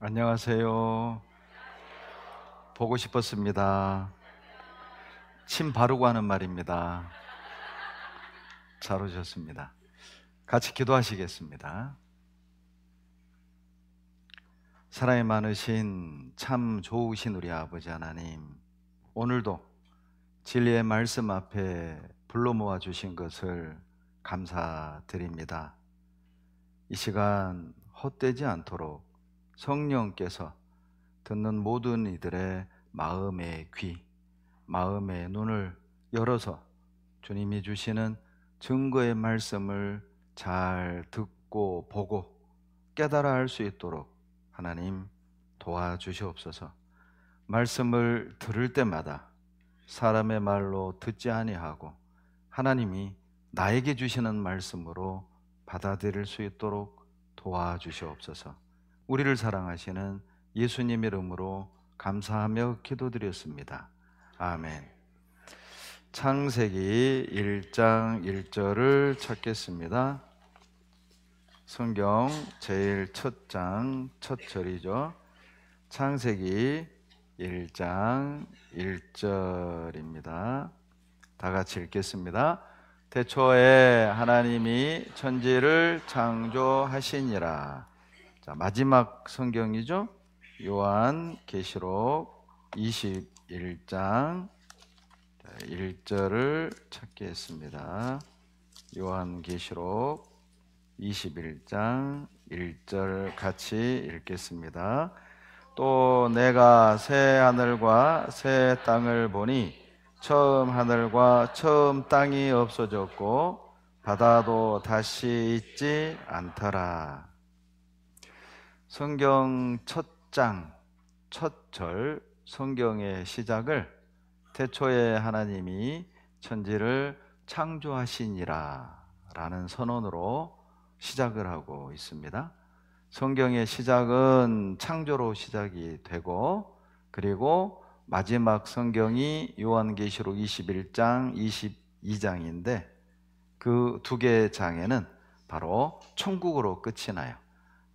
안녕하세요. 보고 싶었습니다. 침 바르고 하는 말입니다. 잘 오셨습니다. 같이 기도하시겠습니다. 사랑이 많으신 참 좋으신 우리 아버지 하나님, 오늘도 진리의 말씀 앞에 불러 모아 주신 것을 감사드립니다. 이 시간 헛되지 않도록 성령께서 듣는 모든 이들의 마음의 귀, 마음의 눈을 열어서 주님이 주시는 증거의 말씀을 잘 듣고 보고 깨달아 할 수 있도록 하나님 도와주시옵소서. 말씀을 들을 때마다 사람의 말로 듣지 아니하고 하나님이 나에게 주시는 말씀으로 받아들일 수 있도록 도와주시옵소서. 우리를 사랑하시는 예수님 이름으로 감사하며 기도드렸습니다. 아멘. 창세기 1장 1절을 찾겠습니다. 성경 제일 첫 장 첫 절이죠. 창세기 1장 1절입니다. 다 같이 읽겠습니다. 태초에 하나님이 천지를 창조하시니라. 자, 마지막 성경이죠. 요한계시록 21장 1절을 찾겠습니다. 요한계시록 21장 1절 같이 읽겠습니다. 또 내가 새 하늘과 새 땅을 보니 처음 하늘과 처음 땅이 없어졌고 바다도 다시 있지 않더라. 성경 첫 장, 첫 절, 성경의 시작을 태초에 하나님이 천지를 창조하시니라 라는 선언으로 시작을 하고 있습니다. 성경의 시작은 창조로 시작이 되고, 그리고 마지막 성경이 요한계시록 21장, 22장인데 그 두 개의 장에는 바로 천국으로 끝이 나요.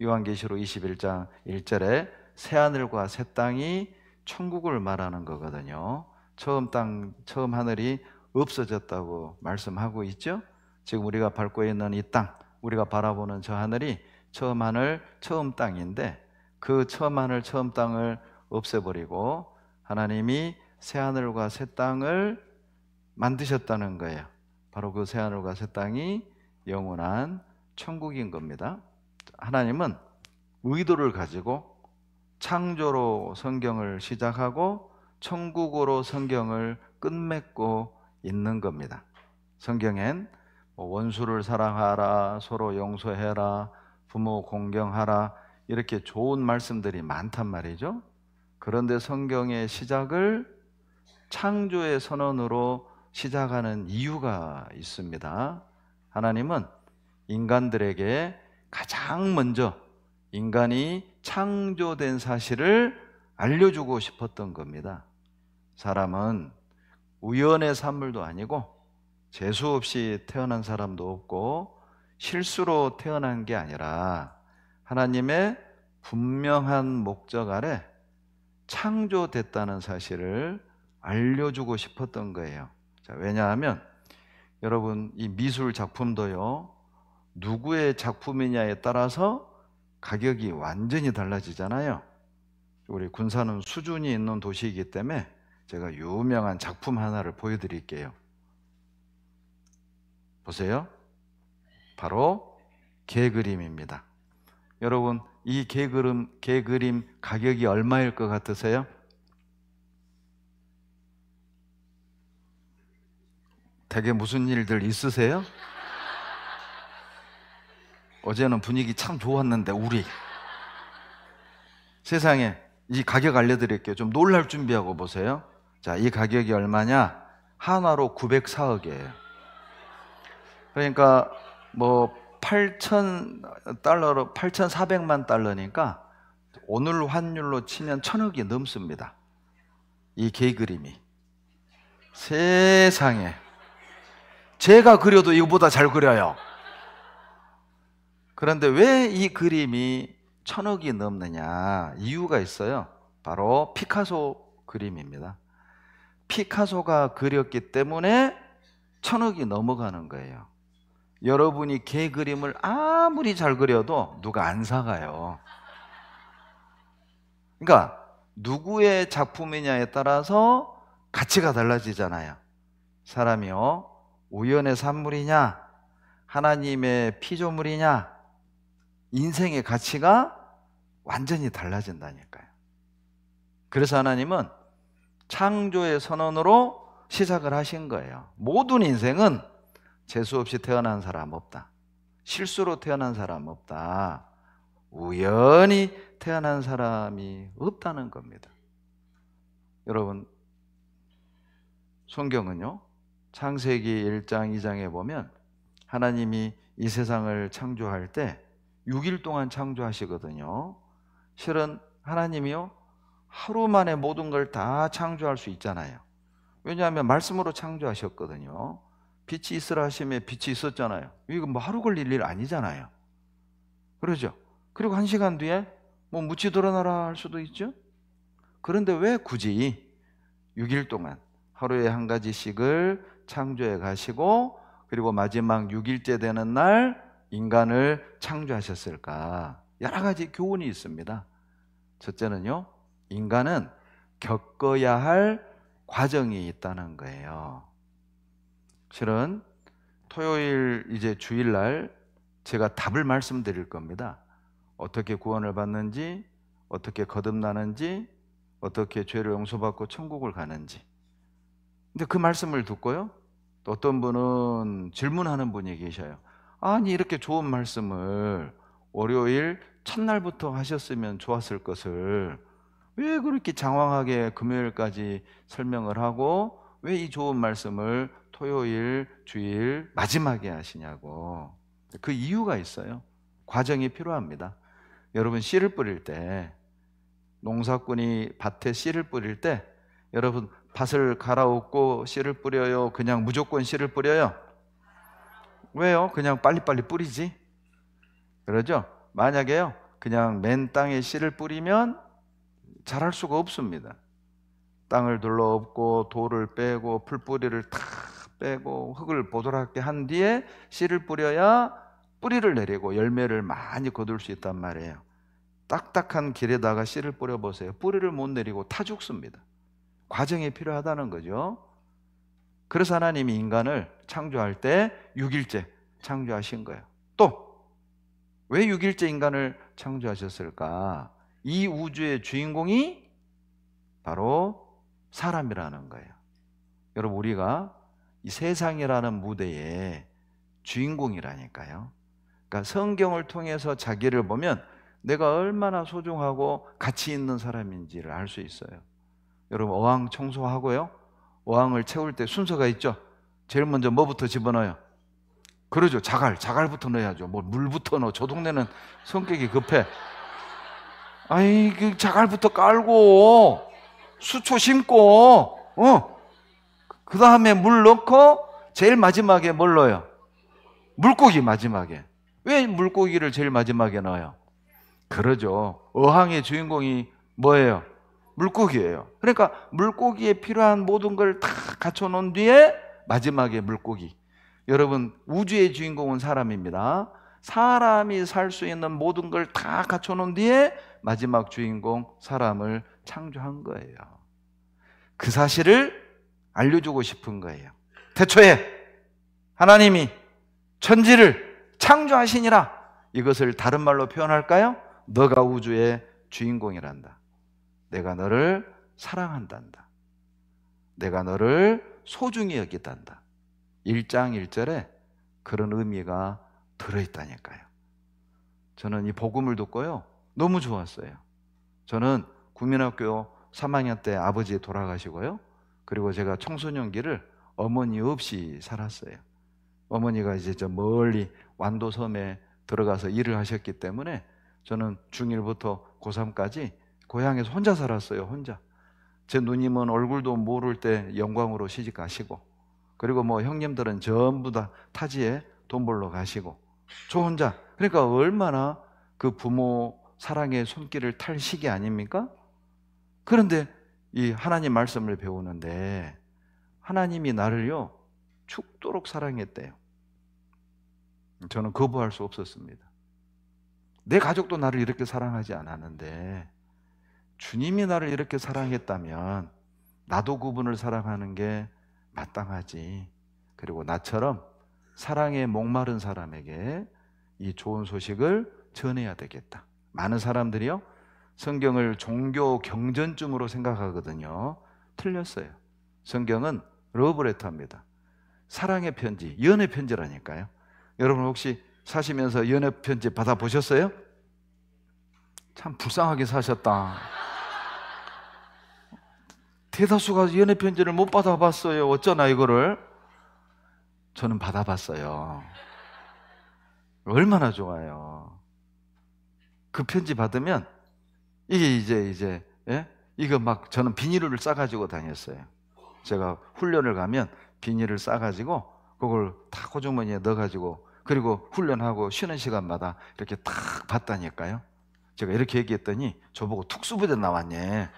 요한계시록 21장 1절에 새하늘과 새 땅이 천국을 말하는 거거든요. 처음 땅, 처음 하늘이 없어졌다고 말씀하고 있죠. 지금 우리가 밟고 있는 이 땅, 우리가 바라보는 저 하늘이 처음 하늘, 처음 땅인데 그 처음 하늘, 처음 땅을 없애버리고 하나님이 새하늘과 새 땅을 만드셨다는 거예요. 바로 그 새하늘과 새 땅이 영원한 천국인 겁니다. 하나님은 의도를 가지고 창조로 성경을 시작하고 천국으로 성경을 끝맺고 있는 겁니다. 성경엔 원수를 사랑하라, 서로 용서해라, 부모 공경하라, 이렇게 좋은 말씀들이 많단 말이죠. 그런데 성경의 시작을 창조의 선언으로 시작하는 이유가 있습니다. 하나님은 인간들에게 가장 먼저 인간이 창조된 사실을 알려주고 싶었던 겁니다. 사람은 우연의 산물도 아니고 재수 없이 태어난 사람도 없고 실수로 태어난 게 아니라 하나님의 분명한 목적 아래 창조됐다는 사실을 알려주고 싶었던 거예요. 자, 왜냐하면 여러분, 이 미술 작품도요, 누구의 작품이냐에 따라서 가격이 완전히 달라지잖아요. 우리 군산은 수준이 있는 도시이기 때문에 제가 유명한 작품 하나를 보여드릴게요. 보세요. 바로 개그림입니다. 여러분, 이 개그림 가격이 얼마일 것 같으세요? 되게 무슨 일들 있으세요? 어제는 분위기 참 좋았는데 우리 세상에, 이 가격 알려드릴게요. 좀 놀랄 준비하고 보세요. 자, 이 가격이 얼마냐? 한화로 904억이에요. 그러니까 뭐 8,000달러로 8,400만 달러니까 오늘 환율로 치면 1,000억이 넘습니다. 이 개그림이. 세상에, 제가 그려도 이거보다 잘 그려요. 그런데 왜 이 그림이 천억이 넘느냐? 이유가 있어요. 바로 피카소 그림입니다. 피카소가 그렸기 때문에 천억이 넘어가는 거예요. 여러분이 걔 그림을 아무리 잘 그려도 누가 안 사가요. 그러니까 누구의 작품이냐에 따라서 가치가 달라지잖아요. 사람이요, 우연의 산물이냐, 하나님의 피조물이냐, 인생의 가치가 완전히 달라진다니까요. 그래서 하나님은 창조의 선언으로 시작을 하신 거예요. 모든 인생은 재수 없이 태어난 사람 없다. 실수로 태어난 사람 없다. 우연히 태어난 사람이 없다는 겁니다. 여러분, 성경은요, 창세기 1장, 2장에 보면 하나님이 이 세상을 창조할 때 6일 동안 창조하시거든요. 실은 하나님이요, 하루 만에 모든 걸 다 창조할 수 있잖아요. 왜냐하면 말씀으로 창조하셨거든요. 빛이 있으라 하시면 빛이 있었잖아요. 이거 뭐 하루 걸릴 일 아니잖아요. 그러죠? 그리고 1시간 뒤에 뭐 묻지 드러나라 할 수도 있죠. 그런데 왜 굳이 6일 동안 하루에 한 가지씩을 창조해 가시고 그리고 마지막 6일째 되는 날 인간을 창조하셨을까? 여러 가지 교훈이 있습니다. 첫째는요, 인간은 겪어야 할 과정이 있다는 거예요. 실은 토요일 이제 주일날 제가 답을 말씀드릴 겁니다. 어떻게 구원을 받는지, 어떻게 거듭나는지, 어떻게 죄를 용서받고 천국을 가는지. 근데 그 말씀을 듣고요, 또 어떤 분은 질문하는 분이 계셔요. 아니, 이렇게 좋은 말씀을 월요일 첫날부터 하셨으면 좋았을 것을 왜 그렇게 장황하게 금요일까지 설명을 하고 왜 이 좋은 말씀을 토요일, 주일 마지막에 하시냐고. 그 이유가 있어요. 과정이 필요합니다. 여러분, 씨를 뿌릴 때, 농사꾼이 밭에 씨를 뿌릴 때 여러분, 밭을 갈아엎고 씨를 뿌려요? 그냥 무조건 씨를 뿌려요? 왜요? 그냥 빨리빨리 뿌리지? 그러죠? 만약에요, 그냥 맨 땅에 씨를 뿌리면 자랄 수가 없습니다. 땅을 둘러엎고 돌을 빼고 풀뿌리를 다 빼고 흙을 보드랍게 한 뒤에 씨를 뿌려야 뿌리를 내리고 열매를 많이 거둘 수 있단 말이에요. 딱딱한 길에다가 씨를 뿌려보세요. 뿌리를 못 내리고 타 죽습니다. 과정이 필요하다는 거죠. 그래서 하나님이 인간을 창조할 때 6일째 창조하신 거예요. 또 왜 6일째 인간을 창조하셨을까? 이 우주의 주인공이 바로 사람이라는 거예요. 여러분, 우리가 이 세상이라는 무대의 주인공이라니까요. 그러니까 성경을 통해서 자기를 보면 내가 얼마나 소중하고 가치 있는 사람인지를 알 수 있어요. 여러분, 어항 청소하고요, 어항을 채울 때 순서가 있죠. 제일 먼저 뭐부터 집어넣어요? 그러죠. 자갈부터 넣어야죠. 뭐 물부터 넣어. 저 동네는 성격이 급해. 아이, 그 자갈부터 깔고 수초 심고 그 다음에 물 넣고 제일 마지막에 뭘 넣어요? 물고기 마지막에. 왜 물고기를 제일 마지막에 넣어요? 그러죠. 어항의 주인공이 뭐예요? 물고기예요. 그러니까 물고기에 필요한 모든 걸 다 갖춰놓은 뒤에 마지막에 물고기. 여러분, 우주의 주인공은 사람입니다. 사람이 살 수 있는 모든 걸 다 갖춰놓은 뒤에 마지막 주인공 사람을 창조한 거예요. 그 사실을 알려주고 싶은 거예요. 태초에 하나님이 천지를 창조하시니라. 이것을 다른 말로 표현할까요? 너가 우주의 주인공이란다. 내가 너를 사랑한단다. 내가 너를 소중히 여기단다. 1장 1절에 그런 의미가 들어있다니까요. 저는 이 복음을 듣고요, 너무 좋았어요. 저는 국민학교 3학년 때 아버지 돌아가시고요, 그리고 제가 청소년기를 어머니 없이 살았어요. 어머니가 이제 저 멀리 완도섬에 들어가서 일을 하셨기 때문에 저는 중1부터 고3까지 고향에서 혼자 살았어요. 혼자. 제 누님은 얼굴도 모를 때 영광으로 시집 가시고, 그리고 뭐 형님들은 전부 다 타지에 돈 벌러 가시고, 저 혼자. 그러니까 얼마나 그 부모 사랑의 손길을 탈 시기 아닙니까? 그런데 이 하나님 말씀을 배우는데 하나님이 나를요 죽도록 사랑했대요. 저는 거부할 수 없었습니다. 내 가족도 나를 이렇게 사랑하지 않았는데 주님이 나를 이렇게 사랑했다면 나도 그분을 사랑하는 게 마땅하지. 그리고 나처럼 사랑에 목마른 사람에게 이 좋은 소식을 전해야 되겠다. 많은 사람들이요 성경을 종교 경전쯤으로 생각하거든요. 틀렸어요. 성경은 러브레터입니다. 사랑의 편지, 연애 편지라니까요. 여러분 혹시 사시면서 연애 편지 받아보셨어요? 참 불쌍하게 사셨다. 대다수가 연애 편지를 못 받아봤어요. 어쩌나 이거를. 저는 받아봤어요. 얼마나 좋아요. 그 편지 받으면 이게 이제 예? 이거 막 저는 비닐을 싸가지고 다녔어요. 제가 훈련을 가면 비닐을 싸가지고 그걸 다 호주머니에 넣어가지고 그리고 훈련하고 쉬는 시간마다 이렇게 탁 봤다니까요. 제가 이렇게 얘기했더니 저보고 특수부대 나왔네.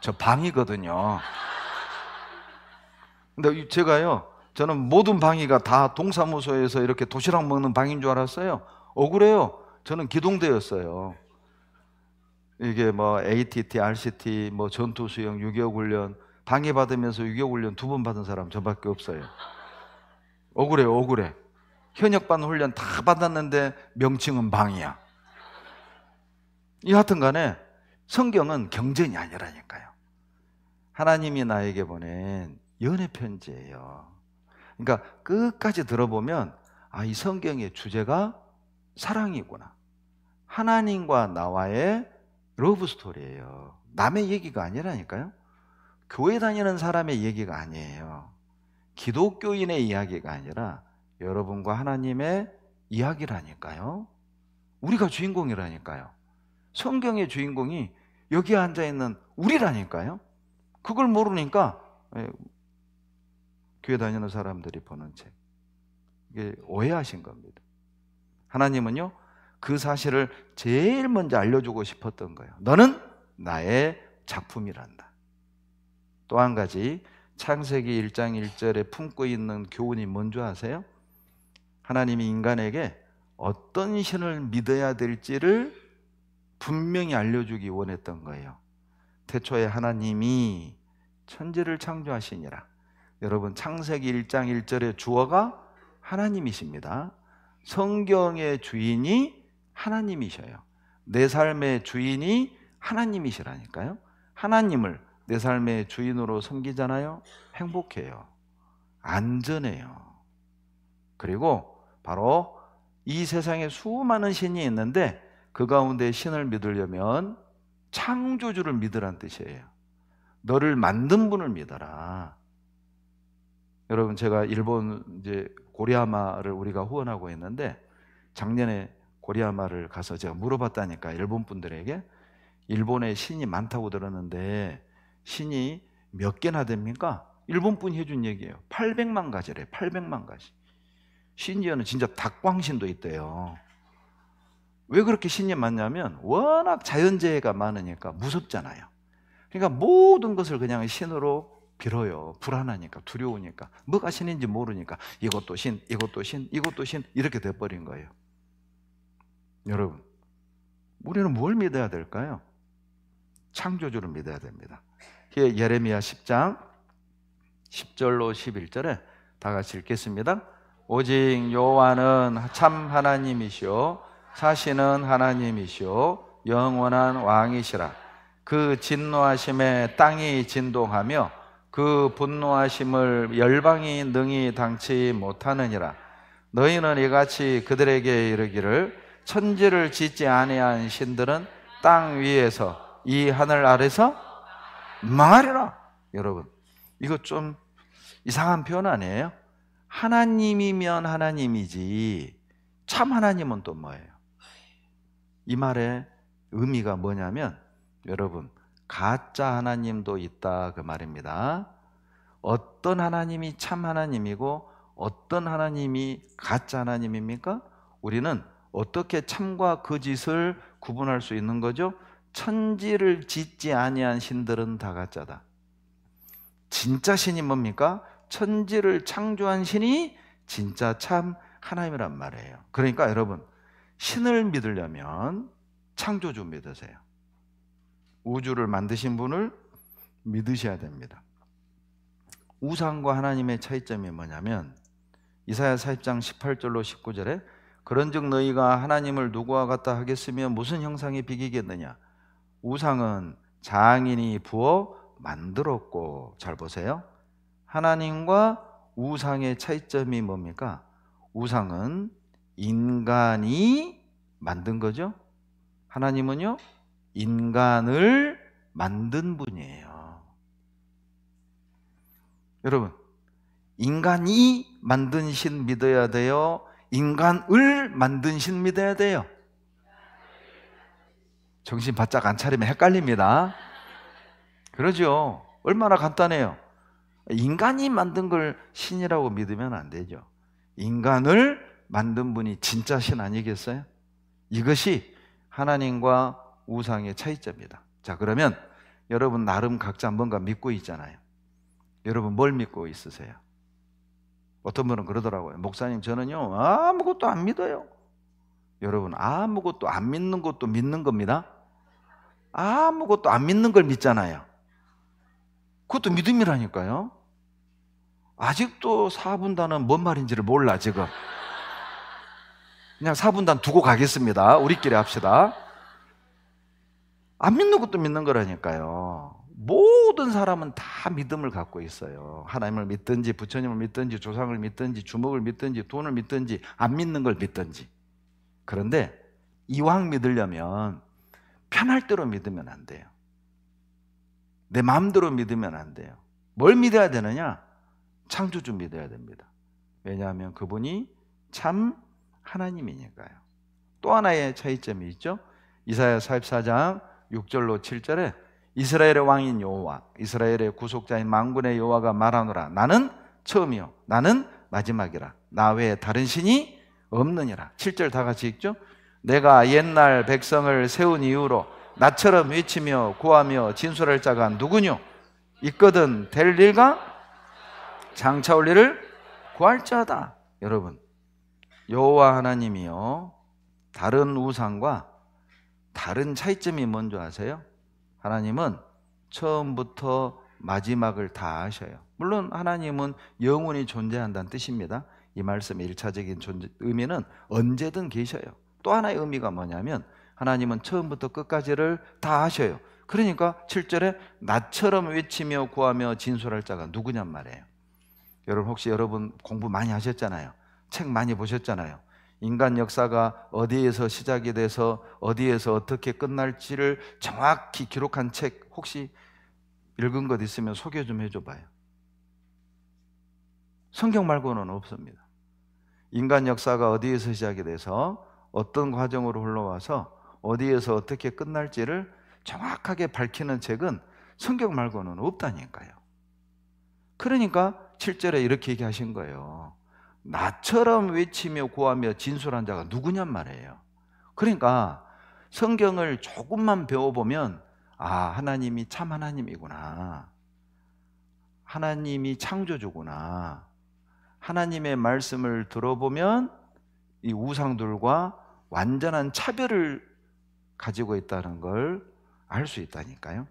저 방이거든요. 근데 제가요 저는 모든 방위가 다 동사무소에서 이렇게 도시락 먹는 방인 줄 알았어요. 억울해요. 저는 기동대였어요. 이게 뭐 ATT, RCT, 뭐 전투수영, 6.25 훈련 방해 받으면서 6.25 훈련 2번 받은 사람 저밖에 없어요. 억울해요, 억울해. 현역반 훈련 다 받았는데 명칭은 방이야. 여하튼 간에 성경은 경전이 아니라니까요. 하나님이 나에게 보낸 연애 편지예요. 그러니까 끝까지 들어보면 아, 이 성경의 주제가 사랑이구나. 하나님과 나와의 러브 스토리예요. 남의 얘기가 아니라니까요. 교회 다니는 사람의 얘기가 아니에요. 기독교인의 이야기가 아니라 여러분과 하나님의 이야기라니까요. 우리가 주인공이라니까요. 성경의 주인공이 여기 앉아있는 우리라니까요. 그걸 모르니까 교회 다니는 사람들이 보는 책 이게 오해하신 겁니다. 하나님은요 그 사실을 제일 먼저 알려주고 싶었던 거예요. 너는 나의 작품이란다. 또 한 가지 창세기 1장 1절에 품고 있는 교훈이 뭔지 아세요? 하나님이 인간에게 어떤 신을 믿어야 될지를 분명히 알려주기 원했던 거예요. 태초에 하나님이 천지를 창조하시니라. 여러분 창세기 1장 1절의 주어가 하나님이십니다. 성경의 주인이 하나님이셔요. 내 삶의 주인이 하나님이시라니까요. 하나님을 내 삶의 주인으로 섬기잖아요. 행복해요. 안전해요. 그리고 바로 이 세상에 수많은 신이 있는데 그 가운데 신을 믿으려면 창조주를 믿으란 뜻이에요. 너를 만든 분을 믿어라. 여러분 제가 일본 이제 고리야마를 우리가 후원하고 있는데 작년에 고리야마를 가서 제가 물어봤다니까 일본 분들에게 일본에 신이 많다고 들었는데 신이 몇 개나 됩니까? 일본 분이 해준 얘기예요. 800만 가지래. 800만 가지. 심지어는 진짜 닭광신도 있대요. 왜 그렇게 신이 많냐면 워낙 자연재해가 많으니까 무섭잖아요. 그러니까 모든 것을 그냥 신으로 빌어요. 불안하니까, 두려우니까, 뭐가 신인지 모르니까 이것도 신, 이것도 신, 이것도 신 이렇게 돼버린 거예요. 여러분, 우리는 뭘 믿어야 될까요? 창조주를 믿어야 됩니다. 예레미야 10장 10절로 11절에 다 같이 읽겠습니다. 오직 여호와는 참 하나님이시오 사시는 하나님이시오 영원한 왕이시라. 그 진노하심에 땅이 진동하며 그 분노하심을 열방이 능히 당치 못하느니라. 너희는 이같이 그들에게 이르기를 천지를 짓지 아니한 신들은 땅 위에서 이 하늘 아래서 망하리라. 여러분 이거 좀 이상한 표현 아니에요? 하나님이면 하나님이지 참 하나님은 또 뭐예요? 이 말의 의미가 뭐냐면 여러분 가짜 하나님도 있다 그 말입니다. 어떤 하나님이 참 하나님이고 어떤 하나님이 가짜 하나님입니까? 우리는 어떻게 참과 거짓을 구분할 수 있는 거죠? 천지를 짓지 아니한 신들은 다 가짜다. 진짜 신이 뭡니까? 천지를 창조한 신이 진짜 참 하나님이란 말이에요. 그러니까 여러분, 신을 믿으려면 창조주 믿으세요. 우주를 만드신 분을 믿으셔야 됩니다. 우상과 하나님의 차이점이 뭐냐면 이사야 40장 18절로 19절에 그런즉 너희가 하나님을 누구와 같다 하겠으며 무슨 형상이 비기겠느냐. 우상은 장인이 부어 만들었고, 잘 보세요. 하나님과 우상의 차이점이 뭡니까? 우상은 인간이 만든 거죠. 하나님은요, 인간을 만든 분이에요. 여러분, 인간이 만든 신 믿어야 돼요? 인간을 만든 신 믿어야 돼요? 정신 바짝 안 차리면 헷갈립니다. 그러죠. 얼마나 간단해요. 인간이 만든 걸 신이라고 믿으면 안 되죠. 인간을 만든 분이 진짜 신 아니겠어요? 이것이 하나님과 우상의 차이점이다. 자, 그러면 여러분 나름 각자 뭔가 믿고 있잖아요. 여러분 뭘 믿고 있으세요? 어떤 분은 그러더라고요. 목사님, 저는요 아무것도 안 믿어요. 여러분, 아무것도 안 믿는 것도 믿는 겁니다. 아무것도 안 믿는 걸 믿잖아요. 그것도 믿음이라니까요. 아직도 사분단은 뭔 말인지를 몰라. 지금 그냥 사분단 두고 가겠습니다. 우리끼리 합시다. 안 믿는 것도 믿는 거라니까요. 모든 사람은 다 믿음을 갖고 있어요. 하나님을 믿든지 부처님을 믿든지 조상을 믿든지 주먹을 믿든지 돈을 믿든지 안 믿는 걸 믿든지. 그런데 이왕 믿으려면 편할 대로 믿으면 안 돼요. 내 마음대로 믿으면 안 돼요. 뭘 믿어야 되느냐? 창조주 믿어야 됩니다. 왜냐하면 그분이 참 하나님이니까요. 또 하나의 차이점이 있죠. 이사야 44장 6절로 7절에 이스라엘의 왕인 여호와, 이스라엘의 구속자인 만군의 여호와가 말하노라. 나는 처음이요 나는 마지막이라. 나 외에 다른 신이 없느니라. 7절 다 같이 읽죠. 내가 옛날 백성을 세운 이후로 나처럼 외치며 구하며 진술할 자가 누구뇨? 있거든 될 일과 장차 올 일을 구할 자다. 여러분, 여호와 하나님이요 다른 우상과 다른 차이점이 뭔지 아세요? 하나님은 처음부터 마지막을 다 아셔요. 물론 하나님은 영원히 존재한다는 뜻입니다. 이 말씀의 1차적인 의미는 언제든 계셔요. 또 하나의 의미가 뭐냐면 하나님은 처음부터 끝까지를 다 아셔요. 그러니까 7절에 나처럼 외치며 구하며 진술할 자가 누구냔 말이에요. 여러분, 혹시 여러분 공부 많이 하셨잖아요. 책 많이 보셨잖아요. 인간 역사가 어디에서 시작이 돼서 어디에서 어떻게 끝날지를 정확히 기록한 책 혹시 읽은 것 있으면 소개 좀 해줘 봐요. 성경 말고는 없습니다. 인간 역사가 어디에서 시작이 돼서 어떤 과정으로 흘러와서 어디에서 어떻게 끝날지를 정확하게 밝히는 책은 성경 말고는 없다니까요. 그러니까 7절에 이렇게 얘기하신 거예요. 나처럼 외치며 구하며 진술한 자가 누구냔 말이에요. 그러니까 성경을 조금만 배워보면 하나님이 참 하나님이구나. 하나님이 창조주구나. 하나님의 말씀을 들어보면 이 우상들과 완전한 차별을 가지고 있다는 걸 알 수 있다니까요.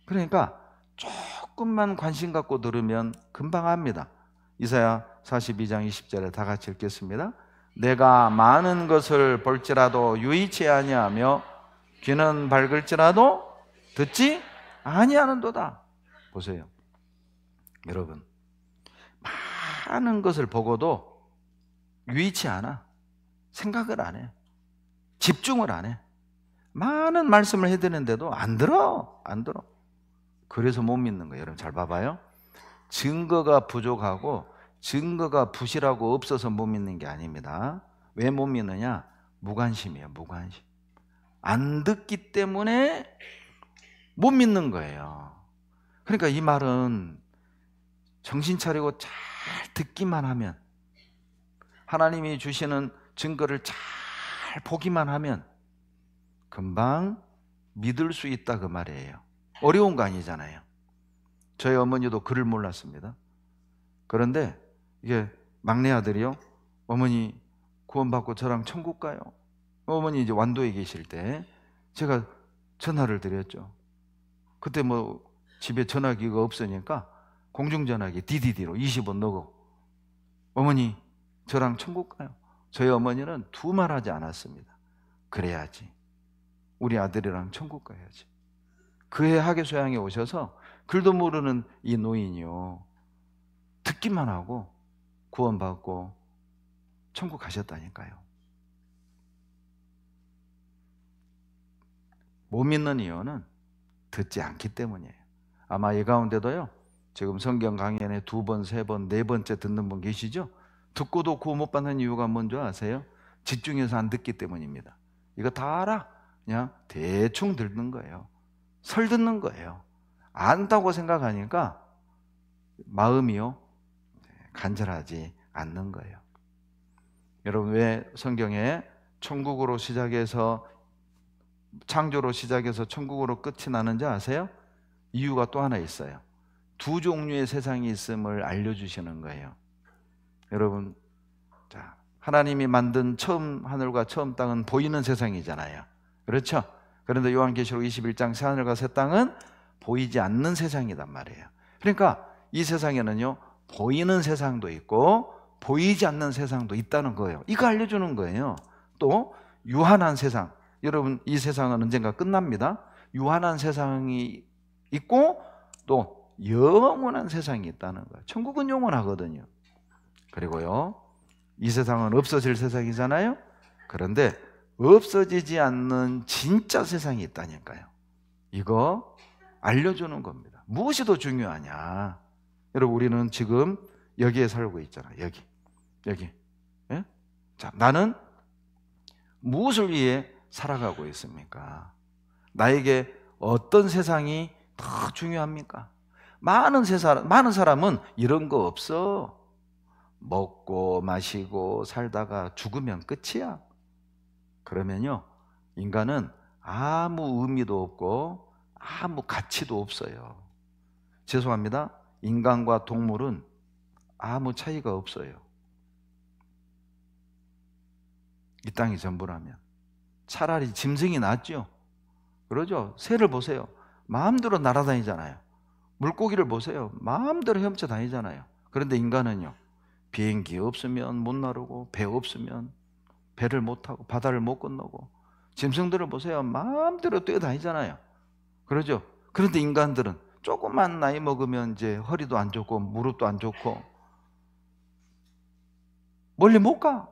그러니까 조금만 관심 갖고 들으면 금방 압니다. 이사야 42장 20절에 다 같이 읽겠습니다. 내가 많은 것을 볼지라도 유의치 아니하며 귀는 밝을지라도 듣지 아니하는도다. 보세요. 여러분, 많은 것을 보고도 유의치 않아. 생각을 안 해. 집중을 안 해. 많은 말씀을 해드리는데도 안 들어. 그래서 못 믿는 거예요. 여러분 잘 봐봐요. 증거가 부족하고 증거가 부실하고 없어서 못 믿는 게 아닙니다. 왜 못 믿느냐? 무관심이에요. 무관심. 안 듣기 때문에 못 믿는 거예요. 그러니까 이 말은 정신 차리고 잘 듣기만 하면, 하나님이 주시는 증거를 잘 잘 보기만 하면 금방 믿을 수 있다 그 말이에요. 어려운 거 아니잖아요. 저희 어머니도 글을 몰랐습니다. 그런데 이게 막내 아들이요, 어머니 구원받고 저랑 천국 가요. 어머니 이제 완도에 계실 때 제가 전화를 드렸죠. 그때 뭐 집에 전화기가 없으니까 공중전화기 DDD로 20원 넣고, 어머니 저랑 천국 가요. 저희 어머니는 두 말 하지 않았습니다. 그래야지, 우리 아들이랑 천국 가야지. 그해 하계소양에 오셔서 글도 모르는 이 노인이요, 듣기만 하고 구원받고 천국 가셨다니까요. 못 믿는 이유는 듣지 않기 때문이에요. 아마 이 가운데도요, 지금 성경 강연에 2번, 3번, 4번째 듣는 분 계시죠? 듣고도 구원 못 받는 이유가 뭔지 아세요? 집중해서 안 듣기 때문입니다. 이거 다 알아. 그냥 대충 듣는 거예요. 설 듣는 거예요. 안다고 생각하니까 마음이요, 간절하지 않는 거예요. 여러분, 왜 성경에 천국으로 시작해서, 창조로 시작해서 천국으로 끝이 나는지 아세요? 이유가 또 하나 있어요. 두 종류의 세상이 있음을 알려주시는 거예요. 여러분, 자, 하나님이 만든 처음 하늘과 처음 땅은 보이는 세상이잖아요. 그렇죠? 그런데 요한계시록 21장 새 하늘과 새 땅은 보이지 않는 세상이란 말이에요. 그러니까 이 세상에는요, 보이는 세상도 있고 보이지 않는 세상도 있다는 거예요. 이거 알려주는 거예요. 또 유한한 세상, 여러분 이 세상은 언젠가 끝납니다. 유한한 세상이 있고 또 영원한 세상이 있다는 거예요. 천국은 영원하거든요. 그리고요, 이 세상은 없어질 세상이잖아요. 그런데 없어지지 않는 진짜 세상이 있다니까요. 이거 알려주는 겁니다. 무엇이 더 중요하냐? 여러분, 우리는 지금 여기에 살고 있잖아요. 여기. 예? 자, 나는 무엇을 위해 살아가고 있습니까? 나에게 어떤 세상이 더 중요합니까? 많은 사람은 이런 거 없어. 먹고 마시고 살다가 죽으면 끝이야. 그러면요, 인간은 아무 의미도 없고 아무 가치도 없어요. 죄송합니다. 인간과 동물은 아무 차이가 없어요. 이 땅이 전부라면. 차라리 짐승이 낫죠. 그러죠? 새를 보세요. 마음대로 날아다니잖아요. 물고기를 보세요. 마음대로 헤엄쳐 다니잖아요. 그런데 인간은요, 비행기 없으면 못 나르고, 배 없으면 배를 못 타고, 바다를 못 건너고, 짐승들을 보세요. 마음대로 뛰어다니잖아요. 그러죠? 그런데 인간들은 조금만 나이 먹으면 이제 허리도 안 좋고 무릎도 안 좋고 멀리 못 가.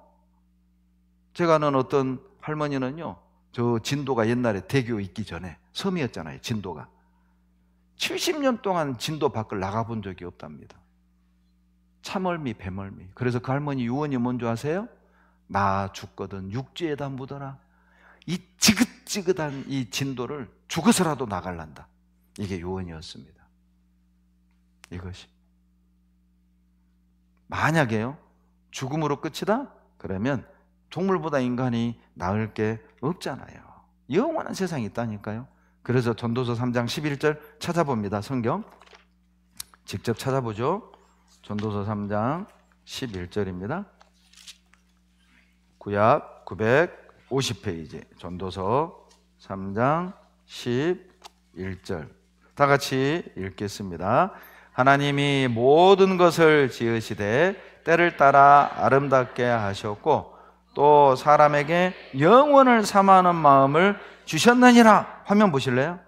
제가 아는 어떤 할머니는요, 저 진도가 옛날에 대교 있기 전에 섬이었잖아요. 진도가 70년 동안 진도 밖을 나가본 적이 없답니다. 차멀미 배멀미. 그래서 그 할머니 유언이 뭔지 아세요? 나 죽거든 육지에다 묻어라. 이 지긋지긋한 이 진도를 죽어서라도 나갈란다. 이게 유언이었습니다. 이것이 만약에요, 죽음으로 끝이다? 그러면 동물보다 인간이 나을 게 없잖아요. 영원한 세상이 있다니까요. 그래서 전도서 3장 11절 찾아봅니다. 성경 직접 찾아보죠. 전도서 3장 11절입니다. 구약 950페이지 전도서 3장 11절 다 같이 읽겠습니다. 하나님이 모든 것을 지으시되 때를 따라 아름답게 하셨고 또 사람에게 영원을 사모하는 마음을 주셨느니라. 화면 보실래요?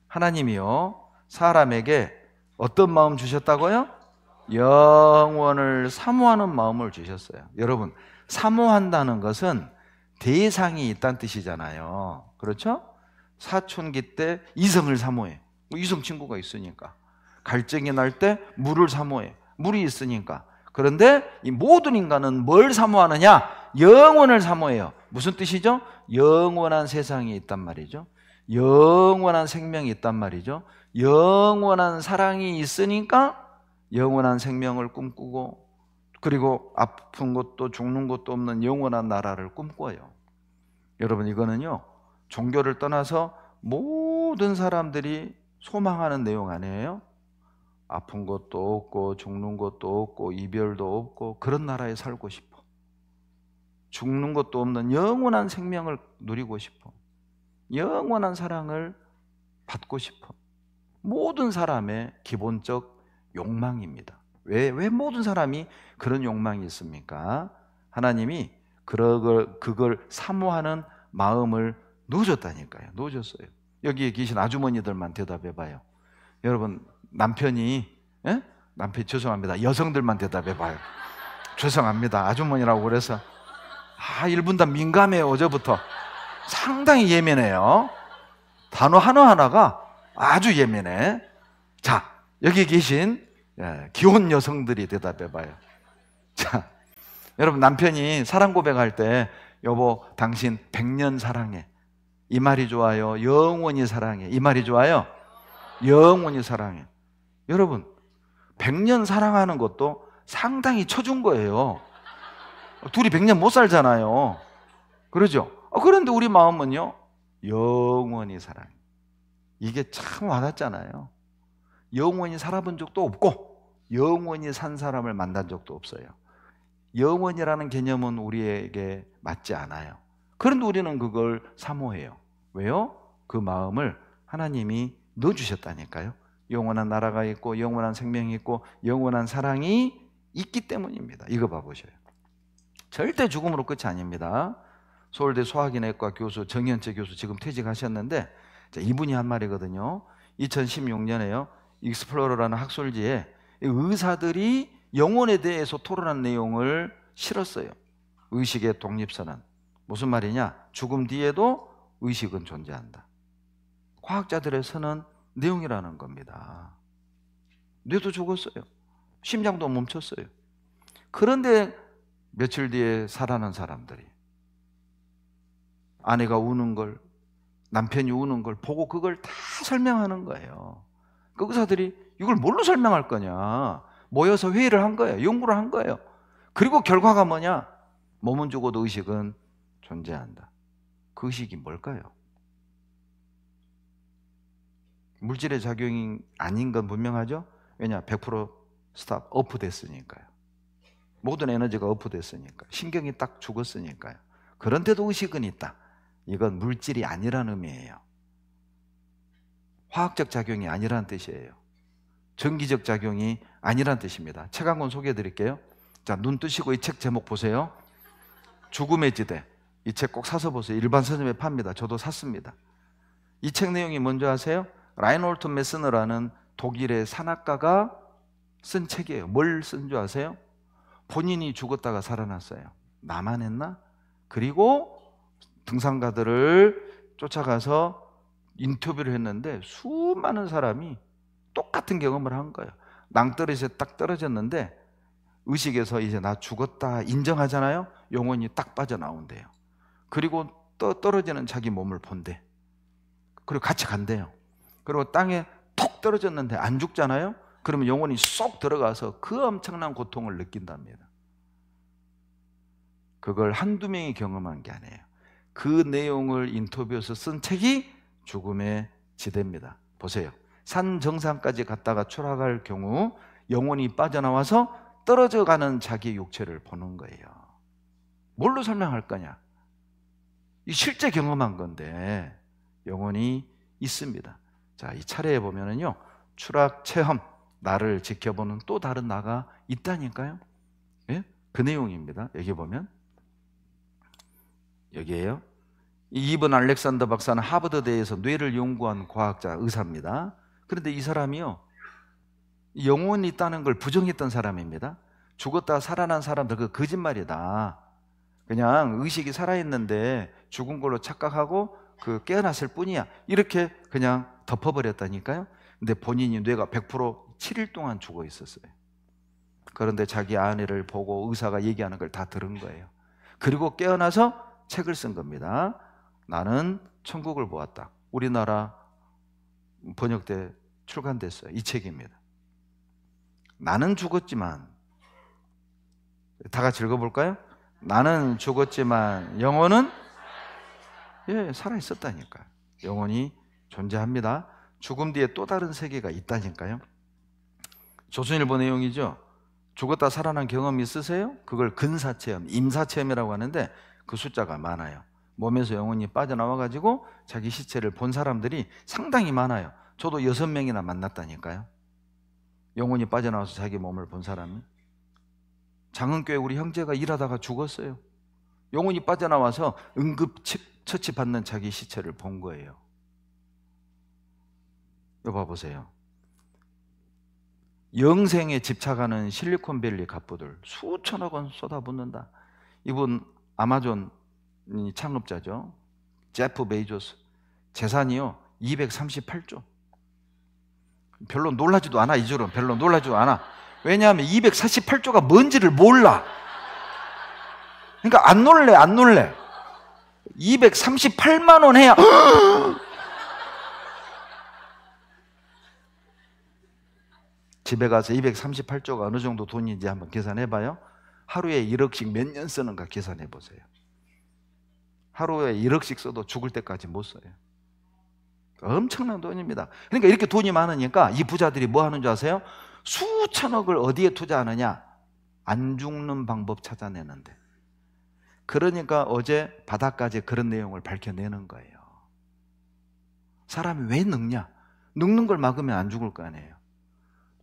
하나님이요, 사람에게 어떤 마음 주셨다고요? 영원을 사모하는 마음을 주셨어요. 여러분, 사모한다는 것은 대상이 있다는 뜻이잖아요. 그렇죠? 사춘기 때 이성을 사모해. 이성 친구가 있으니까. 갈증이 날 때 물을 사모해. 물이 있으니까. 그런데 이 모든 인간은 뭘 사모하느냐? 영원을 사모해요. 무슨 뜻이죠? 영원한 세상이 있단 말이죠. 영원한 생명이 있단 말이죠. 영원한 사랑이 있으니까 영원한 생명을 꿈꾸고, 그리고 아픈 것도 죽는 것도 없는 영원한 나라를 꿈꿔요. 여러분, 이거는요, 종교를 떠나서 모든 사람들이 소망하는 내용 아니에요? 아픈 것도 없고 죽는 것도 없고 이별도 없고 그런 나라에 살고 싶어. 죽는 것도 없는 영원한 생명을 누리고 싶어. 영원한 사랑을 받고 싶어. 모든 사람의 기본적 욕망입니다. 왜 모든 사람이 그런 욕망이 있습니까? 하나님이 그걸 사모하는 마음을 넣어줬다니까요. 넣어줬어요. 여기에 계신 아주머니들만 대답해봐요. 여러분, 남편이, 예? 남편 죄송합니다. 여성들만 대답해봐요. 죄송합니다. 아주머니라고 그래서. 1분 다 민감해요. 어제부터 상당히 예민해요. 단어 하나하나가 아주 예민해. 자, 여기 계신 기혼 여성들이 대답해봐요. 자, 여러분, 남편이 사랑 고백할 때 여보 당신 100년 사랑해, 이 말이 좋아요? 영원히 사랑해, 이 말이 좋아요? 영원히 사랑해. 여러분, 100년 사랑하는 것도 상당히 쳐준 거예요. 둘이 100년 못 살잖아요. 그러죠? 그런데 우리 마음은요, 영원히 사랑해. 이게 참 와닿잖아요. 영원히 살아본 적도 없고 영원히 산 사람을 만난 적도 없어요. 영원이라는 개념은 우리에게 맞지 않아요. 그런데 우리는 그걸 사모해요. 왜요? 그 마음을 하나님이 넣어주셨다니까요. 영원한 나라가 있고 영원한 생명이 있고 영원한 사랑이 있기 때문입니다. 이거 봐보셔요. 절대 죽음으로 끝이 아닙니다. 서울대 소화기내과 교수 정현채 교수 지금 퇴직하셨는데, 이분이 한 말이거든요. 2016년에요 익스플로러라는 학술지에 의사들이 영혼에 대해서 토론한 내용을 실었어요. 의식의 독립선언. 무슨 말이냐? 죽음 뒤에도 의식은 존재한다. 과학자들의 선언 내용이라는 겁니다. 뇌도 죽었어요. 심장도 멈췄어요. 그런데 며칠 뒤에 살아난 사람들이 아내가 우는 걸, 남편이 우는 걸 보고 그걸 다 설명하는 거예요. 그 의사들이 이걸 뭘로 설명할 거냐, 모여서 회의를 한 거예요. 연구를 한 거예요. 그리고 결과가 뭐냐? 몸은 죽어도 의식은 존재한다. 그 의식이 뭘까요? 물질의 작용이 아닌 건 분명하죠? 왜냐? 100% 스탑, 오프 됐으니까요. 모든 에너지가 오프 됐으니까. 신경이 딱 죽었으니까요. 그런데도 의식은 있다. 이건 물질이 아니라는 의미예요. 화학적 작용이 아니라는 뜻이에요. 전기적 작용이 아니라는 뜻입니다. 책 한 권 소개해 드릴게요. 자, 눈 뜨시고 이 책 제목 보세요. 죽음의 지대. 이 책 꼭 사서 보세요. 일반 서점에 팝니다. 저도 샀습니다. 이 책 내용이 뭔지 아세요? 라인홀트 메스너라는 독일의 산학가가 쓴 책이에요. 뭘 쓴 줄 아세요? 본인이 죽었다가 살아났어요. 나만 했나? 그리고 등산가들을 쫓아가서 인터뷰를 했는데 수많은 사람이 똑같은 경험을 한 거예요. 낭떠러지에 딱 떨어졌는데 의식에서 이제 나 죽었다 인정하잖아요. 영혼이 딱 빠져나온대요. 그리고 떨어지는 자기 몸을 본대. 그리고 같이 간대요. 그리고 땅에 톡 떨어졌는데 안 죽잖아요. 그러면 영혼이 쏙 들어가서 그 엄청난 고통을 느낀답니다. 그걸 한두 명이 경험한 게 아니에요. 그 내용을 인터뷰에서 쓴 책이 죽음의 지대입니다. 보세요. 산 정상까지 갔다가 추락할 경우 영혼이 빠져나와서 떨어져가는 자기 육체를 보는 거예요. 뭘로 설명할 거냐? 이 실제 경험한 건데 영혼이 있습니다. 자, 이 차례에 보면은요, 추락 체험, 나를 지켜보는 또 다른 나가 있다니까요. 예? 그 내용입니다. 여기 보면 여기에요. 이번 알렉산더 박사는 하버드대에서 뇌를 연구한 과학자, 의사입니다. 그런데 이 사람이요, 영혼이 있다는 걸 부정했던 사람입니다. 죽었다 살아난 사람들 그 거짓말이다. 그냥 의식이 살아있는데 죽은 걸로 착각하고 그 깨어났을 뿐이야. 이렇게 그냥 덮어버렸다니까요. 근데 본인이 뇌가 100% 7일 동안 죽어 있었어요. 그런데 자기 아내를 보고 의사가 얘기하는 걸 다 들은 거예요. 그리고 깨어나서 책을 쓴 겁니다. 나는 천국을 보았다. 우리나라 번역돼 출간됐어요. 이 책입니다. 나는 죽었지만, 다 같이 읽어볼까요? 나는 죽었지만 영혼은 예, 살아 있었다니까요. 영혼이 존재합니다. 죽음 뒤에 또 다른 세계가 있다니까요. 조선일보 내용이죠. 죽었다 살아난 경험 있으세요? 그걸 근사체험, 임사체험이라고 하는데 그 숫자가 많아요. 몸에서 영혼이 빠져나와가지고 자기 시체를 본 사람들이 상당히 많아요. 저도 6명이나 만났다니까요. 영혼이 빠져나와서 자기 몸을 본 사람이. 장흥교회 우리 형제가 일하다가 죽었어요. 영혼이 빠져나와서 응급처치 받는 자기 시체를 본 거예요. 이거 봐보세요. 영생에 집착하는 실리콘밸리 갑부들 수천억 원 쏟아붓는다. 이분 아마존 창업자죠. 제프 베이조스. 재산이요 238조. 별로 놀라지도 않아. 이 줄은 별로 놀라지도 않아. 왜냐하면 248조가 뭔지를 몰라. 그러니까 안 놀래. 238만 원 해야 집에 가서 238조가 어느 정도 돈인지 한번 계산해봐요. 하루에 1억씩 몇 년 쓰는가 계산해보세요. 하루에 1억씩 써도 죽을 때까지 못 써요. 엄청난 돈입니다. 그러니까 이렇게 돈이 많으니까 이 부자들이 뭐 하는 줄 아세요? 수천억을 어디에 투자하느냐? 안 죽는 방법 찾아내는데. 그러니까 어제 바닥까지 그런 내용을 밝혀내는 거예요. 사람이 왜 늙냐? 늙는 걸 막으면 안 죽을 거 아니에요.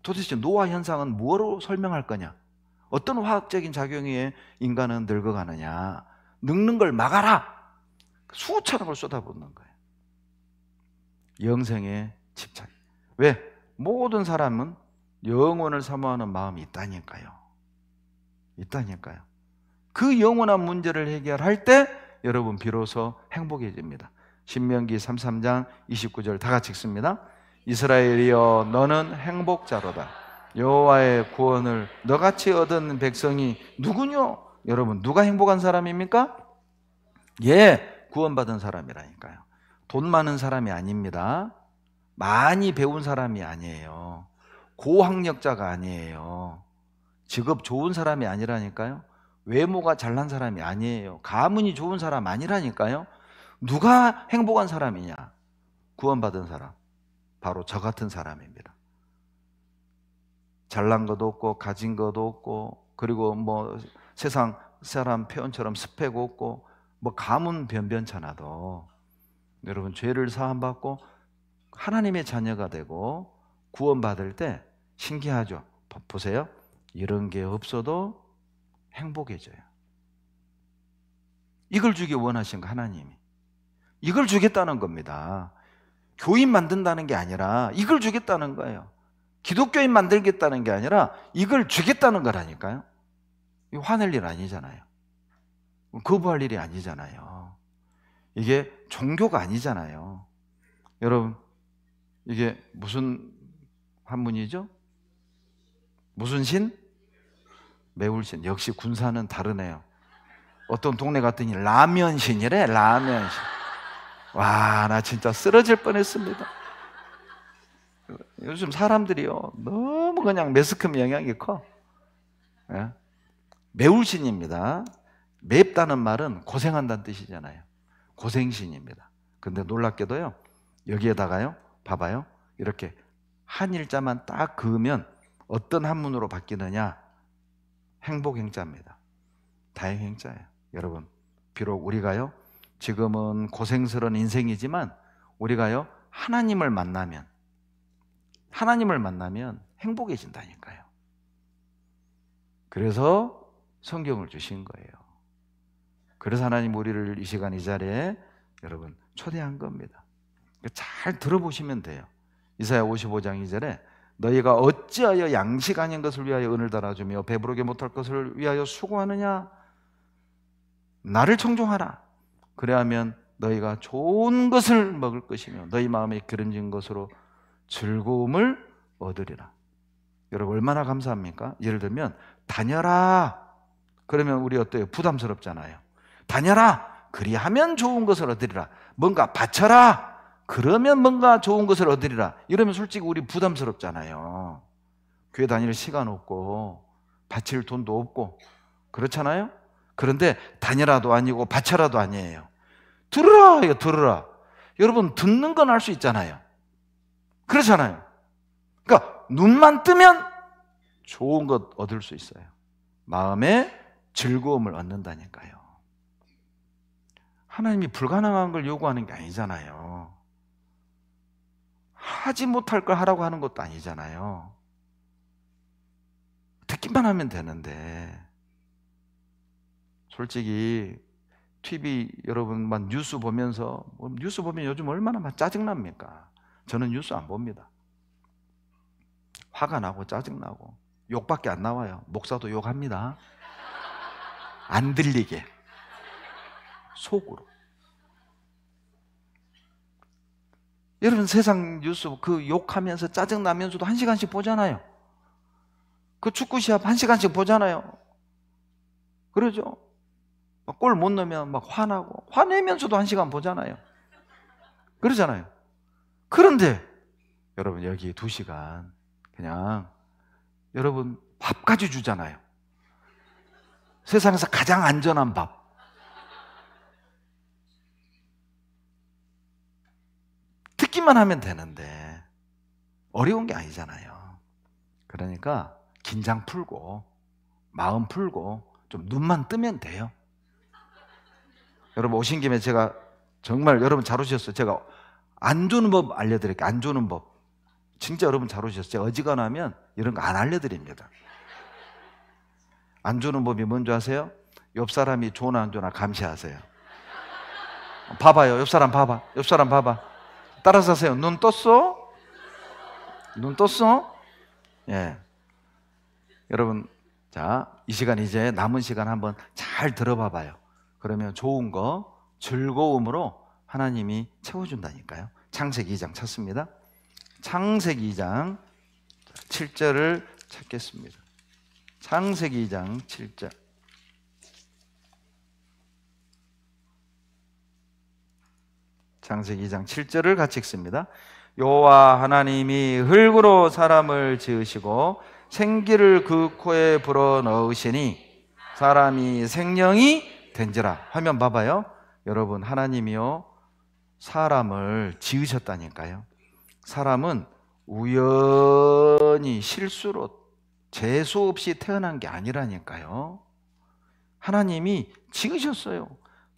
도대체 노화 현상은 뭐로 설명할 거냐? 어떤 화학적인 작용에 인간은 늙어가느냐? 늙는 걸 막아라! 수천억을 쏟아붓는 거예요. 영생에 집착. 왜? 모든 사람은 영혼을 사모하는 마음이 있다니까요. 있다니까요. 그 영원한 문제를 해결할 때 여러분 비로소 행복해집니다. 신명기 33장 29절 다 같이 읽습니다. 이스라엘이여 너는 행복자로다. 여호와의 구원을 너같이 얻은 백성이 누구뇨? 여러분 누가 행복한 사람입니까? 예, 구원받은 사람이라니까요. 돈 많은 사람이 아닙니다. 많이 배운 사람이 아니에요. 고학력자가 아니에요. 직업 좋은 사람이 아니라니까요. 외모가 잘난 사람이 아니에요. 가문이 좋은 사람 아니라니까요. 누가 행복한 사람이냐? 구원받은 사람. 바로 저 같은 사람입니다. 잘난 것도 없고 가진 것도 없고 그리고 뭐 세상 사람 표현처럼 스펙 없고 뭐 가문 변변찮아도 여러분 죄를 사함받고 하나님의 자녀가 되고 구원받을 때 신기하죠. 보세요. 이런 게 없어도 행복해져요. 이걸 주기 원하신 거 하나님이. 이걸 주겠다는 겁니다. 교인 만든다는 게 아니라 이걸 주겠다는 거예요. 기독교인 만들겠다는 게 아니라 이걸 주겠다는 거라니까요. 이거 화낼 일 아니잖아요. 거부할 일이 아니잖아요. 이게 종교가 아니잖아요. 여러분 이게 무슨 한문이죠? 무슨 신? 매울신. 역시 군사는 다르네요. 어떤 동네 갔더니 라면신이래. 라면신. 와, 나 진짜 쓰러질 뻔했습니다. 요즘 사람들이요 너무 그냥 매스컴 영향이 커. 예? 매울신입니다. 맵다는 말은 고생한다는 뜻이잖아요. 고생신입니다. 근데 놀랍게도요 여기에다가요 봐봐요 이렇게 한일자만 딱 그으면 어떤 한문으로 바뀌느냐? 행복행자입니다. 다행행자예요. 여러분 비록 우리가요 지금은 고생스러운 인생이지만 우리가요 하나님을 만나면 행복해진다니까요. 그래서 성경을 주신 거예요. 그래서 하나님 우리를 이 시간 이 자리에 여러분 초대한 겁니다. 잘 들어보시면 돼요. 이사야 55장 2절에 너희가 어찌하여 양식 아닌 것을 위하여 은을 달아주며 배부르게 못할 것을 위하여 수고하느냐? 나를 청종하라. 그래야면 너희가 좋은 것을 먹을 것이며 너희 마음에 기름진 것으로 즐거움을 얻으리라. 여러분 얼마나 감사합니까? 예를 들면 다녀라. 그러면 우리 어때요? 부담스럽잖아요. 다녀라. 그리하면 좋은 것을 얻으리라. 뭔가 바쳐라. 그러면 뭔가 좋은 것을 얻으리라. 이러면 솔직히 우리 부담스럽잖아요. 교회 다닐 시간 없고 바칠 돈도 없고 그렇잖아요. 그런데 다녀라도 아니고 바쳐라도 아니에요. 들으라, 이거 들으라. 여러분, 듣는 건 알 수 있잖아요. 그렇잖아요. 그러니까 눈만 뜨면 좋은 것 얻을 수 있어요. 마음의 즐거움을 얻는다니까요. 하나님이 불가능한 걸 요구하는 게 아니잖아요. 하지 못할 걸 하라고 하는 것도 아니잖아요. 듣기만 하면 되는데. 솔직히 TV 여러분만 뉴스 보면서, 뉴스 보면 요즘 얼마나 짜증납니까? 저는 뉴스 안 봅니다. 화가 나고 짜증나고 욕밖에 안 나와요. 목사도 욕합니다. 안 들리게 속으로. 여러분, 세상 뉴스 그 욕하면서 짜증나면서도 1시간씩 보잖아요. 그 축구 시합 1시간씩 보잖아요. 그러죠? 골 못 넣으면 막 화나고, 화내면서도 1시간 보잖아요. 그러잖아요. 그런데 여러분, 여기 2시간 그냥 여러분 밥까지 주잖아요. 세상에서 가장 안전한 밥. 듣기만 하면 되는데 어려운 게 아니잖아요. 그러니까 긴장 풀고 마음 풀고 좀 눈만 뜨면 돼요. 여러분, 오신 김에 제가 정말 여러분 잘 오셨어요. 제가 안 주는 법 알려드릴게요. 안 주는 법. 진짜 여러분 잘 오셨어요. 제가 어지간하면 이런 거 안 알려드립니다. 안 주는 법이 뭔지 아세요? 옆 사람이 좋나 안 좋나 감시하세요. 봐봐요. 옆 사람 봐봐. 옆 사람 봐봐. 따라서 하세요. 눈 떴어? 눈 떴어? 예. 여러분, 자, 이 시간 이제 남은 시간 한번 잘 들어봐 봐요. 그러면 좋은 거 즐거움으로 하나님이 채워준다니까요. 창세기 2장 찾습니다. 창세기 2장 7절을 찾겠습니다. 창세기 2장 7절. 창세기 2장 7절을 같이 읽습니다. 여호와 하나님이 흙으로 사람을 지으시고 생기를 그 코에 불어 넣으시니 사람이 생명이 된지라. 화면 봐봐요. 여러분, 하나님이요 사람을 지으셨다니까요. 사람은 우연히 실수로 재수 없이 태어난 게 아니라니까요. 하나님이 지으셨어요.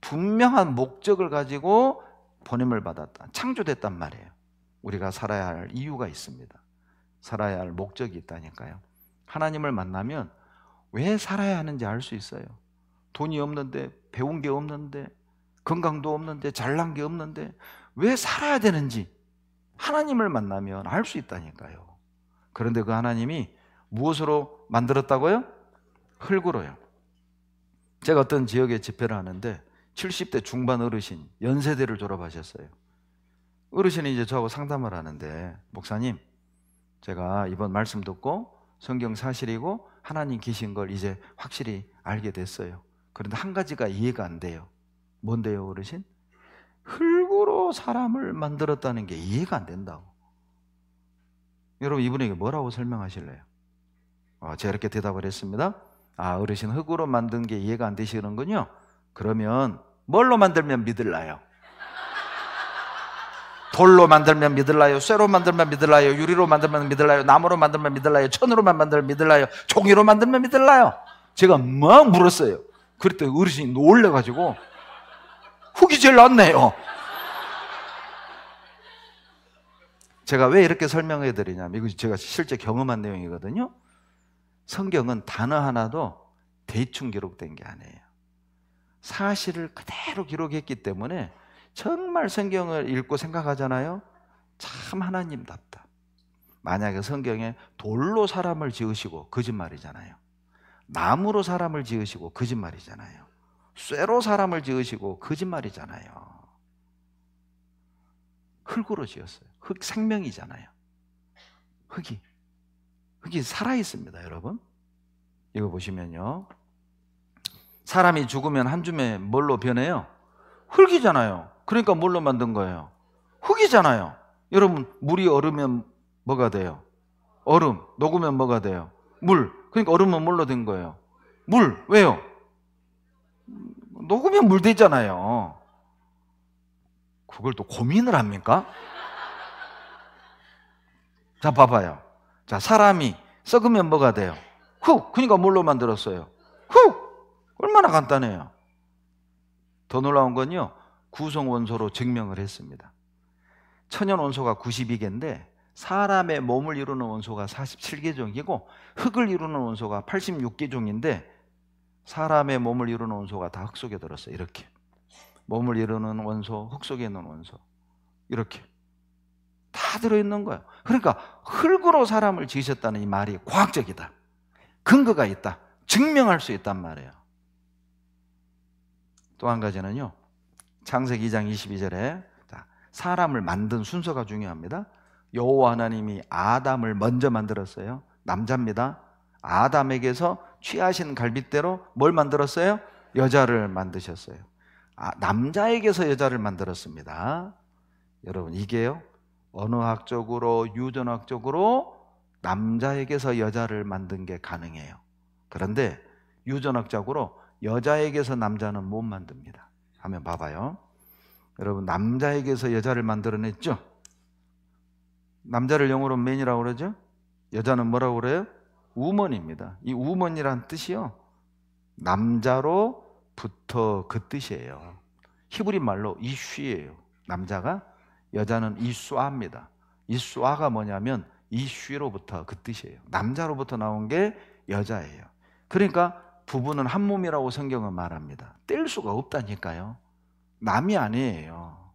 분명한 목적을 가지고 보냄을 받았다. 창조됐단 말이에요. 우리가 살아야 할 이유가 있습니다. 살아야 할 목적이 있다니까요. 하나님을 만나면 왜 살아야 하는지 알 수 있어요. 돈이 없는데, 배운 게 없는데, 건강도 없는데, 잘난 게 없는데 왜 살아야 되는지 하나님을 만나면 알 수 있다니까요. 그런데 그 하나님이 무엇으로 만들었다고요? 흙으로요. 제가 어떤 지역에 집회를 하는데 70대 중반 어르신, 연세대를 졸업하셨어요. 어르신이 이제 저하고 상담을 하는데, 목사님, 제가 이번 말씀 듣고 성경 사실이고 하나님 계신 걸 이제 확실히 알게 됐어요. 그런데 한 가지가 이해가 안 돼요. 뭔데요, 어르신? 흙으로 사람을 만들었다는 게 이해가 안 된다고. 여러분, 이분에게 뭐라고 설명하실래요? 제가 이렇게 대답을 했습니다. 어르신, 흙으로 만든 게 이해가 안 되시는군요. 그러면 뭘로 만들면 믿을라요? 돌로 만들면 믿을라요? 쇠로 만들면 믿을라요? 유리로 만들면 믿을라요? 나무로 만들면 믿을라요? 천으로만 만들면 믿을라요? 종이로 만들면 믿을라요? 제가 막 물었어요. 그랬더니 어르신이 놀래가지고 흙이 제일 낫네요. 제가 왜 이렇게 설명해 드리냐면, 이거 제가 실제 경험한 내용이거든요. 성경은 단어 하나도 대충 기록된 게 아니에요. 사실을 그대로 기록했기 때문에 정말 성경을 읽고 생각하잖아요. 참 하나님답다. 만약에 성경에 돌로 사람을 지으시고 거짓말이잖아요. 나무로 사람을 지으시고 거짓말이잖아요. 쇠로 사람을 지으시고 거짓말이잖아요. 흙으로 지었어요. 흙 생명이잖아요. 흙이 살아있습니다, 여러분. 이거 보시면요, 사람이 죽으면 한 줌에 뭘로 변해요? 흙이잖아요. 그러니까 뭘로 만든 거예요? 흙이잖아요. 여러분, 물이 얼으면 뭐가 돼요? 얼음. 녹으면 뭐가 돼요? 물. 그러니까 얼음은 뭘로 된 거예요? 물. 왜요? 녹으면 물 되잖아요. 그걸 또 고민을 합니까? 자, 봐봐요. 자, 사람이 썩으면 뭐가 돼요? 그러니까 뭘로 만들었어요? 얼마나 간단해요. 더 놀라운 건요, 구성 원소로 증명을 했습니다. 천연 원소가 92개인데 사람의 몸을 이루는 원소가 47개 종이고 흙을 이루는 원소가 86개 종인데 사람의 몸을 이루는 원소가 다 흙 속에 들었어요. 이렇게 몸을 이루는 원소, 흙 속에 있는 원소, 이렇게 다 들어있는 거예요. 그러니까 흙으로 사람을 지으셨다는 이 말이 과학적이다, 근거가 있다, 증명할 수 있단 말이에요. 또 한 가지는요, 창세기 2장 22절에 사람을 만든 순서가 중요합니다. 여호와 하나님이 아담을 먼저 만들었어요. 남자입니다. 아담에게서 취하신 갈빗대로 뭘 만들었어요? 여자를 만드셨어요. 남자에게서 여자를 만들었습니다. 여러분, 이게요, 언어학적으로 유전학적으로 남자에게서 여자를 만든 게 가능해요. 그런데 유전학적으로 여자에게서 남자는 못 만듭니다. 한번 봐봐요. 여러분, 남자에게서 여자를 만들어냈죠? 남자를 영어로 man이라고 그러죠? 여자는 뭐라고 그래요? woman입니다. 이 woman이란 뜻이요, 남자로부터 그 뜻이에요. 히브리 말로 이쉬예요. 남자가, 여자는 이쏴입니다. 이쏴가 뭐냐면 이쉬로부터 그 뜻이에요. 남자로부터 나온 게 여자예요. 그러니까 부부는 한 몸이라고 성경은 말합니다. 뗄 수가 없다니까요. 남이 아니에요.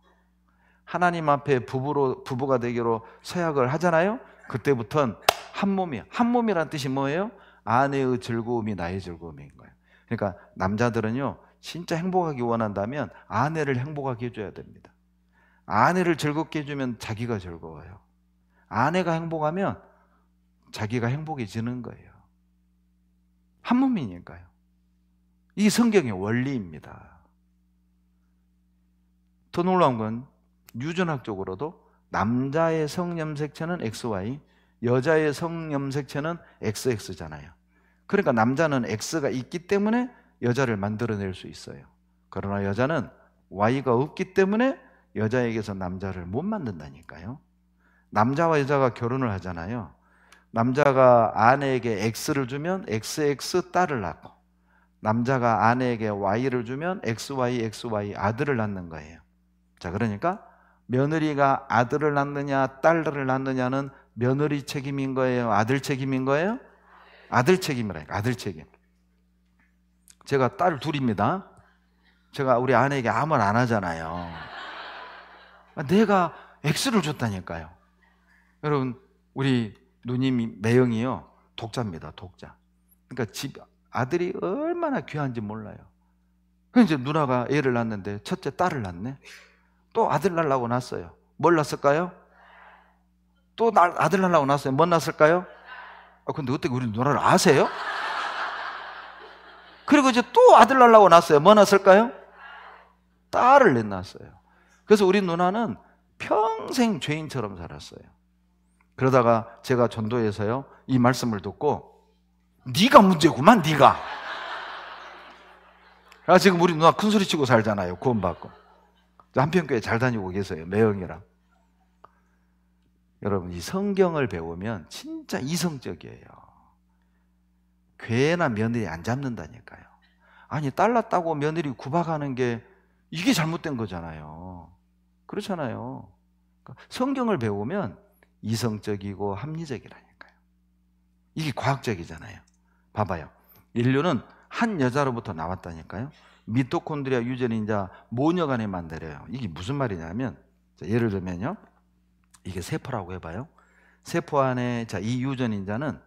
하나님 앞에 부부가 되기로 서약을 하잖아요. 그때부터는 한 몸이에요. 한 몸이란 뜻이 뭐예요? 아내의 즐거움이 나의 즐거움인 거예요. 그러니까 남자들은요, 진짜 행복하기 원한다면 아내를 행복하게 해줘야 됩니다. 아내를 즐겁게 해주면 자기가 즐거워요. 아내가 행복하면 자기가 행복해지는 거예요. 한 몸이니까요. 이 성경의 원리입니다. 더 놀라운 건 유전학적으로도 남자의 성염색체는 XY, 여자의 성염색체는 XX잖아요. 그러니까 남자는 X가 있기 때문에 여자를 만들어낼 수 있어요. 그러나 여자는 Y가 없기 때문에 여자에게서 남자를 못 만든다니까요. 남자와 여자가 결혼을 하잖아요. 남자가 아내에게 X를 주면 XX 딸을 낳고, 남자가 아내에게 Y를 주면 XY, XY 아들을 낳는 거예요. 자, 그러니까 며느리가 아들을 낳느냐 딸을 낳느냐는 며느리 책임인 거예요? 아들 책임인 거예요? 아들 책임이라니까, 아들 책임. 제가 딸 둘입니다. 제가 우리 아내에게 아무 말 안 하잖아요. 내가 X를 줬다니까요. 여러분, 우리 누님이 매형이요, 독자입니다. 독자. 그러니까 집 아들이 얼마나 귀한지 몰라요. 그래서 이제 누나가 애를 낳는데 첫째 딸을 낳네. 또 아들 낳으려고 낳았어요. 뭘 낳았을까요? 또 아들 낳으려고 낳았어요. 뭘 낳았을까요? 근데 어떻게 우리 누나를 아세요? 그리고 이제 또 아들 낳으려고 낳았어요. 뭐 낳았을까요? 딸을 낳았어요. 그래서 우리 누나는 평생 죄인처럼 살았어요. 그러다가 제가 전도에서요, 이 말씀을 듣고 네가 문제구만, 네가. 지금 우리 누나 큰소리 치고 살잖아요. 구원받고. 한평교회 잘 다니고 계세요. 매형이랑. 여러분, 이 성경을 배우면 진짜 이성적이에요. 괴나 며느리 안 잡는다니까요. 아니, 딸 낳았다고 며느리 구박하는 게 이게 잘못된 거잖아요. 그렇잖아요. 그러니까 성경을 배우면 이성적이고 합리적이라니까요. 이게 과학적이잖아요. 봐봐요. 인류는 한 여자로부터 나왔다니까요. 미토콘드리아 유전인자 모녀 안에 만들어요. 이게 무슨 말이냐면, 예를 들면요, 이게 세포라고 해봐요. 세포 안에 이 유전인자는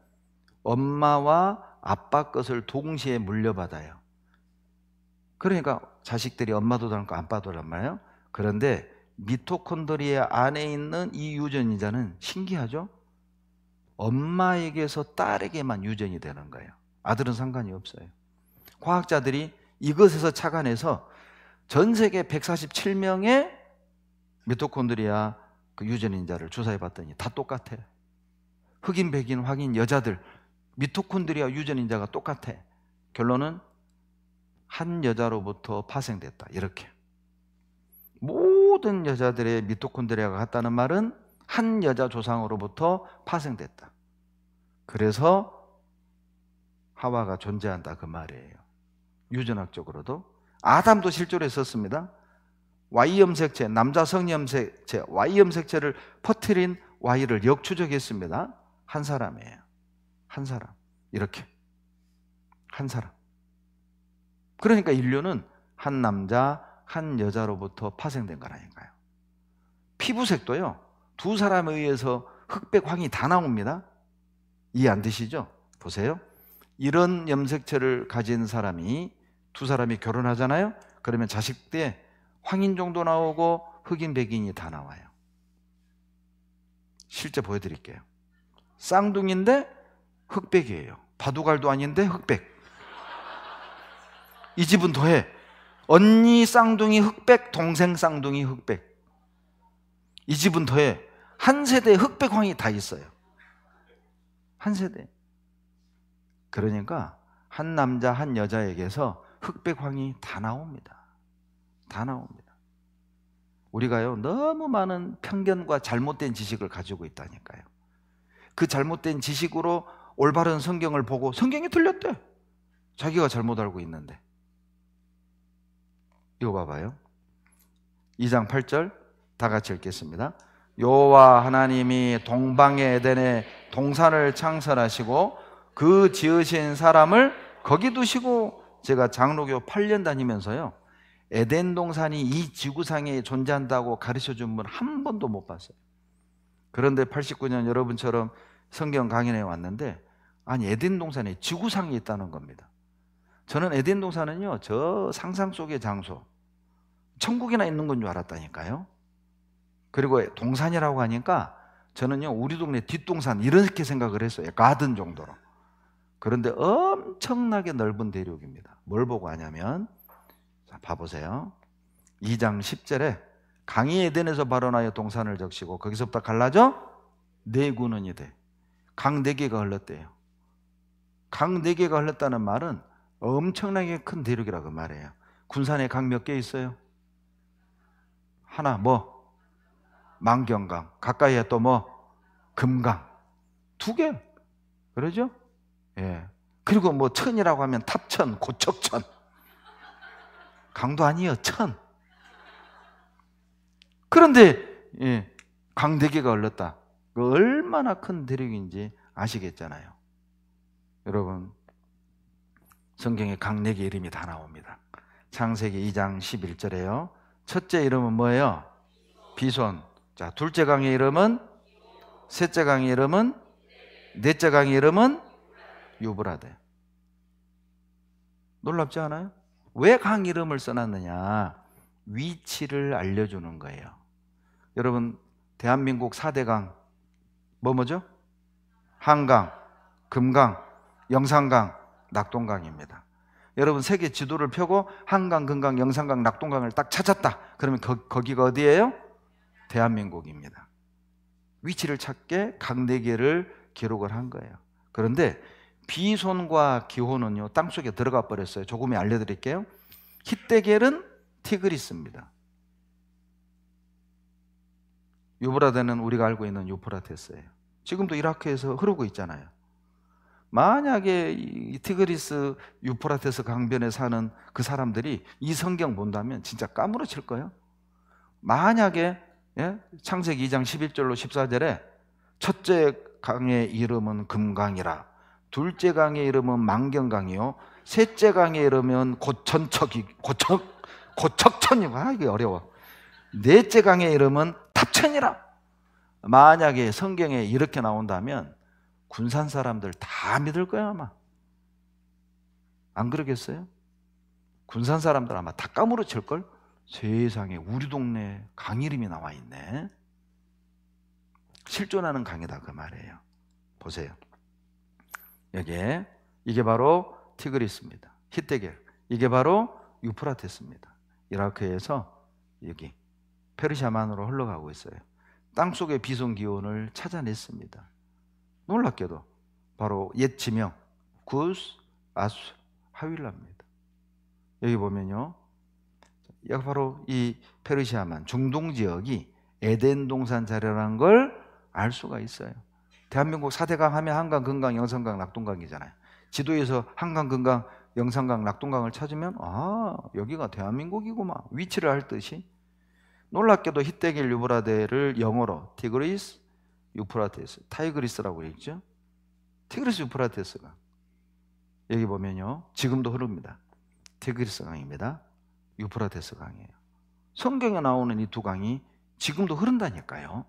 엄마와 아빠 것을 동시에 물려받아요. 그러니까 자식들이 엄마도 닮고 아빠도 닮아요. 그런데 미토콘드리아 안에 있는 이 유전인자는 신기하죠? 엄마에게서 딸에게만 유전이 되는 거예요. 아들은 상관이 없어요. 과학자들이 이것에서 착안해서 전 세계 147명의 미토콘드리아 그 유전인자를 조사해 봤더니 다 똑같아요. 흑인, 백인, 황인, 여자들 미토콘드리아 유전인자가 똑같아. 결론은 한 여자로부터 파생됐다. 이렇게. 모든 여자들의 미토콘드리아가 같다는 말은 한 여자 조상으로부터 파생됐다. 그래서 하와가 존재한다 그 말이에요. 유전학적으로도. 아담도 실제로 했었습니다. Y염색체, 남자 성염색체, Y염색체를 퍼뜨린 Y를 역추적했습니다. 한 사람이에요. 한 사람. 이렇게. 한 사람. 그러니까 인류는 한 남자, 한 여자로부터 파생된 거라니까요. 피부색도요, 두 사람에 의해서 흑백, 황이 다 나옵니다. 이해 안 되시죠? 보세요. 이런 염색체를 가진 사람이, 두 사람이 결혼하잖아요? 그러면 자식 때 황인종도 나오고 흑인, 백인이 다 나와요. 실제 보여드릴게요. 쌍둥이인데 흑백이에요. 바둑알도 아닌데 흑백. 이 집은 더해. 언니 쌍둥이 흑백, 동생 쌍둥이 흑백. 이 집은 더해. 한 세대에 흑백황이 다 있어요. 한 세대. 그러니까 한 남자 한 여자에게서 흑백황이 다 나옵니다. 다 나옵니다. 우리가요, 너무 많은 편견과 잘못된 지식을 가지고 있다니까요. 그 잘못된 지식으로 올바른 성경을 보고 성경이 틀렸대. 자기가 잘못 알고 있는데. 이거 봐봐요. 2장 8절 다 같이 읽겠습니다. 여호와 하나님이 동방의 에덴에 동산을 창설하시고 그 지으신 사람을 거기 두시고, 제가 장로교 8년 다니면서요, 에덴 동산이 이 지구상에 존재한다고 가르쳐준 분 한 번도 못 봤어요. 그런데 89년 여러분처럼 성경 강연에 왔는데, 아니 에덴 동산이 지구상에 있다는 겁니다. 저는 에덴 동산은요, 저 상상 속의 장소, 천국이나 있는 건 줄 알았다니까요. 그리고 동산이라고 하니까 저는요, 우리 동네 뒷동산 이렇게 생각을 했어요. 가든 정도로. 그런데 엄청나게 넓은 대륙입니다. 뭘 보고 하냐면, 자, 봐보세요. 2장 10절에 강이 에덴에서 발원하여 동산을 적시고 거기서부터 갈라져 네 군원이 돼. 강 4개가 흘렀대요. 강 4개가 흘렀다는 말은 엄청나게 큰 대륙이라고 말해요. 군산에 강 몇 개 있어요? 하나, 뭐? 만경강. 가까이에 또 뭐? 금강. 2개. 그러죠? 예. 그리고 뭐 천이라고 하면 탑천, 고척천. 강도 아니에요, 천. 그런데 예, 강 4개가 흘렀다. 얼마나 큰 대륙인지 아시겠잖아요. 여러분, 성경에 강 4개 이름이 다 나옵니다. 창세기 2장 11절에요. 첫째 이름은 뭐예요? 비손. 자, 둘째 강의 이름은, 셋째 강의 이름은, 넷째 강의 이름은 유브라데. 놀랍지 않아요? 왜 강 이름을 써놨느냐? 위치를 알려주는 거예요. 여러분, 대한민국 4대 강 뭐죠? 한강, 금강, 영산강, 낙동강입니다. 여러분, 세계 지도를 펴고 한강, 금강, 영산강, 낙동강을 딱 찾았다. 그러면 거기가 어디예요? 대한민국입니다. 위치를 찾게 강 4개를 기록을 한 거예요. 그런데 비손과 기혼은요, 땅속에 들어가 버렸어요. 조금 알려드릴게요. 히데겔은 티그리스입니다. 유브라데는 우리가 알고 있는 유프라테스예요. 지금도 이라크에서 흐르고 있잖아요. 만약에 이 티그리스 유프라테스 강변에 사는 그 사람들이 이 성경 본다면 진짜 까무러칠 거예요. 만약에 창세기 2장 11절로 14절에 첫째 강의 이름은 금강이라, 둘째 강의 이름은 만경강이요, 셋째 강의 이름은 고척천이고, 이게 어려워. 넷째 강의 이름은 탑천이라. 만약에 성경에 이렇게 나온다면 군산 사람들 다 믿을 거야 아마. 안 그러겠어요? 군산 사람들 아마 다 까무러칠걸? 세상에, 우리 동네 강 이름이 나와 있네. 실존하는 강이다 그 말이에요. 보세요. 여기에 이게 바로 티그리스입니다. 히데겔. 이게 바로 유프라테스입니다. 이라크에서 여기 페르시아만으로 흘러가고 있어요. 땅속의 비손 기온을 찾아냈습니다. 놀랍게도 바로 옛 지명 구스, 아수, 하윌라입니다. 여기 보면요, 바로 이 페르시아만 중동 지역이 에덴 동산 자리라는 걸 알 수가 있어요. 대한민국 4대강 하면 한강, 금강, 영산강, 낙동강이잖아요. 지도에서 한강, 금강, 영산강, 낙동강을 찾으면 여기가 대한민국이구만 위치를 알 듯이. 놀랍게도 히데길 유브라데를 영어로 티그리스 유프라테스, 타이그리스라고 했죠. 티그리스 유프라테스가 여기 보면요 지금도 흐릅니다. 티그리스 강입니다. 유프라테스 강이에요. 성경에 나오는 이 두 강이 지금도 흐른다니까요.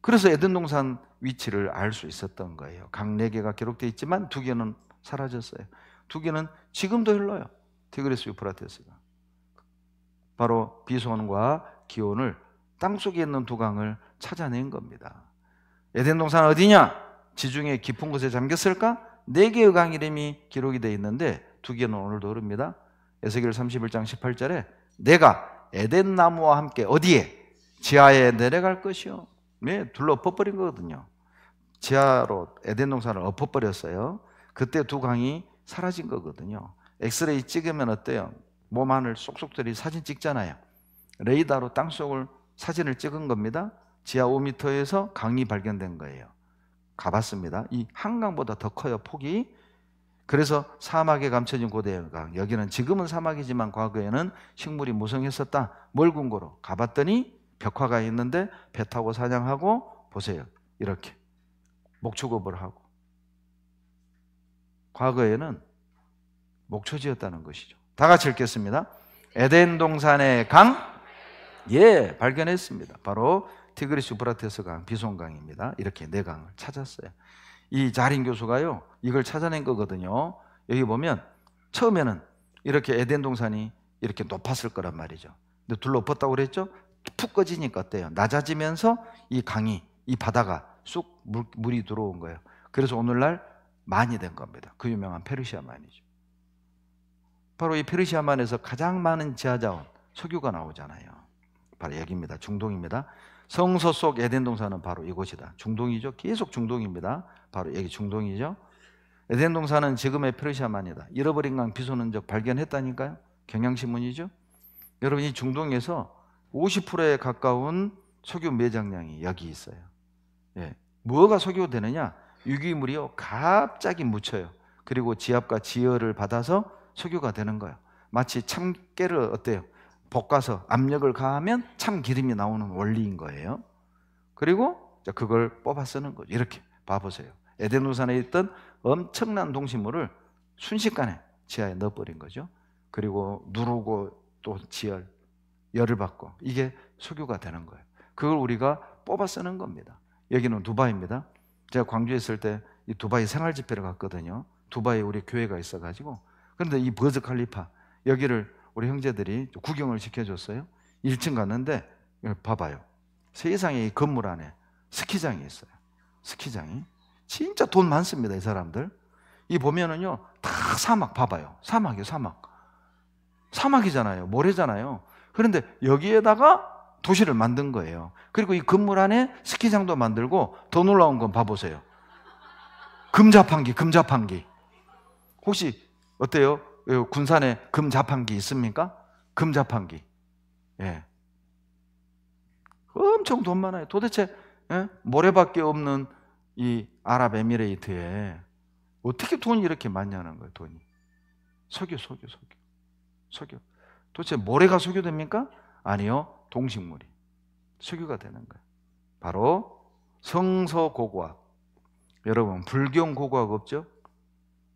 그래서 에덴 동산 위치를 알 수 있었던 거예요. 강 4개가 기록되어 있지만 2개는 사라졌어요. 2개는 지금도 흘러요. 티그리스 유프라테스가. 바로 비손과 기온을 땅속에 있는 두 강을 찾아낸 겁니다. 에덴 동산 어디냐? 지중해 깊은 곳에 잠겼을까? 4개의 강 이름이 기록이 되어 있는데 2개는 오늘도 흐릅니다. 에스겔 31장 18절에 내가 에덴 나무와 함께 어디에? 지하에 내려갈 것이요. 네, 둘러 엎어버린 거거든요. 지하로 에덴 동산을 엎어버렸어요. 그때 두 강이 사라진 거거든요. 엑스레이 찍으면 어때요? 몸 안을 쏙쏙들이 사진 찍잖아요. 레이더로 땅속을 사진을 찍은 겁니다. 지하 5m에서 강이 발견된 거예요. 가봤습니다. 이 한강보다 더 커요, 폭이. 그래서 사막에 감춰진 고대의 강. 여기는 지금은 사막이지만 과거에는 식물이 무성했었다. 멀군고로 가봤더니 벽화가 있는데 배 타고 사냥하고 보세요. 이렇게 목축업을 하고. 과거에는 목초지였다는 것이죠. 다 같이 읽겠습니다. 에덴 동산의 강, 발견했습니다. 바로 티그리스 유프라테스 강, 비손강입니다. 이렇게 4강을 찾았어요. 이 자린 교수가요, 이걸 찾아낸 거거든요. 여기 보면 처음에는 이렇게 에덴 동산이 이렇게 높았을 거란 말이죠. 근데 둘러엎었다고 그랬죠? 푹 꺼지니까 어때요? 낮아지면서 이 강이, 이 바다가 쑥 물이 들어온 거예요. 그래서 오늘날 만이 된 겁니다. 그 유명한 페르시아만이죠. 바로 이 페르시아만에서 가장 많은 지하자원, 석유가 나오잖아요. 바로 여기입니다. 중동입니다. 성서 속 에덴 동산은 바로 이곳이다. 중동이죠. 계속 중동입니다. 바로 여기 중동이죠. 에덴 동산은 지금의 페르시아만이다. 잃어버린 강 비손 흔적 발견했다니까요. 경향신문이죠. 여러분, 이 중동에서 50%에 가까운 석유 매장량이 여기 있어요. 뭐가 석유가 되느냐? 유기물이요 갑자기 묻혀요. 그리고 지압과 지열을 받아서 석유가 되는 거예요. 마치 참깨를 어때요? 볶아서 압력을 가하면 참기름이 나오는 원리인 거예요. 그리고 그걸 뽑아 쓰는 거죠. 이렇게 봐보세요. 에덴 동산에 있던 엄청난 동식물을 순식간에 지하에 넣어버린 거죠. 그리고 누르고 또 지열, 열을 받고 이게 석유가 되는 거예요. 그걸 우리가 뽑아 쓰는 겁니다. 여기는 두바이입니다. 제가 광주에 있을 때 이 두바이 생활 집회를 갔거든요. 두바이에 우리 교회가 있어가지고. 그런데 이 버즈 칼리파 여기를 우리 형제들이 구경을 시켜줬어요. 1층 갔는데 봐봐요. 세상에 이 건물 안에 스키장이 있어요. 스키장이 진짜 돈 많습니다. 이 사람들. 이 보면은요 다 사막 봐봐요. 사막이에요. 사막이잖아요. 모래잖아요. 그런데 여기에다가 도시를 만든 거예요. 그리고 이 건물 안에 스키장도 만들고 더 놀라운 건 봐보세요. 금자판기. 혹시 어때요? 군산에 금자판기 있습니까? 금자판기. 엄청 돈 많아요. 도대체 모래밖에 없는 이 아랍에미레이트에 어떻게 돈이 이렇게 많냐는 거예요. 돈이. 석유. 도대체 모래가 석유 됩니까? 아니요. 동식물이 석유가 되는 거예요. 바로 성서고고학. 여러분, 불경 고고학 없죠?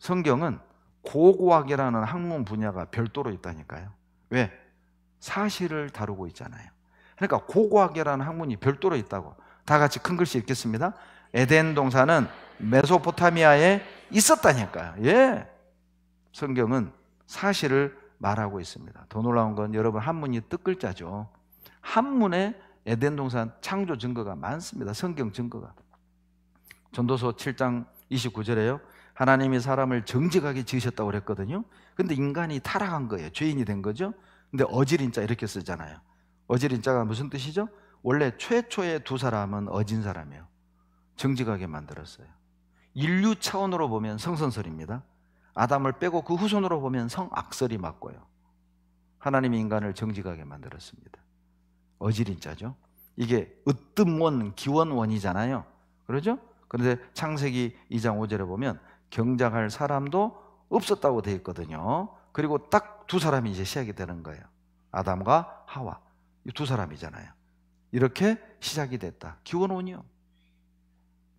성경은 고고학이라는 학문 분야가 별도로 있다니까요. 왜? 사실을 다루고 있잖아요. 그러니까 고고학이라는 학문이 별도로 있다고. 다 같이 큰 글씨 읽겠습니다. 에덴 동산은 메소포타미아에 있었다니까요. 성경은 사실을 말하고 있습니다. 더 놀라운 건 여러분, 한문이 뜻글자죠. 한문에 에덴 동산 창조 증거가 많습니다. 성경 증거가. 전도서 7장 29절에요. 하나님이 사람을 정직하게 지으셨다고 그랬거든요. 근데 인간이 타락한 거예요. 죄인이 된 거죠. 근데 어지린자 이렇게 쓰잖아요. 어지린자가 무슨 뜻이죠? 원래 최초의 두 사람은 어진 사람이에요. 정직하게 만들었어요. 인류 차원으로 보면 성선설입니다. 아담을 빼고 그 후손으로 보면 성악설이 맞고요. 하나님이 인간을 정직하게 만들었습니다. 어지린자죠. 이게 으뜸원, 기원원이잖아요. 그러죠? 그런데 창세기 2장 5절에 보면 경작할 사람도 없었다고 되어 있거든요. 그리고 딱 두 사람이 이제 시작이 되는 거예요. 아담과 하와. 이 두 사람이잖아요. 이렇게 시작이 됐다. 기원원이요.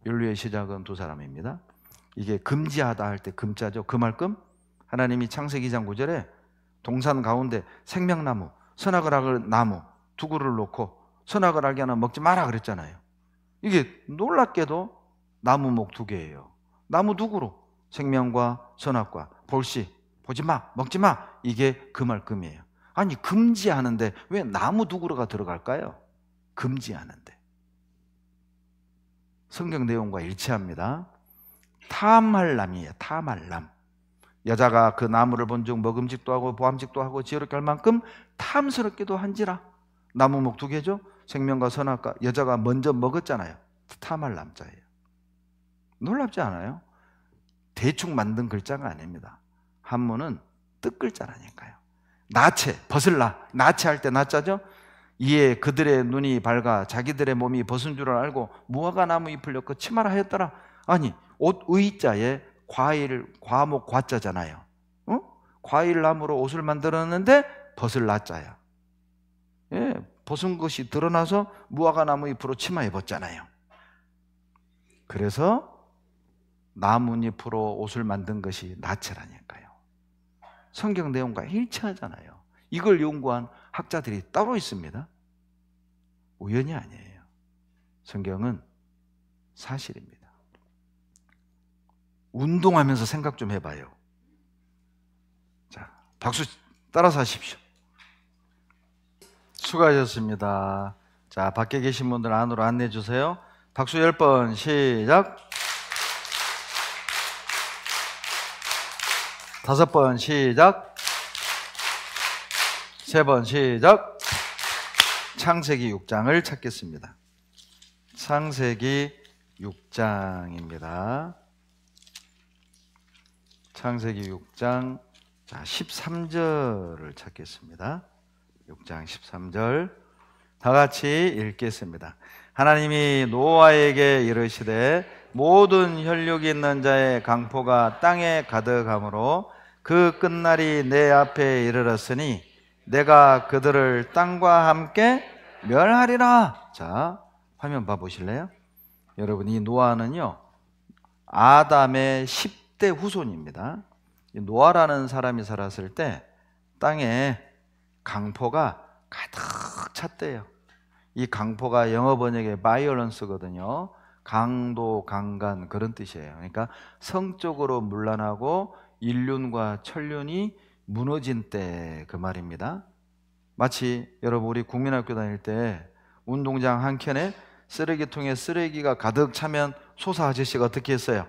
인류의 시작은 두 사람입니다. 이게 금지하다 할 때 금자죠. 금할금. 하나님이 창세기 2장 9절에 동산 가운데 생명나무, 선악을 알을 나무 두 그루를 놓고 선악을 알게 하나 먹지 마라 그랬잖아요. 이게 놀랍게도 나무목 두 개예요. 나무 두 그루. 생명과 선악과 볼시 보지 마, 먹지 마. 이게 금할금이에요. 아니 금지하는데 왜 나무 두 그루가 들어갈까요? 금지하는데. 성경 내용과 일치합니다. 탐할 남이에요. 탐할 남. 여자가 그 나무를 본즉 먹음직도 하고 보암직도 하고 지혜롭게 할 만큼 탐스럽기도 한지라. 나무목 두 개죠. 생명과 선악과. 여자가 먼저 먹었잖아요. 탐할 남자예요. 놀랍지 않아요? 대충 만든 글자가 아닙니다. 한문은 뜻글자라니까요. 나체, 벗을라. 나체할 때 나자죠. 이에 그들의 눈이 밝아 자기들의 몸이 벗은 줄을 알고 무화과 나무 잎을 엮고 치마라 하였더라. 아니 옷 의자에 과일, 과목 과자잖아요. 과일 나무로 옷을 만들었는데 벗을 나자야. 예, 벗은 것이 드러나서 무화과 나무 잎으로 치마 입었잖아요. 그래서 나뭇잎으로 옷을 만든 것이 나체라니까요. 성경 내용과 일치하잖아요. 이걸 연구한 학자들이 따로 있습니다. 우연이 아니에요. 성경은 사실입니다. 운동하면서 생각 좀 해봐요. 자, 박수 따라서 하십시오. 수고하셨습니다. 자, 밖에 계신 분들 안으로 안내해 주세요. 박수 10번 시작. 5번 시작. 3번 시작. 창세기 6장을 찾겠습니다. 창세기 6장입니다. 창세기 6장 13절을 찾겠습니다. 6장 13절 다 같이 읽겠습니다. 하나님이 노아에게 이르시되 모든 혈육이 있는 자의 강포가 땅에 가득하므로 그 끝날이 내 앞에 이르렀으니 내가 그들을 땅과 함께 멸하리라. 자, 화면 봐보실래요? 여러분, 이 노아는요 아담의 10대 후손입니다. 노아라는 사람이 살았을 때 땅에 강포가 가득 찼대요. 이 강포가 영어 번역의 바이올런스거든요. 강도, 강간 그런 뜻이에요. 그러니까 성적으로 문란하고 인륜과 천륜이 무너진 때 그 말입니다. 마치 여러분 우리 국민학교 다닐 때 운동장 한켠에 쓰레기통에 쓰레기가 가득 차면 소사 아저씨가 어떻게 했어요?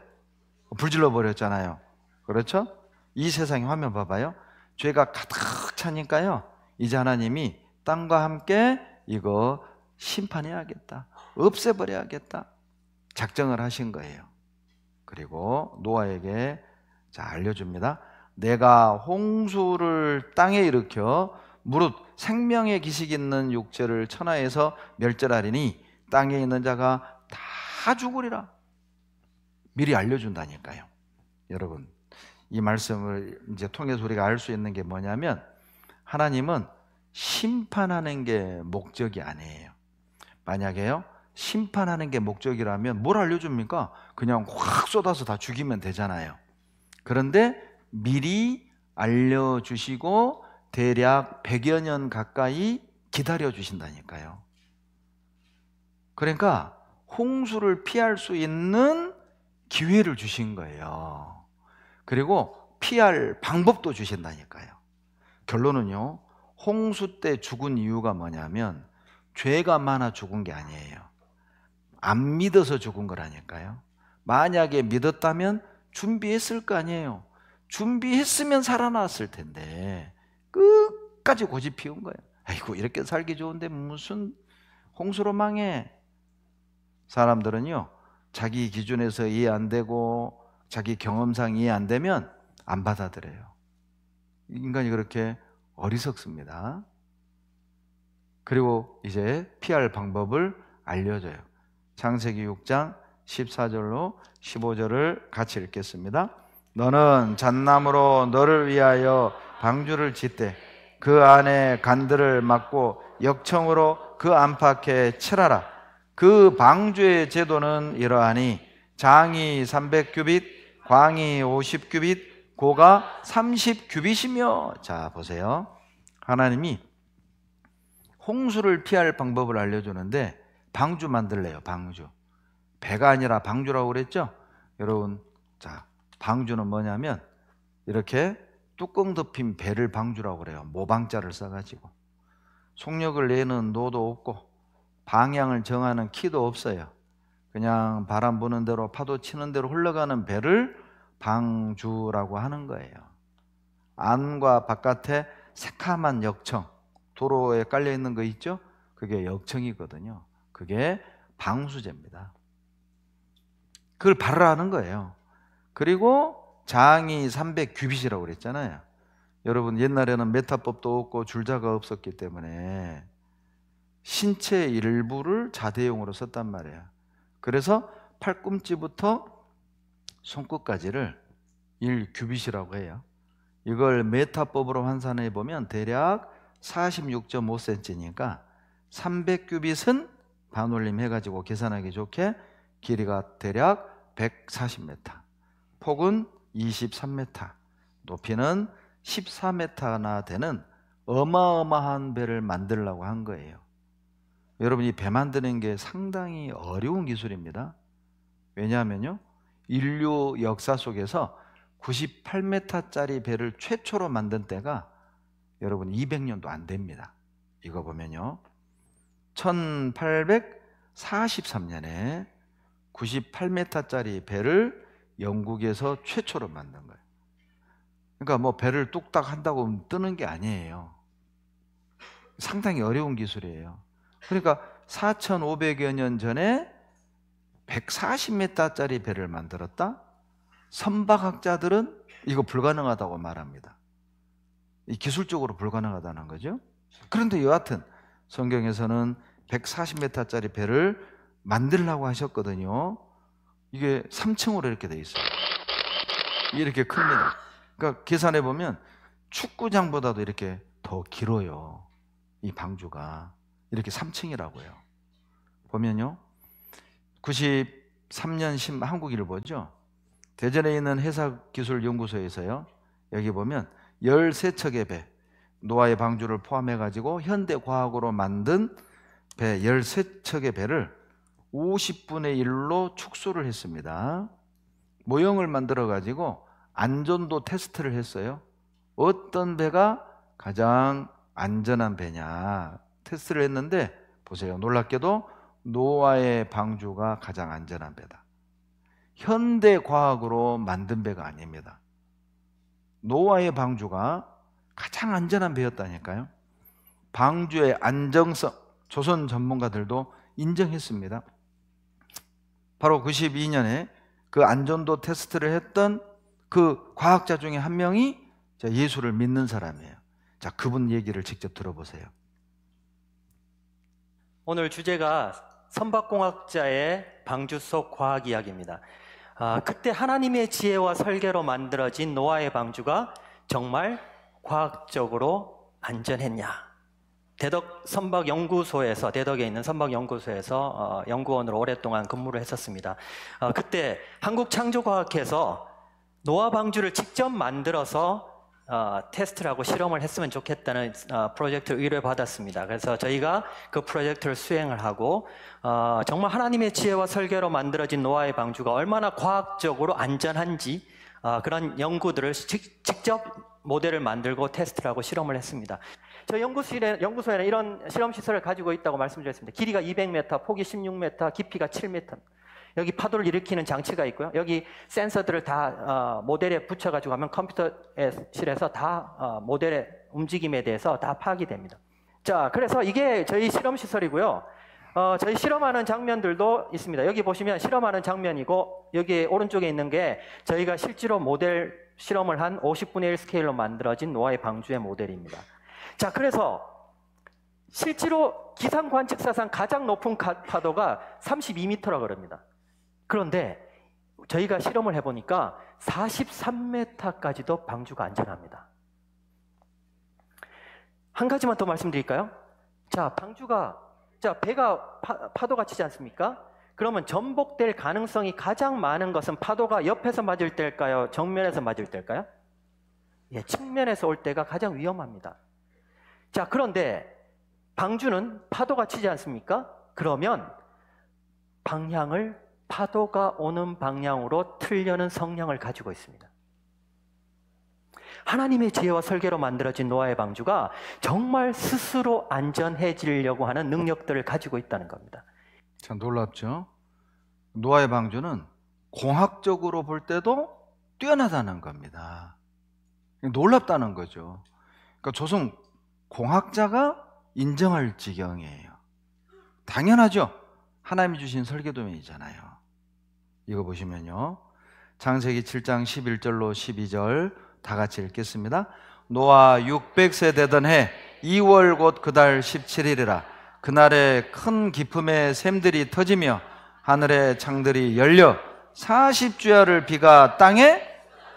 불질러 버렸잖아요. 그렇죠? 이 세상의 화면 봐봐요. 죄가 가득 차니까요 이제 하나님이 땅과 함께 이거 심판해야겠다, 없애버려야겠다 작정을 하신 거예요. 그리고 노아에게 알려줍니다. 내가 홍수를 땅에 일으켜 무릇 생명의 기식 있는 육체를 천하에서 멸절하리니 땅에 있는 자가 다 죽으리라. 미리 알려준다니까요. 여러분, 이 말씀을 이제 통해서 우리가 알 수 있는 게 뭐냐면 하나님은 심판하는 게 목적이 아니에요. 만약에요 심판하는 게 목적이라면 뭘 알려줍니까? 그냥 확 쏟아서 다 죽이면 되잖아요. 그런데 미리 알려주시고 대략 100여 년 가까이 기다려주신다니까요. 그러니까 홍수를 피할 수 있는 기회를 주신 거예요. 그리고 피할 방법도 주신다니까요. 결론은요, 홍수 때 죽은 이유가 뭐냐면 죄가 많아 죽은 게 아니에요. 안 믿어서 죽은 거라니까요. 만약에 믿었다면 준비했을 거 아니에요. 준비했으면 살아났을 텐데 끝까지 고집 피운 거예요. 아이고 이렇게 살기 좋은데 무슨 홍수로 망해. 사람들은요 자기 기준에서 이해 안 되고 자기 경험상 이해 안 되면 안 받아들여요. 인간이 그렇게 어리석습니다. 그리고 이제 피할 방법을 알려줘요. 창세기 6장 14절로 15절을 같이 읽겠습니다. 너는 잣나무로 너를 위하여 방주를 짓되 그 안에 간들을 막고 역청으로 그 안팎에 칠하라. 그 방주의 제도는 이러하니 장이 300규빗, 광이 50규빗, 고가 30규빗이며. 자, 보세요. 하나님이 홍수를 피할 방법을 알려주는데 방주 만들래요. 방주. 배가 아니라 방주라고 그랬죠? 여러분, 자, 방주는 뭐냐면 이렇게 뚜껑 덮인 배를 방주라고 그래요. 모방자를 써가지고. 속력을 내는 노도 없고 방향을 정하는 키도 없어요. 그냥 바람 부는 대로 파도 치는 대로 흘러가는 배를 방주라고 하는 거예요. 안과 바깥에 새카만 역청, 도로에 깔려 있는 거 있죠? 그게 역청이거든요. 그게 방수제입니다. 그걸 바르라는 거예요. 그리고 장이 300규빗이라고 그랬잖아요. 여러분, 옛날에는 메타법도 없고 줄자가 없었기 때문에 신체 일부를 자대용으로 썼단 말이에요. 그래서 팔꿈치부터 손끝까지를 1규빗이라고 해요. 이걸 메타법으로 환산해 보면 대략 46.5cm니까 300규빗은 반올림 해가지고 계산하기 좋게 길이가 대략 140m, 폭은 23m, 높이는 14m나 되는 어마어마한 배를 만들려고 한 거예요. 여러분, 이 배 만드는 게 상당히 어려운 기술입니다. 왜냐하면요, 인류 역사 속에서 98m짜리 배를 최초로 만든 때가 여러분 200년도 안 됩니다. 이거 보면요, 1843년에 98m짜리 배를 영국에서 최초로 만든 거예요. 그러니까 뭐 배를 뚝딱 한다고 뜨는 게 아니에요. 상당히 어려운 기술이에요. 그러니까 4,500여 년 전에 140m짜리 배를 만들었다? 선박학자들은 이거 불가능하다고 말합니다. 이 기술적으로 불가능하다는 거죠. 그런데 여하튼 성경에서는 140m짜리 배를 만들려고 하셨거든요. 이게 3층으로 이렇게 돼 있어요. 이렇게 큽니다. 그러니까 계산해 보면 축구장보다도 이렇게 더 길어요. 이 방주가 이렇게 3층이라고요. 보면요, 93년 한국일보죠. 대전에 있는 해사기술연구소에서요, 여기 보면 13척의 배, 노아의 방주를 포함해 가지고 현대과학으로 만든 배 13척의 배를 50분의 1로 축소를 했습니다. 모형을 만들어 가지고 안전도 테스트를 했어요. 어떤 배가 가장 안전한 배냐 테스트를 했는데, 보세요, 놀랍게도 노아의 방주가 가장 안전한 배다. 현대과학으로 만든 배가 아닙니다. 노아의 방주가 가장 안전한 배였다니까요. 방주의 안정성, 조선 전문가들도 인정했습니다. 바로 92년에 그 안전도 테스트를 했던 그 과학자 중에 한 명이 예수를 믿는 사람이에요. 자, 그분 얘기를 직접 들어보세요. 오늘 주제가 선박공학자의 방주 속 과학 이야기입니다. 그때 하나님의 지혜와 설계로 만들어진 노아의 방주가 정말 과학적으로 안전했냐? 대덕 선박연구소에서, 대덕에 있는 선박연구소에서 연구원으로 오랫동안 근무를 했었습니다. 그때 한국창조과학회에서 노아 방주를 직접 만들어서 테스트를 하고 실험을 했으면 좋겠다는 프로젝트를 의뢰받았습니다. 그래서 저희가 그 프로젝트를 수행을 하고 정말 하나님의 지혜와 설계로 만들어진 노아의 방주가 얼마나 과학적으로 안전한지 그런 연구들을 직접 모델을 만들고 테스트를 하고 실험을 했습니다. 저희 연구소에는 이런 실험시설을 가지고 있다고 말씀드렸습니다. 길이가 200m, 폭이 16m, 깊이가 7m. 여기 파도를 일으키는 장치가 있고요. 여기 센서들을 다 모델에 붙여가지고 하면 컴퓨터실에서 다 모델의 움직임에 대해서 다 파악이 됩니다. 자, 그래서 이게 저희 실험시설이고요. 저희 실험하는 장면들도 있습니다. 여기 보시면 실험하는 장면이고, 여기 오른쪽에 있는 게 저희가 실제로 모델 실험을 한 50분의 1 스케일로 만들어진 노아의 방주의 모델입니다. 자, 그래서 실제로 기상 관측사상 가장 높은 파도가 32m라고 그럽니다. 그런데 저희가 실험을 해보니까 43m까지도 방주가 안전합니다. 한 가지만 더 말씀드릴까요? 자, 배가 파도가 치지 않습니까? 그러면 전복될 가능성이 가장 많은 것은 파도가 옆에서 맞을 때일까요? 정면에서 맞을 때일까요? 예, 측면에서 올 때가 가장 위험합니다. 자, 그런데 방주는 파도가 치지 않습니까? 그러면 방향을 파도가 오는 방향으로 틀려는 성향을 가지고 있습니다. 하나님의 지혜와 설계로 만들어진 노아의 방주가 정말 스스로 안전해지려고 하는 능력들을 가지고 있다는 겁니다. 참 놀랍죠? 노아의 방주는 공학적으로 볼 때도 뛰어나다는 겁니다. 놀랍다는 거죠. 그러니까 조선 공학자가 인정할 지경이에요. 당연하죠. 하나님이 주신 설계도면이잖아요. 이거 보시면요. 창세기 7장 11절로 12절 다 같이 읽겠습니다. 노아 600세 되던 해 2월 곧 그달 17일이라 그날에 큰 기품의 샘들이 터지며 하늘의 창들이 열려 40주야를 비가 땅에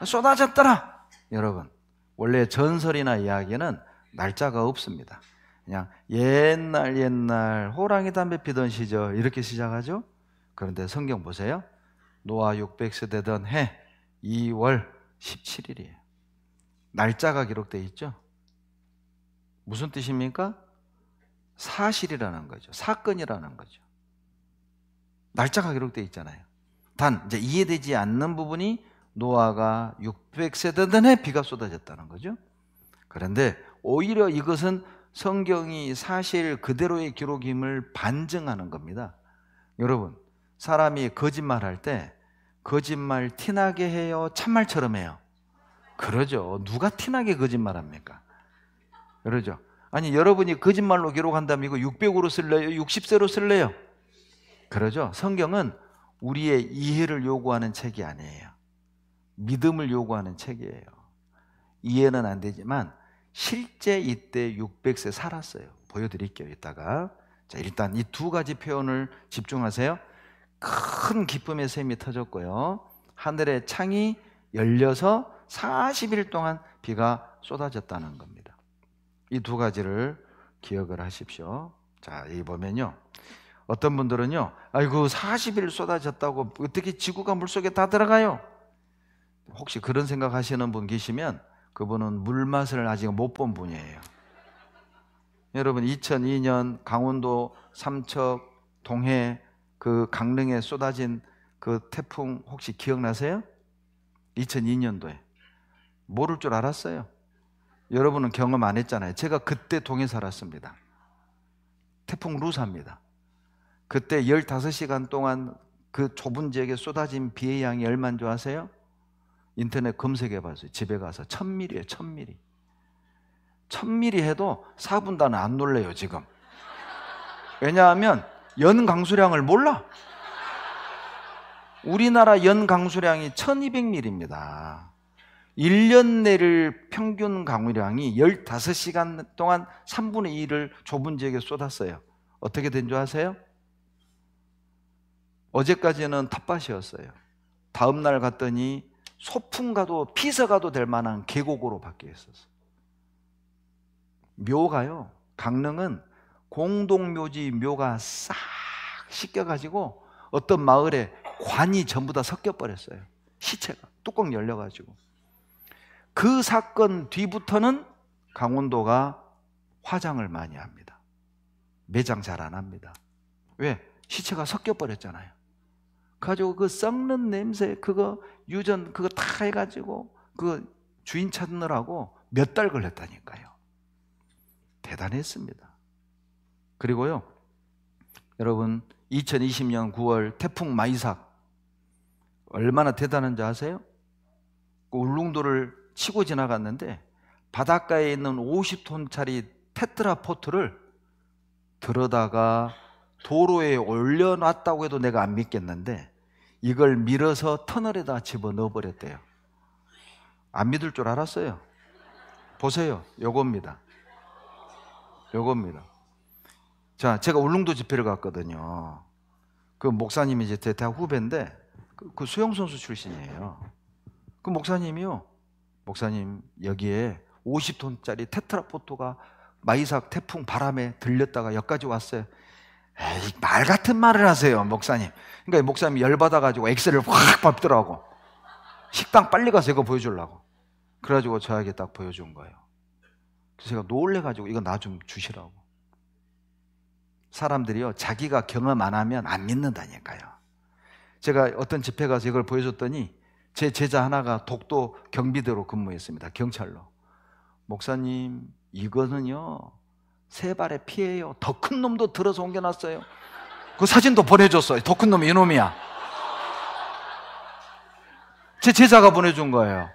쏟아졌더라. 여러분, 원래 전설이나 이야기는 날짜가 없습니다. 그냥 옛날 호랑이 담배 피던 시절 이렇게 시작하죠. 그런데 성경 보세요. 노아 600세 되던 해 2월 17일이에요. 날짜가 기록되어 있죠. 무슨 뜻입니까? 사실이라는 거죠. 사건이라는 거죠. 날짜가 기록되어 있잖아요. 단 이제 이해되지 않는 부분이 노아가 600세 되던 해 비가 쏟아졌다는 거죠. 그런데 오히려 이것은 성경이 사실 그대로의 기록임을 반증하는 겁니다. 여러분, 사람이 거짓말할 때 거짓말 티나게 해요? 참말처럼 해요? 그러죠. 누가 티나게 거짓말합니까? 그러죠. 아니, 여러분이 거짓말로 기록한다면 이거 600으로 쓸래요? 60세로 쓸래요? 그러죠. 성경은 우리의 이해를 요구하는 책이 아니에요. 믿음을 요구하는 책이에요. 이해는 안 되지만 실제 이때 600세 살았어요. 보여드릴게요, 이따가. 자, 일단 이 두 가지 표현을 집중하세요. 큰 기쁨의 샘이 터졌고요. 하늘의 창이 열려서 40일 동안 비가 쏟아졌다는 겁니다. 이 두 가지를 기억을 하십시오. 자, 여기 보면요. 어떤 분들은요, 아이고 40일 쏟아졌다고 어떻게 지구가 물속에 다 들어가요? 혹시 그런 생각하시는 분 계시면 그분은 물맛을 아직 못 본 분이에요. 여러분, 2002년 강원도 삼척 동해 그 강릉에 쏟아진 그 태풍 혹시 기억나세요? 2002년도에 모를 줄 알았어요. 여러분은 경험 안 했잖아요. 제가 그때 동해 살았습니다. 태풍 루사입니다. 그때 15시간 동안 그 좁은 지역에 쏟아진 비의 양이 얼마인 줄 아세요? 인터넷 검색해 봤어요. 집에 가서 1000mm예요. 1000mm. 1000mm 해도 4분단은 안 놀래요, 지금. 왜냐하면 연 강수량을 몰라. 우리나라 연 강수량이 1200mm입니다. 1년 내를 평균 강우량이 15시간 동안 3분의 1을 좁은 지역에 쏟았어요. 어떻게 된 줄 아세요? 어제까지는 텃밭이었어요. 다음 날 갔더니 소풍 가도 피서 가도 될 만한 계곡으로 바뀌어 있었어요. 묘가요, 강릉은 공동묘지 묘가 싹 씻겨가지고 어떤 마을에 관이 전부 다 섞여버렸어요. 시체가 뚜껑 열려가지고. 그 사건 뒤부터는 강원도가 화장을 많이 합니다. 매장 잘 안 합니다. 왜? 시체가 섞여버렸잖아요. 가지고 그 썩는 냄새, 그거 유전 그거 다 해가지고 그 주인 찾느라고 몇 달 걸렸다니까요. 대단했습니다. 그리고요, 여러분 2020년 9월 태풍 마이삭 얼마나 대단한지 아세요? 그 울릉도를 치고 지나갔는데 바닷가에 있는 50톤짜리 테트라포트를 들어다가 도로에 올려놨다고 해도 내가 안 믿겠는데 이걸 밀어서 터널에다 집어넣어 버렸대요. 안 믿을 줄 알았어요. 보세요, 요겁니다. 요겁니다. 자, 제가 울릉도 집회를 갔거든요. 그 목사님이 이제 대학 후배인데 그 수영선수 출신이에요. 그 목사님이요. 목사님, 여기에 50톤짜리 테트라포토가 마이삭 태풍 바람에 들렸다가 여기까지 왔어요. 에이, 말 같은 말을 하세요, 목사님. 그러니까 목사님이 열받아가지고 엑셀을 확 밟더라고. 식당 빨리 가서 이거 보여주려고. 그래가지고 저에게 딱 보여준 거예요. 그래서 제가 놀래가지고 이거 나 좀 주시라고. 사람들이요, 자기가 경험 안 하면 안 믿는다니까요. 제가 어떤 집회 가서 이걸 보여줬더니 제 제자 하나가 독도 경비대로 근무했습니다. 경찰로. 목사님, 이거는요, 세 발의 피해요. 더 큰 놈도 들어서 옮겨놨어요. 그 사진도 보내줬어요. 더 큰 놈이 이놈이야. 제 제자가 보내준 거예요.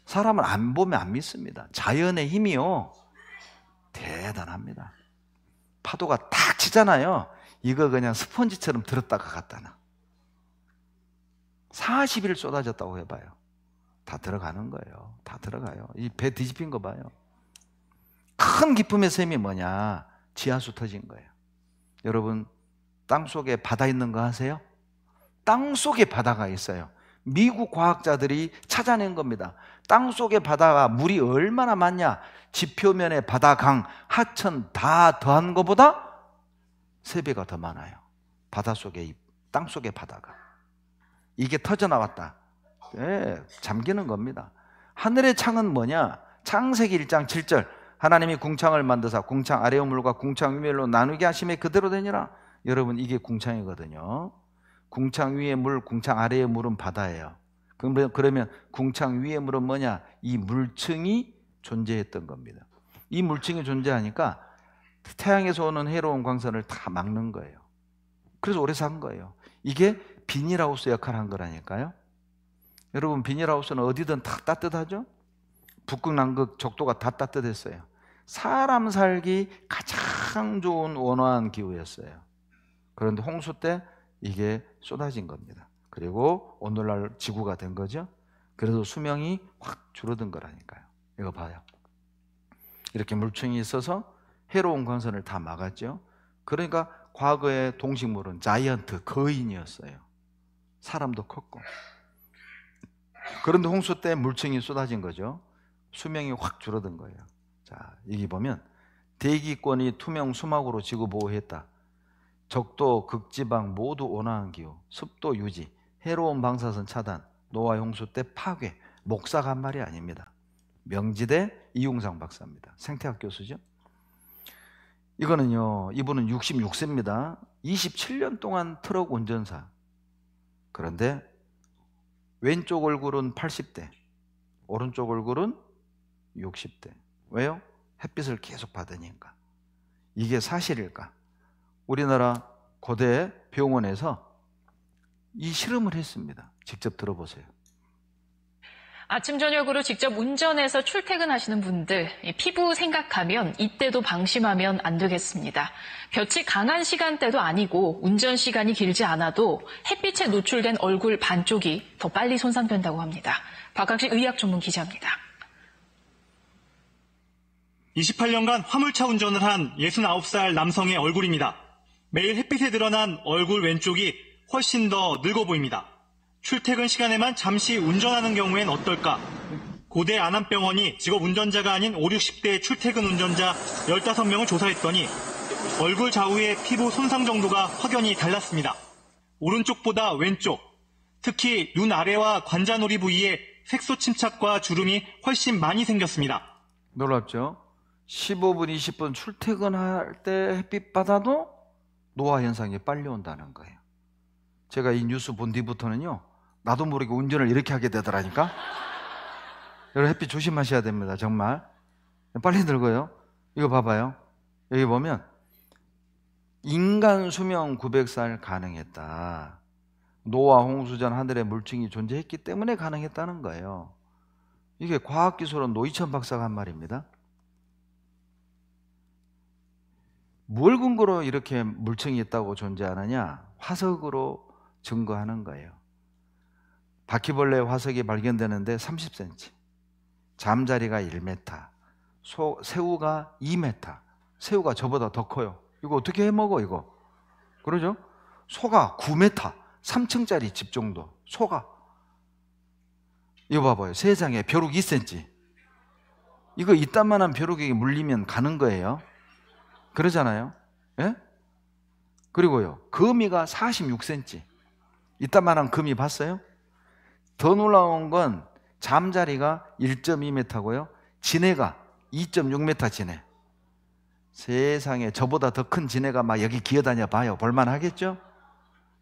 사람을 안 보면 안 믿습니다. 자연의 힘이요, 대단합니다. 파도가 탁 치잖아요. 이거 그냥 스펀지처럼 들었다가 갔다 나. 40일 쏟아졌다고 해봐요. 다 들어가는 거예요. 다 들어가요. 이 배 뒤집힌 거 봐요. 큰 기쁨의 셈이 뭐냐? 지하수 터진 거예요. 여러분, 땅속에 바다 있는 거 아세요? 땅속에 바다가 있어요. 미국 과학자들이 찾아낸 겁니다. 땅속에 바다가 물이 얼마나 많냐? 지표면의 바다, 강, 하천 다 더한 것보다 3배가 더 많아요. 바닷속에, 땅속의 바다가. 이게 터져나왔다. 예, 잠기는 겁니다. 하늘의 창은 뭐냐? 창세기 1장 7절. 하나님이 궁창을 만드사 궁창 아래의 물과 궁창 위로 나누게 하심에 그대로 되니라. 여러분, 이게 궁창이거든요. 궁창 위의 물, 궁창 아래의 물은 바다예요. 그러면 궁창 위의 물은 뭐냐? 이 물층이 존재했던 겁니다. 이 물층이 존재하니까 태양에서 오는 해로운 광선을 다 막는 거예요. 그래서 오래 산 거예요. 이게 비닐하우스 역할을 한 거라니까요. 여러분, 비닐하우스는 어디든 다 따뜻하죠? 북극, 남극, 적도가 다 따뜻했어요. 사람 살기 가장 좋은 온화한 기후였어요. 그런데 홍수 때 이게 쏟아진 겁니다. 그리고 오늘날 지구가 된 거죠. 그래서 수명이 확 줄어든 거라니까요. 이거 봐요. 이렇게 물층이 있어서 해로운 광선을 다 막았죠. 그러니까 과거의 동식물은 자이언트, 거인이었어요. 사람도 컸고. 그런데 홍수 때 물층이 쏟아진 거죠. 수명이 확 줄어든 거예요. 자, 여기 보면 대기권이 투명 수막으로 지구 보호했다. 적도, 극지방 모두 온화한 기후, 습도 유지, 해로운 방사선 차단, 노아의 홍수 때 파괴. 목사가 한 말이 아닙니다. 명지대 이용상 박사입니다. 생태학 교수죠. 이거는요, 이분은 66세입니다. 27년 동안 트럭 운전사. 그런데 왼쪽 얼굴은 80대, 오른쪽 얼굴은 60대. 왜요? 햇빛을 계속 받으니까. 이게 사실일까? 우리나라 고대 병원에서 이 실험을 했습니다. 직접 들어보세요. 아침 저녁으로 직접 운전해서 출퇴근하시는 분들, 피부 생각하면 이때도 방심하면 안 되겠습니다. 볕이 강한 시간대도 아니고 운전 시간이 길지 않아도 햇빛에 노출된 얼굴 반쪽이 더 빨리 손상된다고 합니다. 박학식 의학 전문 기자입니다. 28년간 화물차 운전을 한 69살 남성의 얼굴입니다. 매일 햇빛에 드러난 얼굴 왼쪽이 훨씬 더 늙어 보입니다. 출퇴근 시간에만 잠시 운전하는 경우엔 어떨까? 고대 안암병원이 직업 운전자가 아닌 5, 60대 출퇴근 운전자 15명을 조사했더니 얼굴 좌우의 피부 손상 정도가 확연히 달랐습니다. 오른쪽보다 왼쪽, 특히 눈 아래와 관자놀이 부위에 색소 침착과 주름이 훨씬 많이 생겼습니다. 놀랍죠? 15분, 20분 출퇴근할 때 햇빛 받아도 노화 현상이 빨리 온다는 거예요. 제가 이 뉴스 본 뒤부터는요, 나도 모르게 운전을 이렇게 하게 되더라니까. 여러분, 햇빛 조심하셔야 됩니다. 정말 빨리 늙어요. 이거 봐봐요. 여기 보면 인간 수명 900살 가능했다. 노아 홍수 전 하늘에 물층이 존재했기 때문에 가능했다는 거예요. 이게 과학기술은 노이천 박사가 한 말입니다. 뭘 근거로 이렇게 물층이 있다고 존재하느냐? 화석으로 증거하는 거예요. 바퀴벌레 화석이 발견되는데 30cm, 잠자리가 1m, 새우가 2m. 새우가 저보다 더 커요. 이거 어떻게 해 먹어 이거? 그러죠? 소가 9m. 3층짜리 집 정도. 소가. 이거 봐봐요. 세상에 벼룩 2cm. 이거 이딴만한 벼룩에 물리면 가는 거예요. 그러잖아요. 예? 그리고요, 거미가 46cm. 이딴만한 거미 봤어요? 더 놀라운 건 잠자리가 1.2m고요. 지네가 2.6m 지네. 세상에 저보다 더 큰 지네가 막 여기 기어다녀 봐요. 볼만하겠죠?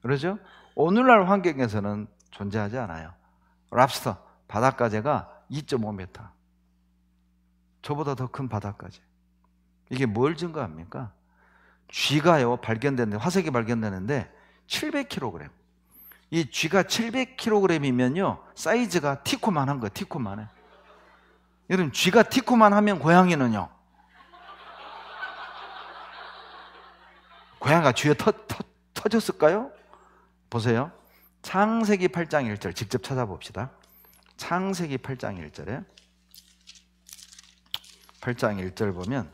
그러죠? 오늘날 환경에서는 존재하지 않아요. 랍스터, 바닷가재가 2.5m. 저보다 더 큰 바닷가재. 이게 뭘 증거합니까? 쥐가요, 발견됐는데, 화석이 발견되는데 700kg. 이 쥐가 700kg이면요, 사이즈가 티코만한 거예요. 티코만해. 여러분, 쥐가 티코만하면 고양이는요? 고양이가 쥐에 터졌을까요? 보세요. 창세기 8장 1절 직접 찾아봅시다. 창세기 8장 1절에 8장 1절 보면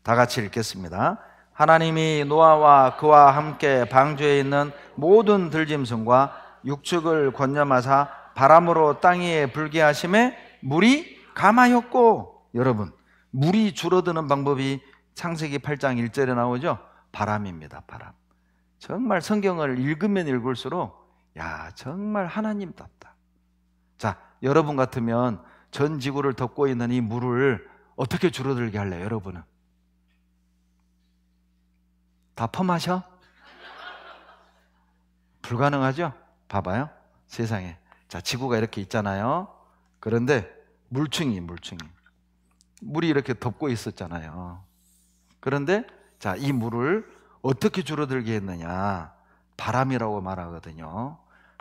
다 같이 읽겠습니다. 하나님이 노아와 그와 함께 방주에 있는 모든 들짐승과 육축을 권념하사 바람으로 땅 위에 불게 하심에 물이 감하였고, 여러분, 물이 줄어드는 방법이 창세기 8장 1절에 나오죠? 바람입니다. 바람. 정말 성경을 읽으면 읽을수록 야, 정말 하나님답다. 자, 여러분 같으면 전 지구를 덮고 있는 이 물을 어떻게 줄어들게 할래요? 여러분은 다 퍼마셔? 불가능하죠? 봐봐요. 세상에. 자, 지구가 이렇게 있잖아요. 그런데 물이 이렇게 덮고 있었잖아요. 그런데 자, 이 물을 어떻게 줄어들게 했느냐? 바람이라고 말하거든요.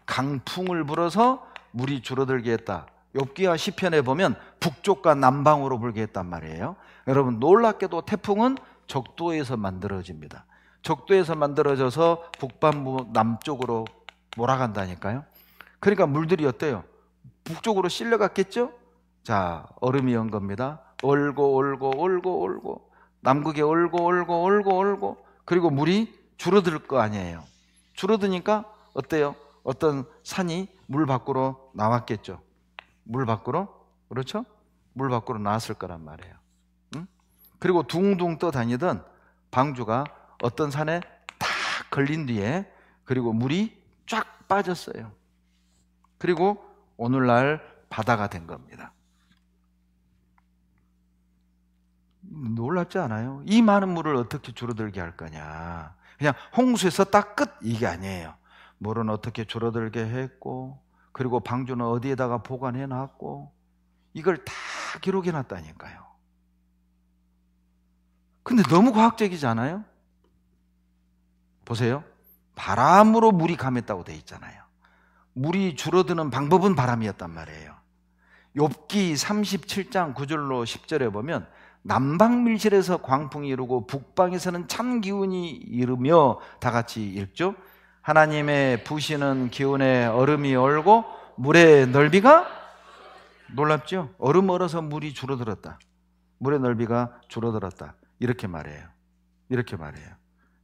강풍을 불어서 물이 줄어들게 했다. 욥기와 시편에 보면 북쪽과 남방으로 불게 했단 말이에요. 여러분, 놀랍게도 태풍은 적도에서 만들어집니다. 적도에서 만들어져서 북반부 남쪽으로 몰아간다니까요. 그러니까 물들이 어때요? 북쪽으로 실려갔겠죠? 자, 얼음이 온 겁니다. 얼고 남극에 얼고 그리고 물이 줄어들 거 아니에요. 줄어드니까 어때요? 어떤 산이 물 밖으로 나왔겠죠. 물 밖으로, 그렇죠? 물 밖으로 나왔을 거란 말이에요. 응? 그리고 둥둥 떠다니던 방주가 어떤 산에 탁 걸린 뒤에 그리고 물이 쫙 빠졌어요. 그리고 오늘날 바다가 된 겁니다. 놀랍지 않아요? 이 많은 물을 어떻게 줄어들게 할 거냐? 그냥 홍수에서 딱 끝, 이게 아니에요. 물은 어떻게 줄어들게 했고, 그리고 방주는 어디에다가 보관해 놨고, 이걸 다 기록해 놨다니까요. 근데 너무 과학적이지 않아요? 보세요. 바람으로 물이 감했다고 돼 있잖아요. 물이 줄어드는 방법은 바람이었단 말이에요. 욥기 37장 9절로 10절에 보면 남방밀실에서 광풍이 이르고 북방에서는 찬 기운이 이르며, 다 같이 읽죠. 하나님의 부시는 기운에 얼음이 얼고 물의 넓이가, 놀랍죠? 얼음 얼어서 물이 줄어들었다. 물의 넓이가 줄어들었다. 이렇게 말해요.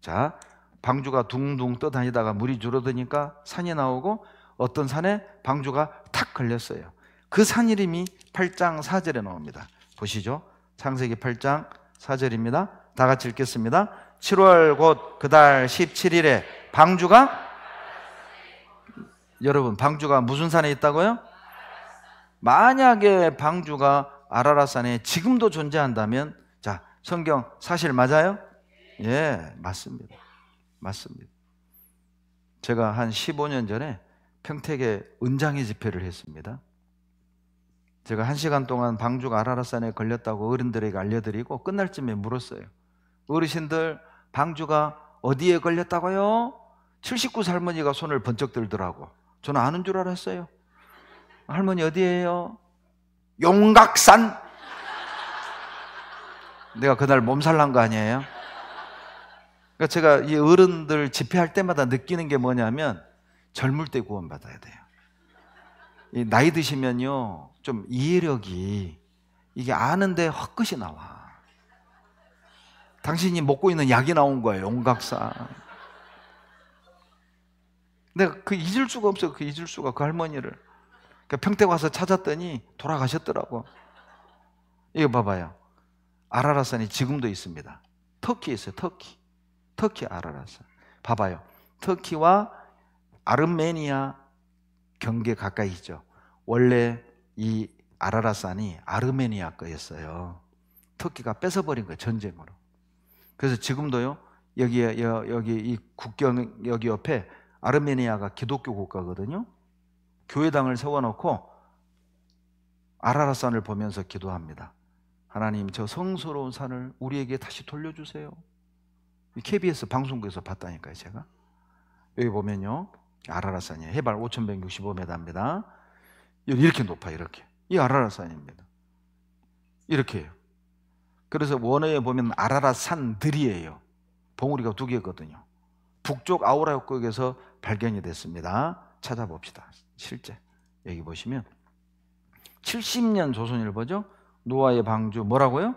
자, 방주가 둥둥 떠다니다가 물이 줄어드니까 산이 나오고 어떤 산에 방주가 탁 걸렸어요. 그 산 이름이 8장 4절에 나옵니다. 보시죠. 창세기 8장 4절입니다. 다 같이 읽겠습니다. 7월 곧 그달 17일에 방주가, 여러분, 방주가 무슨 산에 있다고요? 만약에 방주가 아라랏산에 지금도 존재한다면, 자, 성경 사실 맞아요? 예, 맞습니다. 제가 한 15년 전에 평택에 은장의 집회를 했습니다. 제가 1시간 동안 방주가 아라랏산에 걸렸다고 어른들에게 알려드리고 끝날 쯤에 물었어요. 어르신들, 방주가 어디에 걸렸다고요? 79세 할머니가 손을 번쩍 들더라고. 저는 아는 줄 알았어요. 할머니 어디예요? 용각산. 내가 그날 몸살 난 거 아니에요? 그러니까 제가 이 어른들 집회할 때마다 느끼는 게 뭐냐면 젊을 때 구원받아야 돼요. 이 나이 드시면요, 좀 이해력이 이게 아는데 헛것이 나와. 당신이 먹고 있는 약이 나온 거예요. 용각사. 내가 그 잊을 수가 없어요. 그 잊을 수가. 그 할머니를. 그러니까 평택 와서 찾았더니 돌아가셨더라고. 이거 봐봐요. 아라랏산이 지금도 있습니다. 터키에 있어요. 터키 아라랏산. 봐봐요. 터키와 아르메니아 경계 가까이 있죠. 원래 이 아라랏산이 아르메니아 거였어요. 터키가 뺏어버린 거예요. 전쟁으로. 그래서 지금도요. 여기 이 국경 여기 옆에 아르메니아가 기독교 국가거든요. 교회당을 세워놓고 아라랏산을 보면서 기도합니다. 하나님, 저 성스러운 산을 우리에게 다시 돌려주세요. KBS 방송국에서 봤다니까요, 제가. 여기 보면요, 아라랏산이에요. 해발 5,165m입니다. 이렇게 높아요, 이렇게. 이 아라랏산입니다. 이렇게요. 그래서 원어에 보면 아라랏산들이에요. 봉우리가 2개거든요. 북쪽 아우라역국에서 발견이 됐습니다. 찾아봅시다. 실제 여기 보시면 70년 조선일보죠. 노아의 방주 뭐라고요?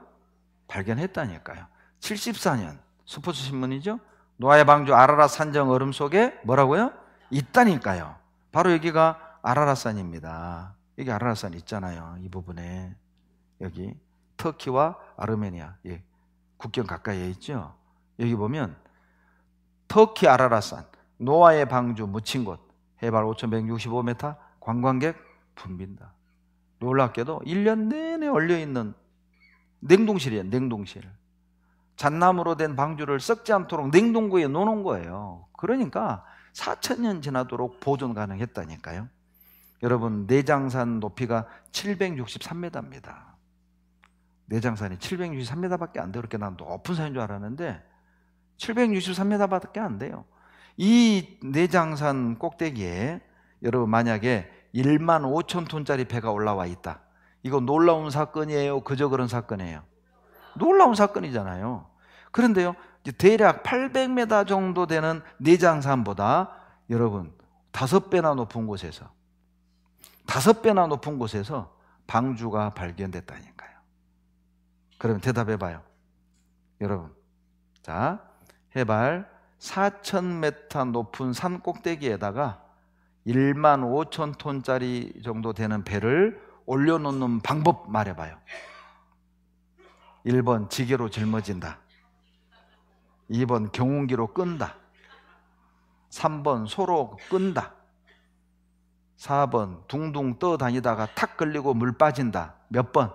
발견했다니까요. 74년 스포츠 신문이죠. 노아의 방주 아라랏 산정 얼음 속에 뭐라고요? 있다니까요. 바로 여기가 아라랏산입니다. 여기 아라랏산 있잖아요. 이 부분에 여기 터키와 아르메니아 국경 가까이에 있죠. 여기 보면 터키 아라랏산 노아의 방주 묻힌 곳 해발 5,165m 관광객 붐빈다. 놀랍게도 1년 내내 얼려있는 냉동실이에요. 냉동실. 잣나무로 된 방주를 썩지 않도록 냉동고에 넣어놓은 거예요. 그러니까 4,000년 지나도록 보존 가능했다니까요. 여러분, 내장산 높이가 763m입니다. 내장산이 763m밖에 안 돼요. 그렇게 난 높은 산인 줄 알았는데 763m밖에 안 돼요. 이 내장산 꼭대기에 여러분 만약에 15,000톤짜리 배가 올라와 있다. 이거 놀라운 사건이에요? 그저 그런 사건이에요? 놀라운 사건이잖아요. 그런데요, 대략 800m 정도 되는 내장산보다 여러분 5배나 높은 곳에서 방주가 발견됐다니까요. 그러면 대답해봐요. 여러분, 자, 해발 4,000m 높은 산 꼭대기에다가 15,000톤짜리 정도 되는 배를 올려놓는 방법 말해봐요. 1번 지게로 짊어진다. 2번 경운기로 끈다. 3번 소로 끈다. 4번 둥둥 떠다니다가 탁 걸리고 물 빠진다. 몇 번?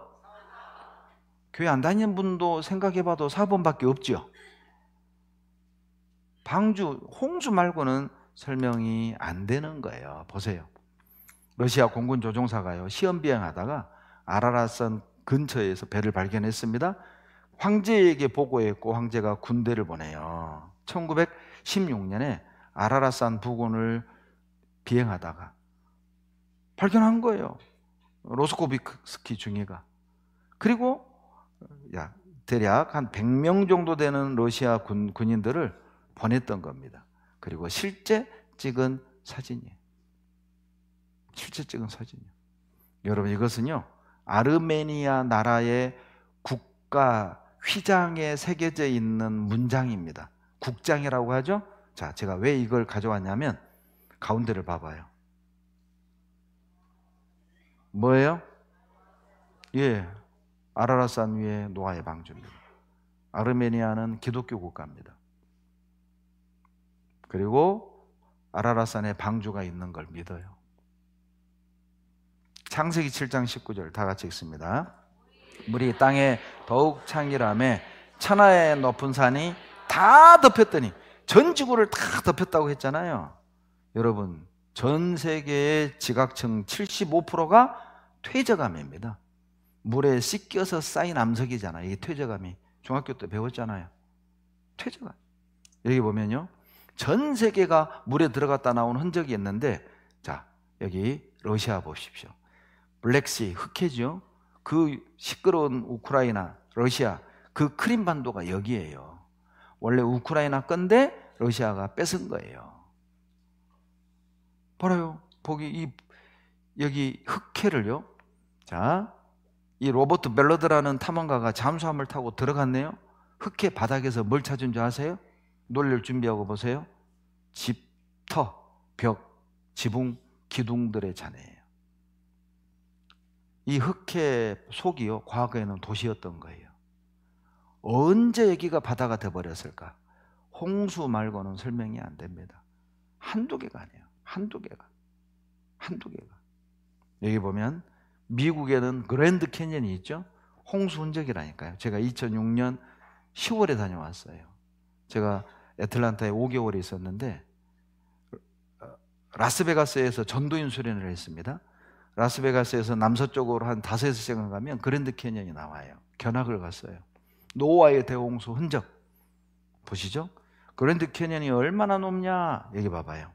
교회 안 다니는 분도 생각해봐도 4번밖에 없죠. 방주, 홍수 말고는 설명이 안 되는 거예요. 보세요. 러시아 공군 조종사가요, 시험 비행하다가 아라랏산 근처에서 배를 발견했습니다. 황제에게 보고했고 황제가 군대를 보내요. 1916년에 아라랏산 부근을 비행하다가 발견한 거예요. 로스코비스키 중위가. 그리고 대략 한 100명 정도 되는 러시아 군인들을 보냈던 겁니다. 그리고 실제 찍은 사진이에요. 여러분, 이것은요 아르메니아 나라의 국가 휘장에 새겨져 있는 문장입니다. 국장이라고 하죠. 자, 제가 왜 이걸 가져왔냐면 가운데를 봐봐요. 뭐예요? 아라랏산 위에 노아의 방주입니다. 아르메니아는 기독교 국가입니다. 그리고 아라랏산에 방주가 있는 걸 믿어요. 창세기 7장 19절 다 같이 읽습니다. 물이 땅에 더욱 창이라매 천하의 높은 산이 다 덮였더니, 전 지구를 다 덮였다고 했잖아요. 여러분, 전 세계의 지각층 75%가 퇴적암입니다. 물에 씻겨서 쌓인 암석이잖아요. 이게 퇴적암이. 중학교 때 배웠잖아요. 퇴적암. 여기 보면요, 전 세계가 물에 들어갔다 나온 흔적이 있는데, 자, 여기 러시아 보십시오. 블랙시, 흑해죠. 그 시끄러운 우크라이나, 러시아, 그 크림반도가 여기에요. 원래 우크라이나 건데 러시아가 뺏은 거예요. 봐요. 여기 흑해를요. 자, 이 로버트 벨러드라는 탐험가가 잠수함을 타고 들어갔네요. 흑해 바닥에서 뭘 찾은 줄 아세요? 놀릴 준비하고 보세요. 집터, 벽, 지붕, 기둥들의 잔해예요. 이 흑해 속이요, 과거에는 도시였던 거예요. 언제 여기가 바다가 돼버렸을까? 홍수 말고는 설명이 안 됩니다. 한두 개가 아니에요. 한두 개가. 여기 보면 미국에는 그랜드 캐년이 있죠. 홍수 흔적이라니까요. 제가 2006년 10월에 다녀왔어요. 제가 애틀란타에 5개월에 있었는데 라스베가스에서 전도인 수련을 했습니다. 라스베가스에서 남서쪽으로 한 5-6시간 가면 그랜드 캐년이 나와요. 견학을 갔어요. 노아의 대홍수 흔적 보시죠. 그랜드 캐년이 얼마나 높냐? 여기 봐봐요.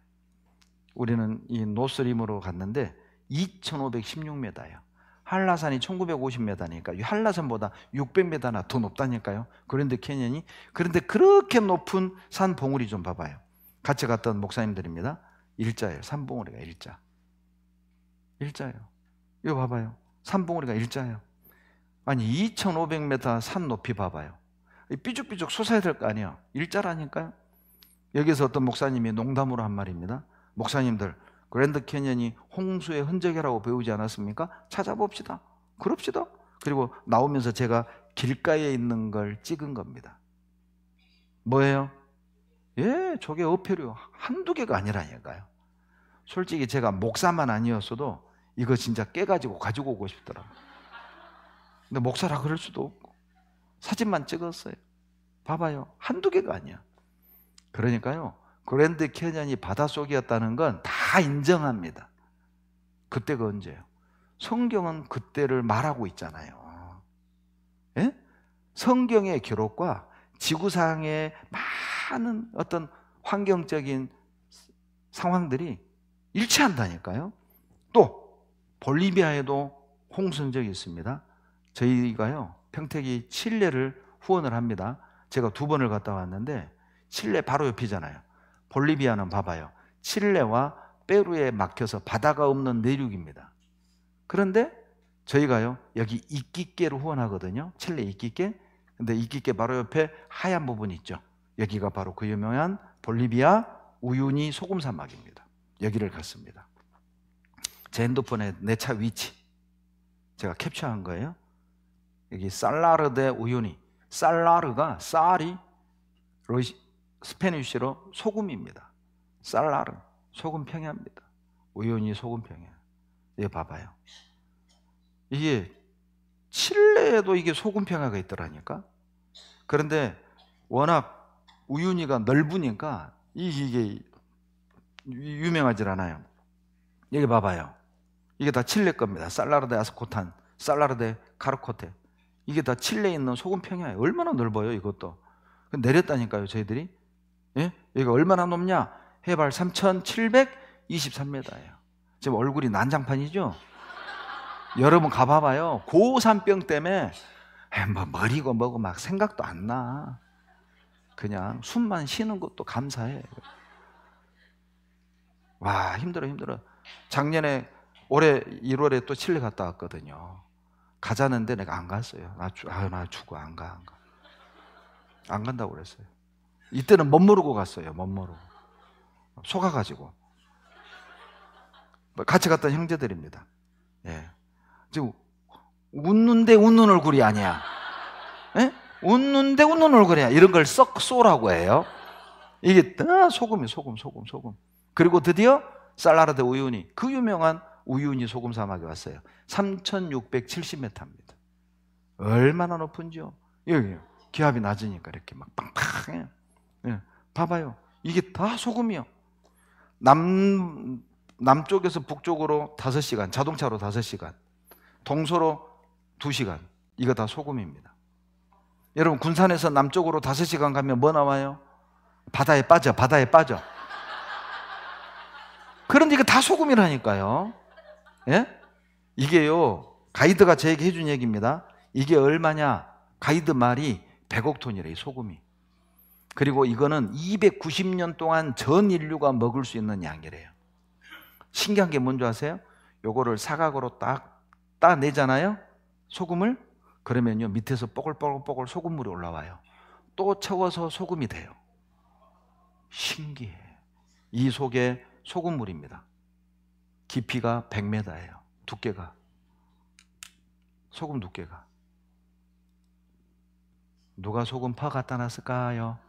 우리는 이 노스림으로 갔는데 2516m예요. 한라산이 1950m니까 한라산보다 600m나 더 높다니까요. 그랜드 캐년이. 그런데 그렇게 높은 산 봉우리 좀 봐봐요. 같이 갔던 목사님들입니다. 일자예요. 산 봉우리가 일자예요. 이거 봐봐요. 산 봉우리가 일자예요. 아니 2500m 산 높이 봐봐요. 삐죽삐죽 솟아야 될 거 아니에요. 일자라니까요. 여기서 어떤 목사님이 농담으로 한 말입니다. 목사님들, 그랜드 캐년이 홍수의 흔적이라고 배우지 않았습니까? 찾아봅시다. 그럽시다. 그리고 나오면서 제가 길가에 있는 걸 찍은 겁니다. 뭐예요? 예, 저게 어패류 한두 개가 아니라니까요. 솔직히 제가 목사만 아니었어도 이거 진짜 깨가지고 가지고 오고 싶더라고요. 근데 목사라 그럴 수도 없고 사진만 찍었어요. 봐봐요. 한두 개가 아니야. 그러니까요, 그랜드 캐년이 바닷속이었다는 건 다 인정합니다. 그때가 언제예요? 성경은 그때를 말하고 있잖아요. 예? 성경의 기록과 지구상의 많은 어떤 환경적인 상황들이 일치한다니까요. 또 볼리비아에도 홍수 흔적이 있습니다. 저희가요, 평택이 칠레를 후원을 합니다. 제가 2번을 갔다 왔는데 칠레 바로 옆이잖아요. 볼리비아는 봐봐요. 칠레와 페루에 막혀서 바다가 없는 내륙입니다. 그런데 저희가요, 여기 이끼께를 후원하거든요. 칠레 이끼께. 근데 이끼께 바로 옆에 하얀 부분 있죠. 여기가 바로 그 유명한 볼리비아 우유니 소금 사막입니다. 여기를 갔습니다. 제 핸드폰에 내 차 위치 제가 캡처한 거예요. 여기 살라르 데 우유니. 살라르가 쌀이 스페니쉬로 소금입니다. 살라르 소금 평야입니다. 우유니 소금 평야. 여기 봐봐요. 이게 칠레에도 이게 소금 평야가 있더라니까. 그런데 워낙 우유니가 넓으니까 이게 유명하질 않아요. 여기 봐봐요. 이게 다 칠레 겁니다. 살라르 데 아스코탄, 살라르 데 카르코테. 이게 다 칠레에 있는 소금 평야예요. 얼마나 넓어요, 이것도. 내렸다니까요, 저희들이. 예? 여기가 얼마나 높냐? 해발 3723m예요. 지금 얼굴이 난장판이죠? 여러분 가봐봐요. 고산병 때문에 뭐 머리고 뭐고 막 생각도 안 나. 그냥 숨만 쉬는 것도 감사해. 와, 힘들어. 작년에 올해 1월에 또 칠레 갔다 왔거든요. 가자는데 내가 안 갔어요. 나 죽어 안 간다고 그랬어요. 이때는 멋모르고 갔어요. 멋모르고 속아가지고. 같이 갔던 형제들입니다. 예. 지금 웃는데 웃는 얼굴이 아니야. 예? 웃는데 웃는 얼굴이야. 이런 걸 썩 쏘라고 해요. 이게 다 소금이 소금. 그리고 드디어 살라르 데 우유니, 그 유명한 우유니 소금 사막에 왔어요. 3670m입니다. 얼마나 높은지요? 여기요. 기압이 낮으니까 이렇게 막 빵빵해요. 예. 봐봐요. 이게 다 소금이요. 남쪽에서 북쪽으로 5시간, 자동차로 5시간, 동서로 2시간. 이거 다 소금입니다. 여러분, 군산에서 남쪽으로 5시간 가면 뭐 나와요? 바다에 빠져. 그런데 이거 다 소금이라니까요. 예? 이게요, 가이드가 저에게 해준 얘기입니다. 이게 얼마냐? 가이드 말이 100억 톤이래, 이 소금이. 그리고 이거는 290년 동안 전 인류가 먹을 수 있는 양이래요. 신기한 게 뭔지 아세요? 요거를 사각으로 딱 따내잖아요. 소금을 그러면요 밑에서 뽀글뽀글 소금물이 올라와요. 또 채워서 소금이 돼요. 신기해. 이 속에 소금물입니다. 깊이가 100m예요. 두께가. 소금 두께가. 누가 소금 파 갖다 놨을까요?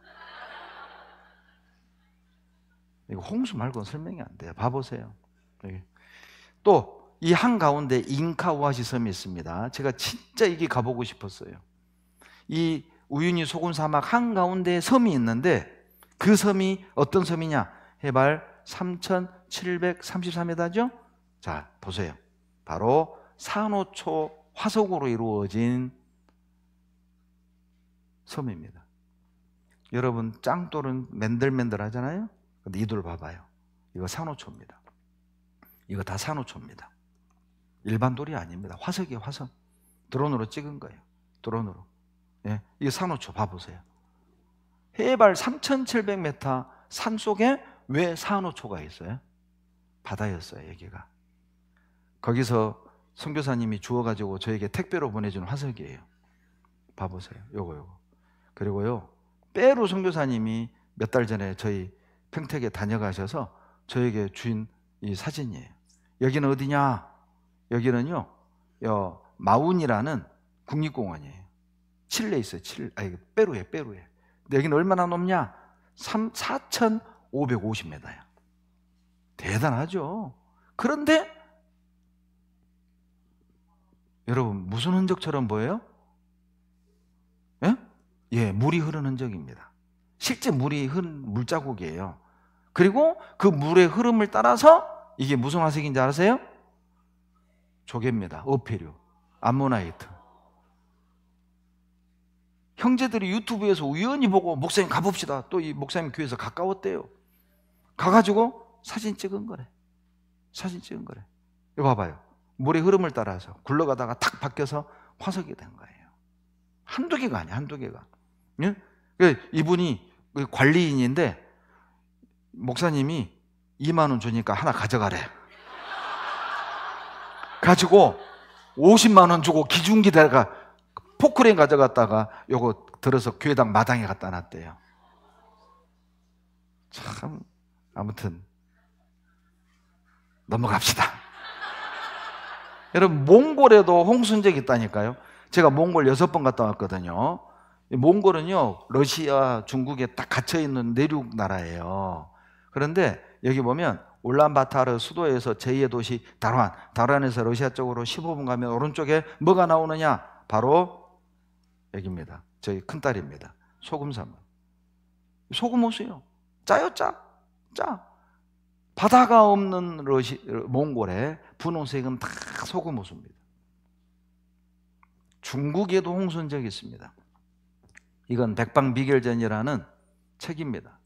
이거 홍수 말고는 설명이 안 돼요. 봐보세요. 또 이 한가운데 잉카 오아시 섬이 있습니다. 제가 진짜 이게 가보고 싶었어요. 이 우유니 소금 사막 한가운데 섬이 있는데 그 섬이 어떤 섬이냐? 해발 3,733m죠? 자, 보세요. 바로 산호초 화석으로 이루어진 섬입니다. 여러분 짱돌은 맨들맨들 하잖아요. 근데 이 돌 봐봐요. 이거 산호초입니다. 이거 다 산호초입니다. 일반 돌이 아닙니다. 화석이에요. 화석. 드론으로 찍은 거예요. 드론으로. 예, 이거 산호초 봐보세요. 해발 3,700m 산 속에 왜 산호초가 있어요? 바다였어요. 여기가. 거기서 선교사님이 주워가지고 저에게 택배로 보내준 화석이에요. 봐보세요. 요거. 그리고요, 페루 선교사님이 몇 달 전에 저희 평택에 다녀가셔서 저에게 주인 이 사진이에요. 여기는 어디냐? 여기는요, 마운이라는 국립공원이에요. 칠레에 있어요. 페루에. 근데 여기는 얼마나 높냐? 4,550m야. 대단하죠? 그런데 여러분 무슨 흔적처럼 보여요? 예, 물이 흐르는 흔적입니다. 실제 물이 흐른 물자국이에요. 그리고 그 물의 흐름을 따라서 이게 무슨 화석인지 아세요? 조개입니다. 어패류, 암모나이트. 형제들이 유튜브에서 우연히 보고 목사님 가봅시다. 또 이 목사님 교회에서 가까웠대요. 가가지고 사진 찍은 거래. 이거 봐봐요. 물의 흐름을 따라서 굴러가다가 탁 바뀌어서 화석이 된 거예요. 한두 개가 아니야, 한두 개가. 예? 이분이 관리인인데 목사님이 2만 원 주니까 하나 가져가래. 가지고 50만 원 주고 기중기다가 포크레인 가져갔다가 요거 들어서 교회당 마당에 갖다 놨대요. 참, 아무튼 넘어갑시다. 여러분 몽골에도 홍순적이 있다니까요. 제가 몽골 6번 갔다 왔거든요. 몽골은요 러시아, 중국에 딱 갇혀있는 내륙 나라예요. 그런데 여기 보면 울란바타르 수도에서 제2의 도시 다란에서 러시아 쪽으로 15분 가면 오른쪽에 뭐가 나오느냐? 바로 여기입니다. 저희 큰딸입니다. 소금사막. 소금 호수요. 짜요, 짜. 바다가 없는 몽골의 분홍색은 다 소금 호수입니다. 중국에도 홍순적이 있습니다. 이건 백방비결전이라는 책입니다.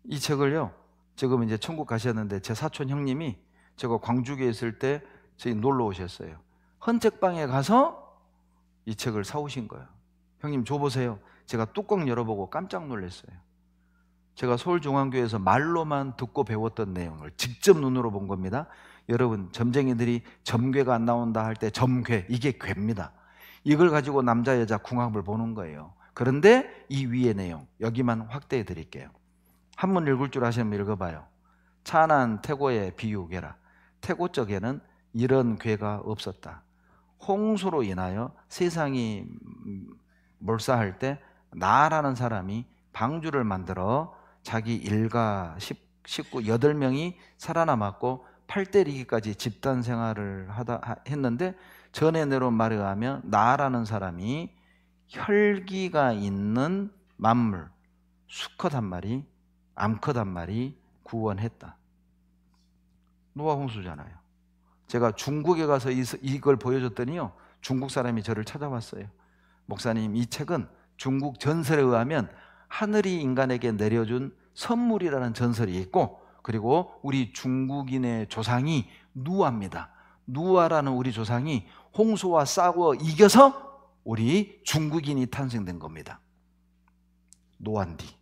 이 책을요, 지금 이제 천국 가셨는데 제 사촌 형님이 제가 광주에 있을 때 저희 놀러 오셨어요. 헌책방에 가서 이 책을 사오신 거예요. 형님 줘보세요. 제가 뚜껑 열어보고 깜짝 놀랐어요. 제가 서울중앙교회에서 말로만 듣고 배웠던 내용을 직접 눈으로 본 겁니다. 여러분 점쟁이들이 점괘가 안 나온다 할 때 점괘, 이게 괴입니다. 이걸 가지고 남자 여자 궁합을 보는 거예요. 그런데 이 위의 내용 여기만 확대해 드릴게요. 한문 읽을 줄 아시면 읽어봐요. 찬한 태고의 비유괴라. 태고 쪽에는 이런 괴가 없었다. 홍수로 인하여 세상이 몰사할 때 나라는 사람이 방주를 만들어 자기 일가 식구 8명이 살아남았고 팔 때리기까지 집단 생활을 했는데 전해 내려온 말에 의하면 나라는 사람이 혈기가 있는 만물, 수컷 한 마리, 암컷 한 마리 구원했다. 노아 홍수잖아요. 제가 중국에 가서 이걸 보여줬더니요, 중국 사람이 저를 찾아왔어요. 목사님, 이 책은 중국 전설에 의하면 하늘이 인간에게 내려준 선물이라는 전설이 있고, 그리고 우리 중국인의 조상이 누아입니다. 누아라는 우리 조상이 홍수와 싸워 이겨서 우리 중국인이 탄생된 겁니다. 노안디.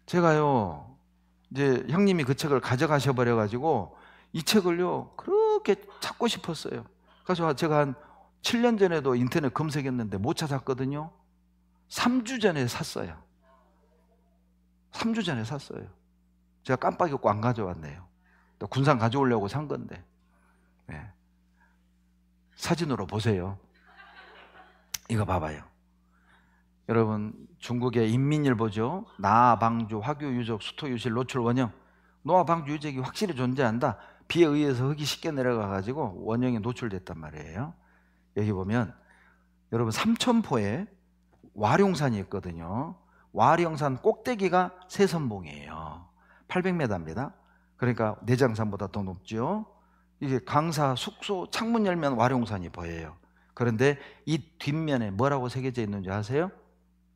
제가요, 이제 형님이 그 책을 가져가셔 버려가지고 이 책을요 그렇게 찾고 싶었어요. 그래서 제가 한 7년 전에도 인터넷 검색했는데 못 찾았거든요. 3주 전에 샀어요. 3주 전에 샀어요. 제가 깜빡 잊고 안 가져왔네요. 또 군산 가져오려고 산 건데. 네. 사진으로 보세요. 이거 봐봐요. 여러분 중국의 인민일보죠. 나, 방주, 화교, 유적, 수토, 유실, 노출, 원형. 노아, 방주, 유적이 확실히 존재한다. 비에 의해서 흙이 쉽게 내려가가지고 원형이 노출됐단 말이에요. 여기 보면 여러분 삼천포에 와룡산이 있거든요. 와룡산 꼭대기가 세선봉이에요. 800m입니다. 그러니까 내장산보다 더 높죠. 이게 강사 숙소 창문 열면 와룡산이 보여요. 그런데 이 뒷면에 뭐라고 새겨져 있는지 아세요?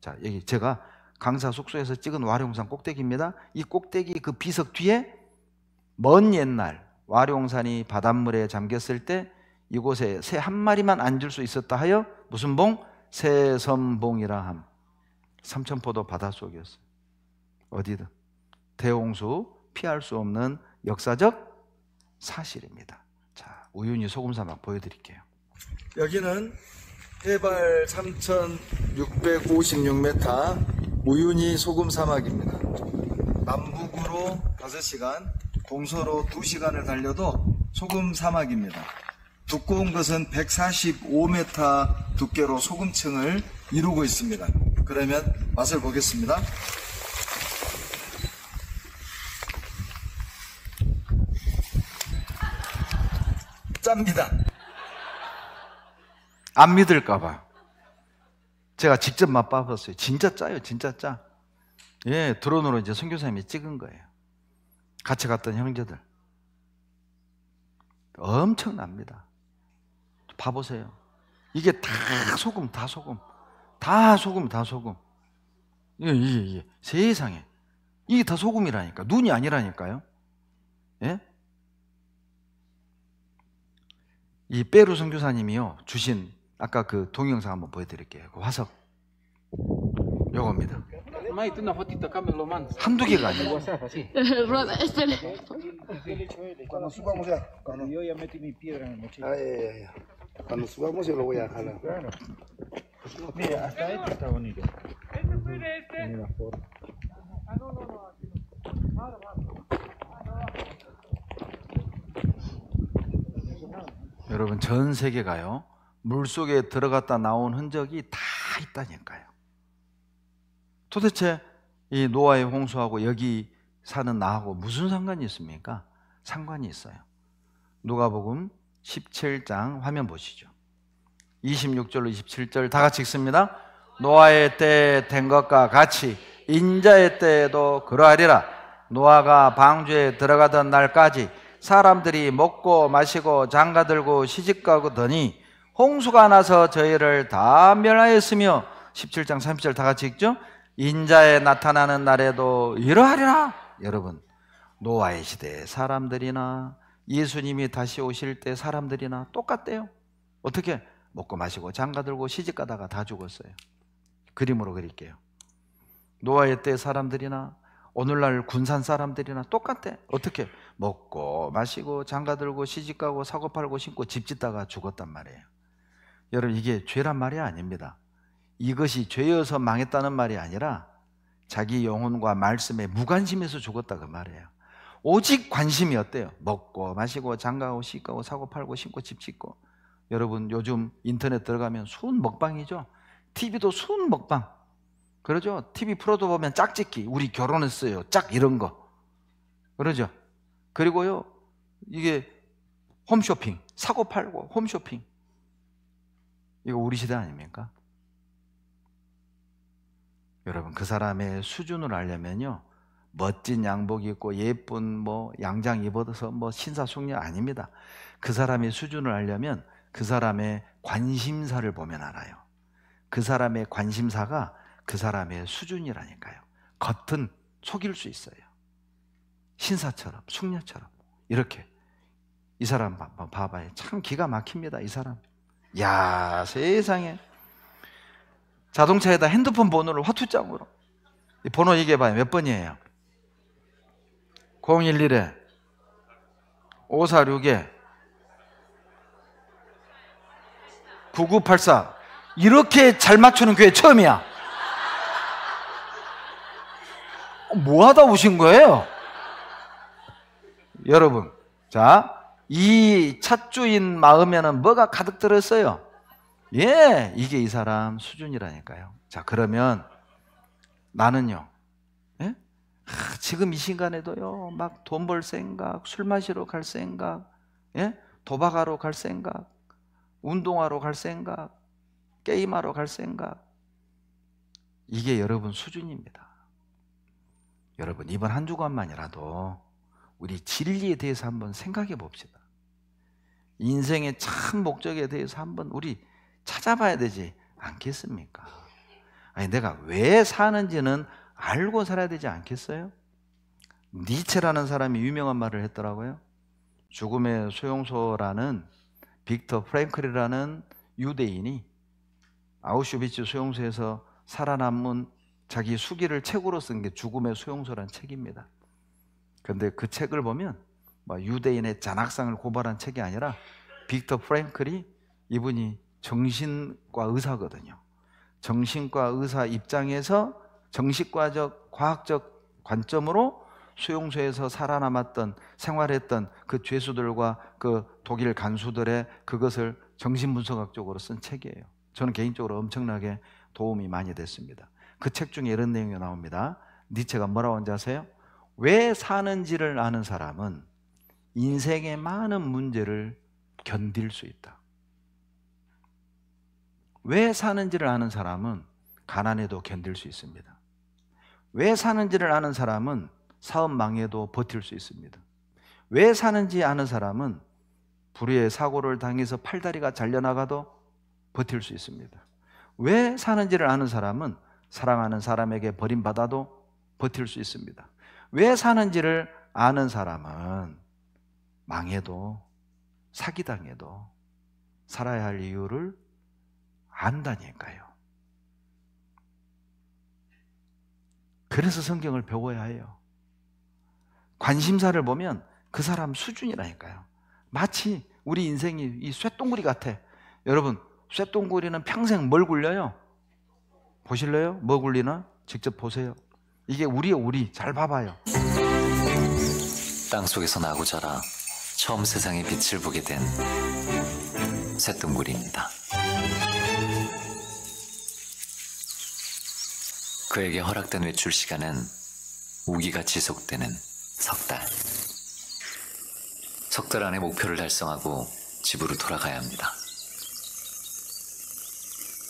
자, 여기 제가 강사 숙소에서 찍은 와룡산 꼭대기입니다. 이 꼭대기 그 비석 뒤에 먼 옛날 와룡산이 바닷물에 잠겼을 때 이곳에 새 한 마리만 앉을 수 있었다 하여 무슨 봉? 세선봉이라 함. 삼천포도 바닷속이었어요. 어디든 대홍수 피할 수 없는 역사적 사실입니다. 자, 우윤희 소금사막 보여드릴게요. 여기는 해발 3,656m 우윤희 소금사막입니다. 남북으로 5시간, 동서로 2시간을 달려도 소금사막입니다. 두꺼운 것은 145m 두께로 소금층을 이루고 있습니다. 그러면 맛을 보겠습니다. 짭니다. 안 믿을까봐 제가 직접 맛봐봤어요. 진짜 짜요, 진짜 짜. 예, 드론으로 이제 선교사님이 찍은 거예요. 같이 갔던 형제들. 엄청납니다. 봐보세요. 이게 다 소금, 다 소금. 다 소금, 다 소금. 예. 세상에. 이게 다 소금이라니까. 눈이 아니라니까요. 예? 이 페루 선교사님이요 주신 아까 그 동영상 한번 보여드릴게요. 그 화석 요겁니다. 한두 개가 아니에요. Cuando subamos ya. Yo ya metí mi piedra en la mochila. Cuando subamos yo lo voy a jalar. Mira, hasta este está bonito. Tiene la forma. 여러분 전 세계가요 물속에 들어갔다 나온 흔적이 다 있다니까요. 도대체 이 노아의 홍수하고 여기 사는 나하고 무슨 상관이 있습니까? 상관이 있어요. 누가복음 17장 화면 보시죠. 26절로 27절 다 같이 읽습니다. 노아의 때에 된 것과 같이 인자의 때에도 그러하리라. 노아가 방주에 들어가던 날까지 사람들이 먹고 마시고 장가들고 시집가더니 홍수가 나서 저희를 다 멸하였으며 17장 30절 다 같이 읽죠. 인자에 나타나는 날에도 이러하리라. 여러분 노아의 시대의 사람들이나 예수님이 다시 오실 때 사람들이나 똑같대요. 어떻게? 먹고 마시고 장가들고 시집가다가 다 죽었어요. 그림으로 그릴게요. 노아의 때 사람들이나 오늘날 군산 사람들이나 똑같대. 어떻게? 먹고 마시고 장가들고 시집가고 사고팔고 신고 집 짓다가 죽었단 말이에요. 여러분 이게 죄란 말이 아닙니다. 이것이 죄여서 망했다는 말이 아니라 자기 영혼과 말씀에 무관심해서 죽었다 그 말이에요. 오직 관심이 어때요? 먹고 마시고 장가고 시집가고 사고팔고 신고 집 짓고. 여러분 요즘 인터넷 들어가면 순 먹방이죠. TV도 순 먹방. 그러죠? TV 프로도 보면 짝짓기, 우리 결혼했어요, 짝 이런 거. 그러죠? 그리고요, 이게 홈쇼핑, 사고 팔고 홈쇼핑. 이거 우리 시대 아닙니까? 여러분 그 사람의 수준을 알려면요, 멋진 양복 입고 예쁜 뭐 양장 입어서 뭐 신사숙녀 아닙니다. 그 사람의 수준을 알려면 그 사람의 관심사를 보면 알아요. 그 사람의 관심사가 그 사람의 수준이라니까요. 겉은 속일 수 있어요. 신사처럼 숙녀처럼 이렇게. 이 사람 봐봐요. 참 기가 막힙니다. 이 사람. 야, 세상에. 자동차에다 핸드폰 번호를 화투장으로. 이 번호 얘기해봐요. 몇 번이에요? 011에 546에 9984. 이렇게 잘 맞추는 교회 처음이야. 뭐 하다 오신 거예요? 여러분, 자, 이 찻주인 마음에는 뭐가 가득 들었어요? 예, 이게 이 사람 수준이라니까요. 자, 그러면 나는요, 예? 지금 이 시간에도요, 막 돈 벌 생각, 술 마시러 갈 생각, 예? 도박하러 갈 생각, 운동하러 갈 생각, 게임하러 갈 생각. 이게 여러분 수준입니다. 여러분, 이번 한 주간만이라도 우리 진리에 대해서 한번 생각해 봅시다. 인생의 참 목적에 대해서 한번 우리 찾아봐야 되지 않겠습니까? 아니, 내가 왜 사는지는 알고 살아야 되지 않겠어요? 니체라는 사람이 유명한 말을 했더라고요. 죽음의 수용소라는 빅터 프랭클이라는 유대인이 아우슈비츠 수용소에서 살아남은 자기 수기를 책으로 쓴 게 죽음의 수용소라는 책입니다. 그런데 그 책을 보면 유대인의 잔악상을 고발한 책이 아니라 빅터 프랭클이, 이분이 정신과 의사거든요. 정신과 의사 입장에서 정신과적 과학적 관점으로 수용소에서 살아남았던, 생활했던 그 죄수들과 그 독일 간수들의 그것을 정신분석학적으로 쓴 책이에요. 저는 개인적으로 엄청나게 도움이 많이 됐습니다. 그 책 중에 이런 내용이 나옵니다. 니체가 뭐라고 하는지 아세요? 왜 사는지를 아는 사람은 인생의 많은 문제를 견딜 수 있다. 왜 사는지를 아는 사람은 가난에도 견딜 수 있습니다. 왜 사는지를 아는 사람은 사업 망해도 버틸 수 있습니다. 왜 사는지 아는 사람은 불의의 사고를 당해서 팔다리가 잘려나가도 버틸 수 있습니다. 왜 사는지를 아는 사람은 사랑하는 사람에게 버림받아도 버틸 수 있습니다. 왜 사는지를 아는 사람은 망해도 사기당해도 살아야 할 이유를 안다니까요. 그래서 성경을 배워야 해요. 관심사를 보면 그 사람 수준이라니까요. 마치 우리 인생이 이 쇳덩구리 같아. 여러분, 쇳덩구리는 평생 뭘 굴려요? 보실래요? 뭐 굴리나? 직접 보세요. 이게 우리의 우리. 잘 봐봐요. 땅속에서 나고 자라 처음 세상의 빛을 보게 된 쇳덩구리입니다. 그에게 허락된 외출 시간은 우기가 지속되는 석 달. 석 달 안에 목표를 달성하고 집으로 돌아가야 합니다.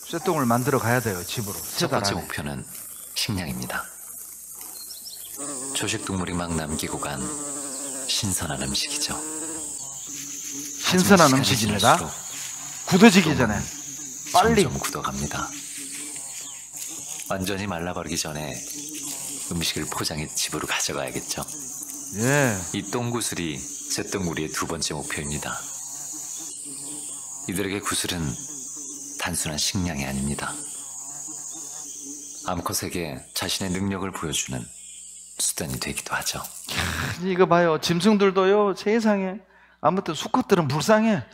쇳덩을 만들어 가야 돼요, 집으로. 첫 번째 목표는 식량입니다. 조식동물이 막 남기고 간 신선한 음식이죠. 신선한 음식입니다. 굳어지기 전에 빨리 점점 굳어갑니다. 완전히 말라버리기 전에 음식을 포장해 집으로 가져가야겠죠. 예. 이 똥구슬이 쇳덩구리의 두 번째 목표입니다. 이들에게 구슬은 단순한 식량이 아닙니다. 암컷에게 자신의 능력을 보여주는 수단이 되기도 하죠. 이거 봐요. 짐승들도요, 세상에. 아무튼 수컷들은 불쌍해.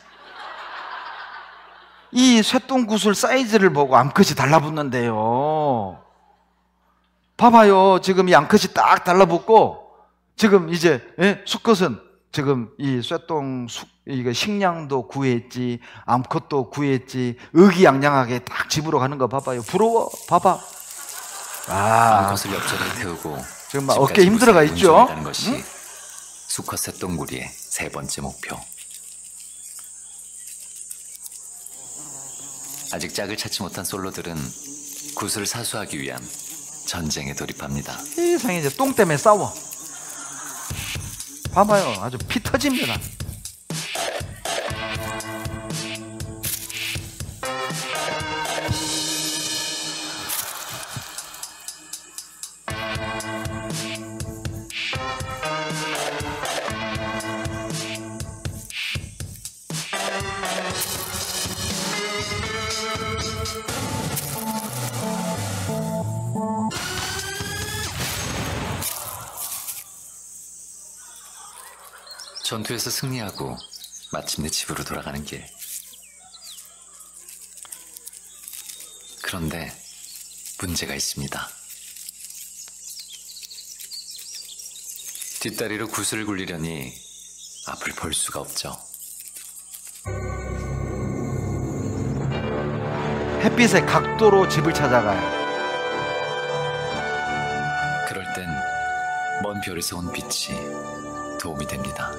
이 쇳덩구슬 사이즈를 보고 암컷이 달라붙는데요. 봐봐요. 지금 이 암컷이 딱 달라붙고, 지금 이제 수컷은 지금 이 쇳덩 이거 식량도 구했지, 암컷도 구했지, 의기양양하게 딱 집으로 가는 거 봐봐요. 부러워. 봐봐. 암컷을 옆자리에 태우고 지금 막 어깨 힘들어가 있죠. 가는 것이 응? 수컷 쇳덩구리의 세 번째 목표. 아직 짝을 찾지 못한 솔로들은 구슬을 사수하기 위한 전쟁에 돌입합니다. 세상에 이제 똥 때문에 싸워. 봐봐요. 아주 피 터집니다. 전투에서 승리하고 마침내 집으로 돌아가는 길. 그런데 문제가 있습니다. 뒷다리로 구슬을 굴리려니 앞을 볼 수가 없죠. 햇빛의 각도로 집을 찾아가요. 그럴 땐 먼 별에서 온 빛이 도움이 됩니다.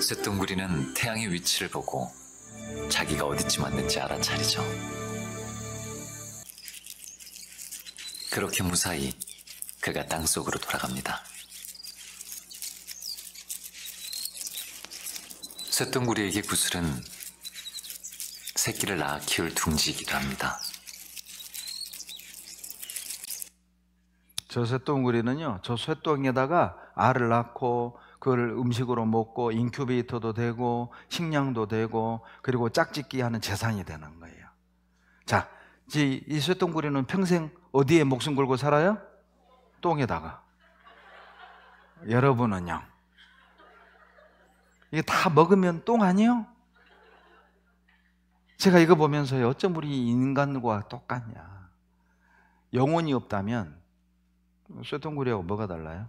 쇳덩구리는 태양의 위치를 보고 자기가 어디쯤 왔는지 알아차리죠. 그렇게 무사히 그가 땅속으로 돌아갑니다. 쇳덩구리에게 구슬은 새끼를 낳아 키울 둥지이기도 합니다. 저 쇳덩구리는요, 저 쇳덩에다가 알을 낳고 그걸 음식으로 먹고 인큐베이터도 되고 식량도 되고 그리고 짝짓기 하는 재산이 되는 거예요. 자, 이 쇳덩구리는 평생 어디에 목숨 걸고 살아요? 똥에다가. 여러분은요? 이게 다 먹으면 똥 아니에요? 제가 이거 보면서요, 어쩜 우리 인간과 똑같냐. 영혼이 없다면 쇳덩구리하고 뭐가 달라요?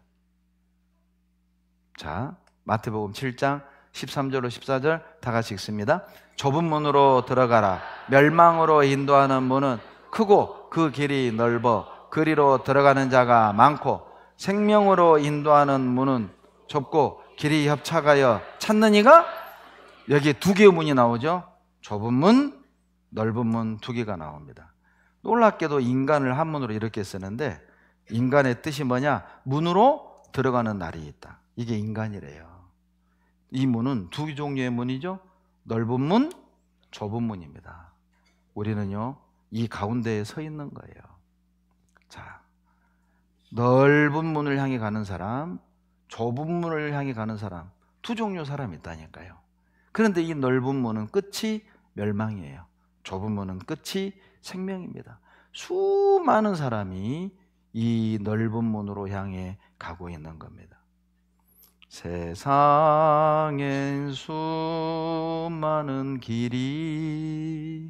자, 마태복음 7장 13절로 14절 다 같이 읽습니다. 좁은 문으로 들어가라. 멸망으로 인도하는 문은 크고 그 길이 넓어 그리로 들어가는 자가 많고 생명으로 인도하는 문은 좁고 길이 협착하여 찾는 이가, 여기 두 개의 문이 나오죠. 좁은 문, 넓은 문 두 개가 나옵니다. 놀랍게도 인간을 한문으로 이렇게 쓰는데 인간의 뜻이 뭐냐? 문으로 들어가는 날이 있다. 이게 인간이래요. 이 문은 두 종류의 문이죠. 넓은 문, 좁은 문입니다. 우리는요, 이 가운데에 서 있는 거예요. 자, 넓은 문을 향해 가는 사람, 좁은 문을 향해 가는 사람, 두 종류 사람이 있다니까요. 그런데 이 넓은 문은 끝이 멸망이에요. 좁은 문은 끝이 생명입니다. 수많은 사람이 이 넓은 문으로 향해 가고 있는 겁니다. 세상엔 수많은 길이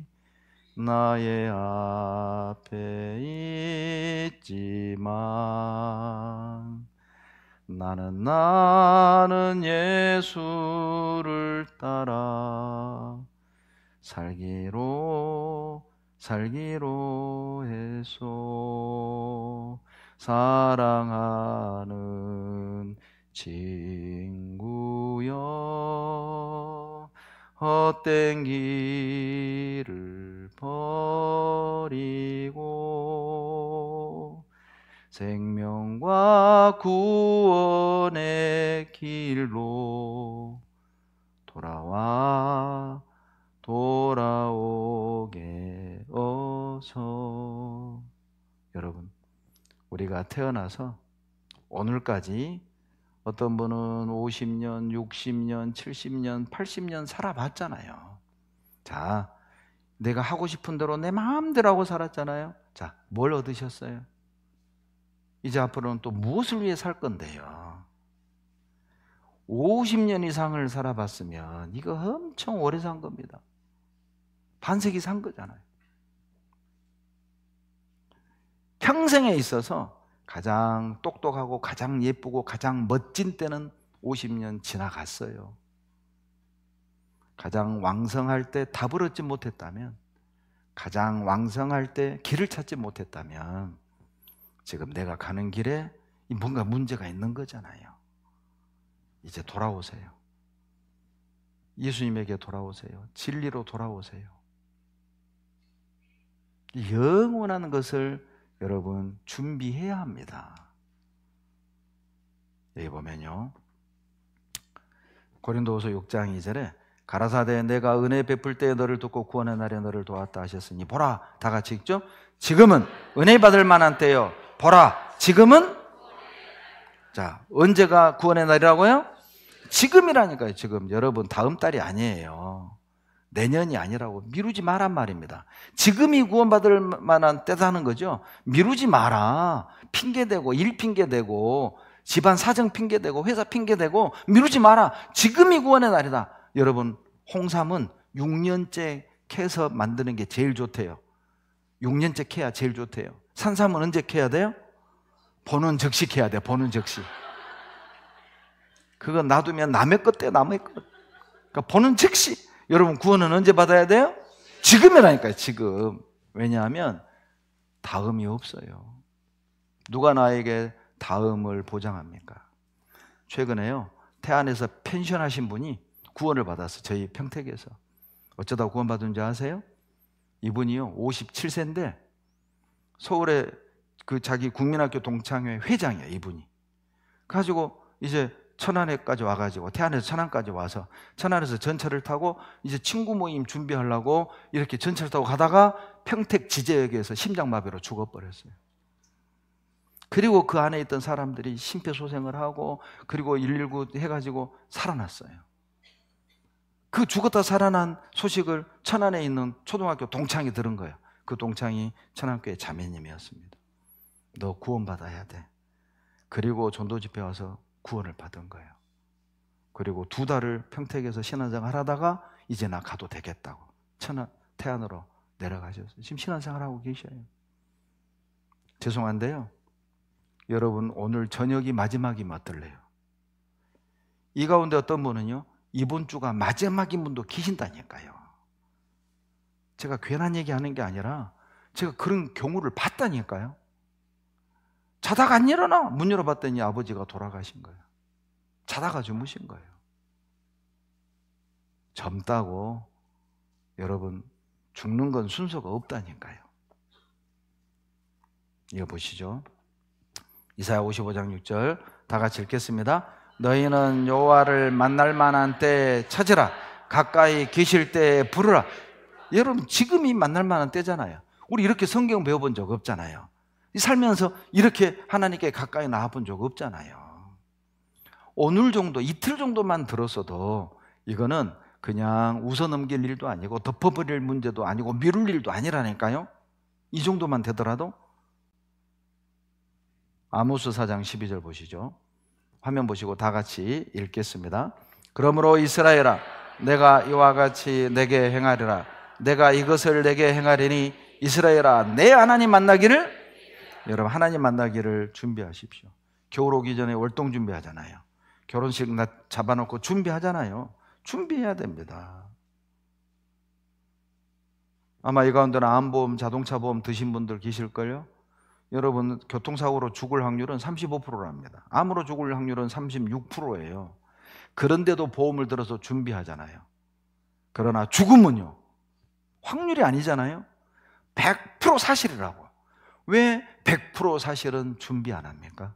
나의 앞에 있지만 나는 예수를 따라 살기로 해서 사랑하는 친구여, 헛된 길을 버리고 생명과 구원의 길로 돌아오게 어서. 여러분, 우리가 태어나서 오늘까지 어떤 분은 50년, 60년, 70년, 80년 살아봤잖아요. 자, 내가 하고 싶은 대로 내 마음대로 하고 살았잖아요. 자, 뭘 얻으셨어요? 이제 앞으로는 또 무엇을 위해 살 건데요? 50년 이상을 살아봤으면 이거 엄청 오래 산 겁니다. 반세기 산 거잖아요. 평생에 있어서 가장 똑똑하고 가장 예쁘고 가장 멋진 때는 50년 지나갔어요. 가장 왕성할 때 답을 얻지 못했다면, 가장 왕성할 때 길을 찾지 못했다면 지금 내가 가는 길에 뭔가 문제가 있는 거잖아요. 이제 돌아오세요. 예수님에게 돌아오세요. 진리로 돌아오세요. 영원한 것을 여러분 준비해야 합니다. 여기 보면요, 고린도후서 6장 2절에 가라사대 내가 은혜 베풀 때에 너를 돕고 구원의 날에 너를 도왔다 하셨으니 보라, 다 같이 읽죠. 지금은 은혜 받을 만한 때요. 보라, 지금은. 자, 언제가 구원의 날이라고요? 지금이라니까요. 지금. 여러분, 다음 달이 아니에요. 내년이 아니라고 미루지 마란 말입니다. 지금이 구원받을 만한 때다는 거죠. 미루지 마라. 핑계대고 일 핑계대고 집안 사정 핑계대고 회사 핑계대고 미루지 마라. 지금이 구원의 날이다. 여러분, 홍삼은 6년째 캐서 만드는 게 제일 좋대요. 6년째 캐야 제일 좋대요. 산삼은 언제 캐야 돼요? 보는 즉시 캐야 돼. 보는 즉시. 그거 놔두면 남의 것 때 남의 것. 그러니까 보는 즉시. 여러분, 구원은 언제 받아야 돼요? 지금이라니까요. 지금. 왜냐하면 다음이 없어요. 누가 나에게 다음을 보장합니까? 최근에요, 태안에서 펜션하신 분이 구원을 받았어요. 저희 평택에서. 어쩌다 구원받은지 아세요? 이분이요, 57세인데 서울에 그 자기 국민학교 동창회 회장이에요. 이분이. 가지고 이제 천안에까지 와가지고, 태안에서 천안까지 와서 천안에서 전철을 타고 이제 친구 모임 준비하려고 이렇게 전철 타고 가다가 평택 지제역에서 심장마비로 죽어버렸어요. 그리고 그 안에 있던 사람들이 심폐소생을 하고 그리고 119 해가지고 살아났어요. 그 죽었다 살아난 소식을 천안에 있는 초등학교 동창이 들은 거예요. 그 동창이 천안교회 자매님이었습니다. 너 구원받아야 돼. 그리고 전도 집회 와서 구원을 받은 거예요. 그리고 2달을 평택에서 신앙생활 하다가 이제 나 가도 되겠다고 태안으로 내려가셨어요. 지금 신앙생활하고 계셔요. 죄송한데요, 여러분, 오늘 저녁이 마지막이면 어떨래요? 이 가운데 어떤 분은요, 이번 주가 마지막인 분도 계신다니까요. 제가 괜한 얘기하는 게 아니라 제가 그런 경우를 봤다니까요. 자다가 안 일어나. 문 열어봤더니 아버지가 돌아가신 거예요. 자다가 주무신 거예요. 젊다고 여러분 죽는 건 순서가 없다니까요. 이거 보시죠. 이사야 55장 6절 다 같이 읽겠습니다. 너희는 여호와를 만날 만한 때에 찾으라. 가까이 계실 때에 부르라. 여러분, 지금이 만날 만한 때잖아요. 우리 이렇게 성경 배워본 적 없잖아요. 살면서 이렇게 하나님께 가까이 나와본 적 없잖아요. 오늘 정도, 이틀 정도만 들었어도 이거는 그냥 웃어넘길 일도 아니고 덮어버릴 문제도 아니고 미룰 일도 아니라니까요. 이 정도만 되더라도. 아모스 4장 12절 보시죠. 화면 보시고 다 같이 읽겠습니다. 그러므로 이스라엘아, 내가 이와 같이 내게 행하리라. 내가 이것을 내게 행하리니 이스라엘아, 내 하나님 만나기를, 여러분, 하나님 만나기를 준비하십시오. 겨울 오기 전에 월동 준비하잖아요. 결혼식 잡아놓고 준비하잖아요. 준비해야 됩니다. 아마 이 가운데는 암보험, 자동차 보험 드신 분들 계실걸요? 여러분, 교통사고로 죽을 확률은 35%랍니다. 암으로 죽을 확률은 36%예요. 그런데도 보험을 들어서 준비하잖아요. 그러나 죽음은요, 확률이 아니잖아요. 100% 사실이라고. 왜 100% 사실은 준비 안 합니까?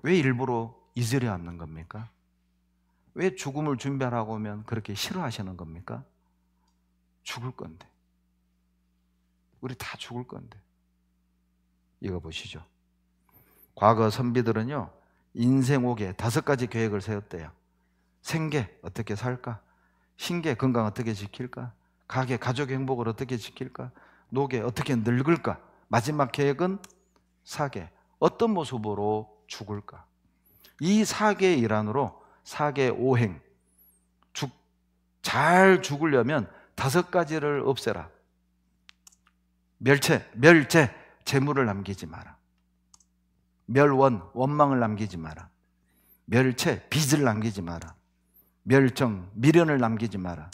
왜 일부러 잊으려 하는 겁니까? 왜 죽음을 준비하라고 하면 그렇게 싫어하시는 겁니까? 죽을 건데. 우리 다 죽을 건데. 이거 보시죠. 과거 선비들은요, 인생 5개 5가지 계획을 세웠대요. 생계 어떻게 살까? 신계 건강 어떻게 지킬까? 가계 가족 행복을 어떻게 지킬까? 노계 어떻게 늙을까? 마지막 계획은 사계 어떤 모습으로 죽을까? 이 4개의 일환으로 4개 5행 잘 죽으려면 5가지를 없애라. 멸체, 재물을 남기지 마라. 멸원, 원망을 남기지 마라. 멸체, 빚을 남기지 마라. 멸정, 미련을 남기지 마라.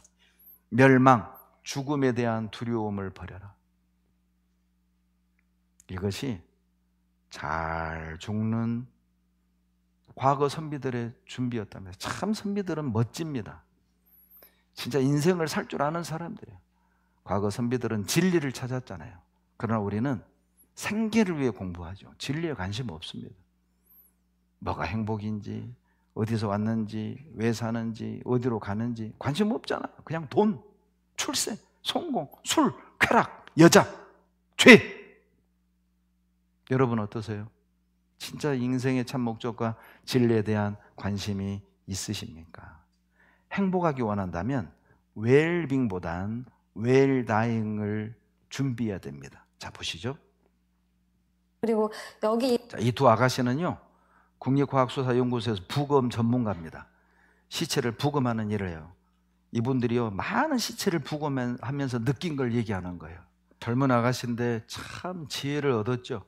멸망, 죽음에 대한 두려움을 버려라. 이것이 잘 죽는 과거 선비들의 준비였다면, 참 선비들은 멋집니다. 진짜 인생을 살 줄 아는 사람들이에요. 과거 선비들은 진리를 찾았잖아요. 그러나 우리는 생계를 위해 공부하죠. 진리에 관심 없습니다. 뭐가 행복인지, 어디서 왔는지, 왜 사는지, 어디로 가는지 관심 없잖아요. 그냥 돈, 출세, 성공, 술, 쾌락, 여자, 죄. 여러분 어떠세요? 진짜 인생의 참 목적과 진리에 대한 관심이 있으십니까? 행복하기 원한다면 웰빙보단 웰다잉을 준비해야 됩니다. 자, 보시죠. 그리고 여기 이 두 아가씨는요, 국립과학수사연구소에서 부검 전문가입니다. 시체를 부검하는 일을 해요. 이분들이요, 많은 시체를 부검하면서 느낀 걸 얘기하는 거예요. 젊은 아가씨인데 참 지혜를 얻었죠.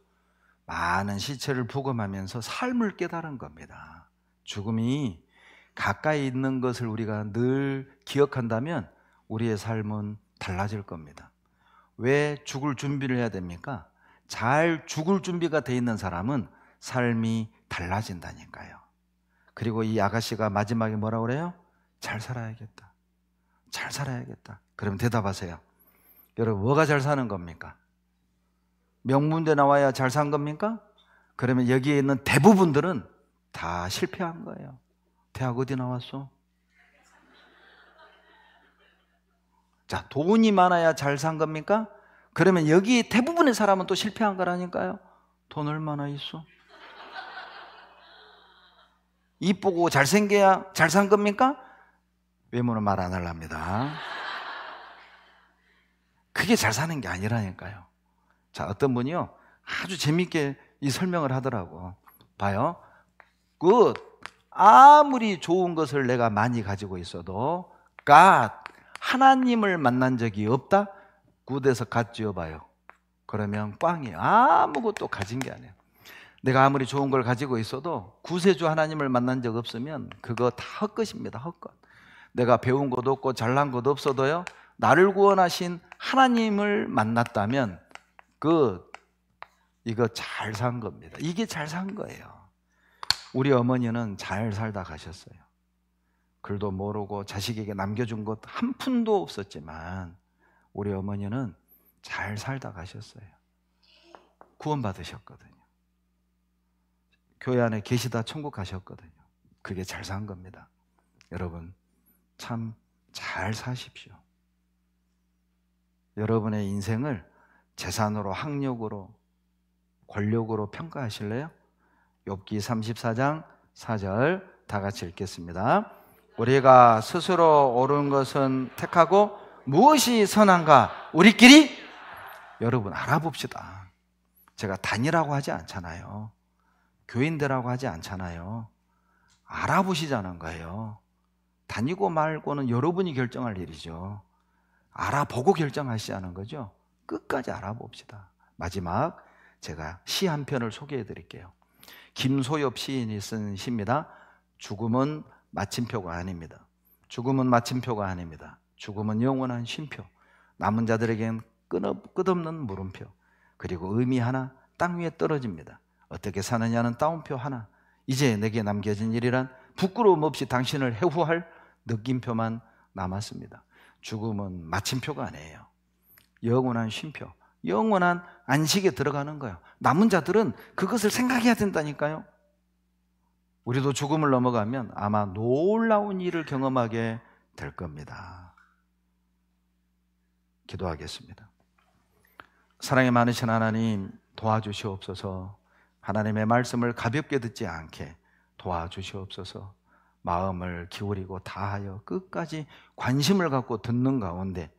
많은 시체를 부검하면서 삶을 깨달은 겁니다. 죽음이 가까이 있는 것을 우리가 늘 기억한다면 우리의 삶은 달라질 겁니다. 왜 죽을 준비를 해야 됩니까? 잘 죽을 준비가 돼 있는 사람은 삶이 달라진다니까요. 그리고 이 아가씨가 마지막에 뭐라고 그래요? 잘 살아야겠다. 잘 살아야겠다. 그럼 대답하세요. 여러분, 뭐가 잘 사는 겁니까? 명문대 나와야 잘 산 겁니까? 그러면 여기에 있는 대부분들은 다 실패한 거예요. 대학 어디 나왔어? 자, 돈이 많아야 잘 산 겁니까? 그러면 여기 대부분의 사람은 또 실패한 거라니까요. 돈 얼마나 있어? 이쁘고 잘생겨야 잘 산 겁니까? 외모는 말 안 하랍니다. 그게 잘 사는 게 아니라니까요. 자, 어떤 분이요, 아주 재밌게 이 설명을 하더라고. 봐요. 아무리 좋은 것을 내가 많이 가지고 있어도 God, 하나님을 만난 적이 없다? 굿에서 갓 지어봐요. 그러면 꽝이에요. 아무것도 가진 게 아니에요. 내가 아무리 좋은 걸 가지고 있어도 구세주 하나님을 만난 적 없으면 그거 다 헛것입니다. 헛것. 내가 배운 것도 없고 잘난 것도 없어도요, 나를 구원하신 하나님을 만났다면 이거 잘 산 겁니다. 이게 잘 산 거예요. 우리 어머니는 잘 살다 가셨어요. 글도 모르고 자식에게 남겨준 것 한 푼도 없었지만 우리 어머니는 잘 살다 가셨어요. 구원받으셨거든요. 교회 안에 계시다 천국 가셨거든요. 그게 잘 산 겁니다. 여러분, 참 잘 사십시오. 여러분의 인생을 재산으로, 학력으로, 권력으로 평가하실래요? 욥기 34장 4절 다 같이 읽겠습니다. 우리가 스스로 옳은 것은 택하고 무엇이 선한가 우리끼리 여러분 알아봅시다. 제가 다니라고 하지 않잖아요. 교인되라고 하지 않잖아요. 알아보시자는 거예요. 다니고 말고는 여러분이 결정할 일이죠. 알아보고 결정하시자는 거죠. 끝까지 알아봅시다. 마지막 제가 시 한 편을 소개해 드릴게요. 김소엽 시인이 쓴 시입니다. 죽음은 마침표가 아닙니다. 죽음은 마침표가 아닙니다. 죽음은 영원한 쉼표. 남은 자들에겐 끝없는 물음표. 그리고 의미 하나 땅 위에 떨어집니다. 어떻게 사느냐는 따옴표 하나. 이제 내게 남겨진 일이란 부끄러움 없이 당신을 해후할 느낌표만 남았습니다. 죽음은 마침표가 아니에요. 영원한 쉼표, 영원한 안식에 들어가는 거예요. 남은 자들은 그것을 생각해야 된다니까요. 우리도 죽음을 넘어가면 아마 놀라운 일을 경험하게 될 겁니다. 기도하겠습니다. 사랑이 많으신 하나님, 도와주시옵소서. 하나님의 말씀을 가볍게 듣지 않게 도와주시옵소서. 마음을 기울이고 다하여 끝까지 관심을 갖고 듣는 가운데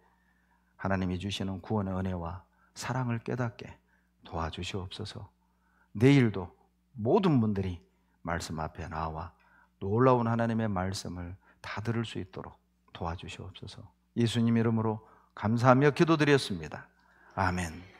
하나님이 주시는 구원의 은혜와 사랑을 깨닫게 도와주시옵소서. 내일도 모든 분들이 말씀 앞에 나와 놀라운 하나님의 말씀을 다 들을 수 있도록 도와주시옵소서. 예수님 이름으로 감사하며 기도드렸습니다. 아멘.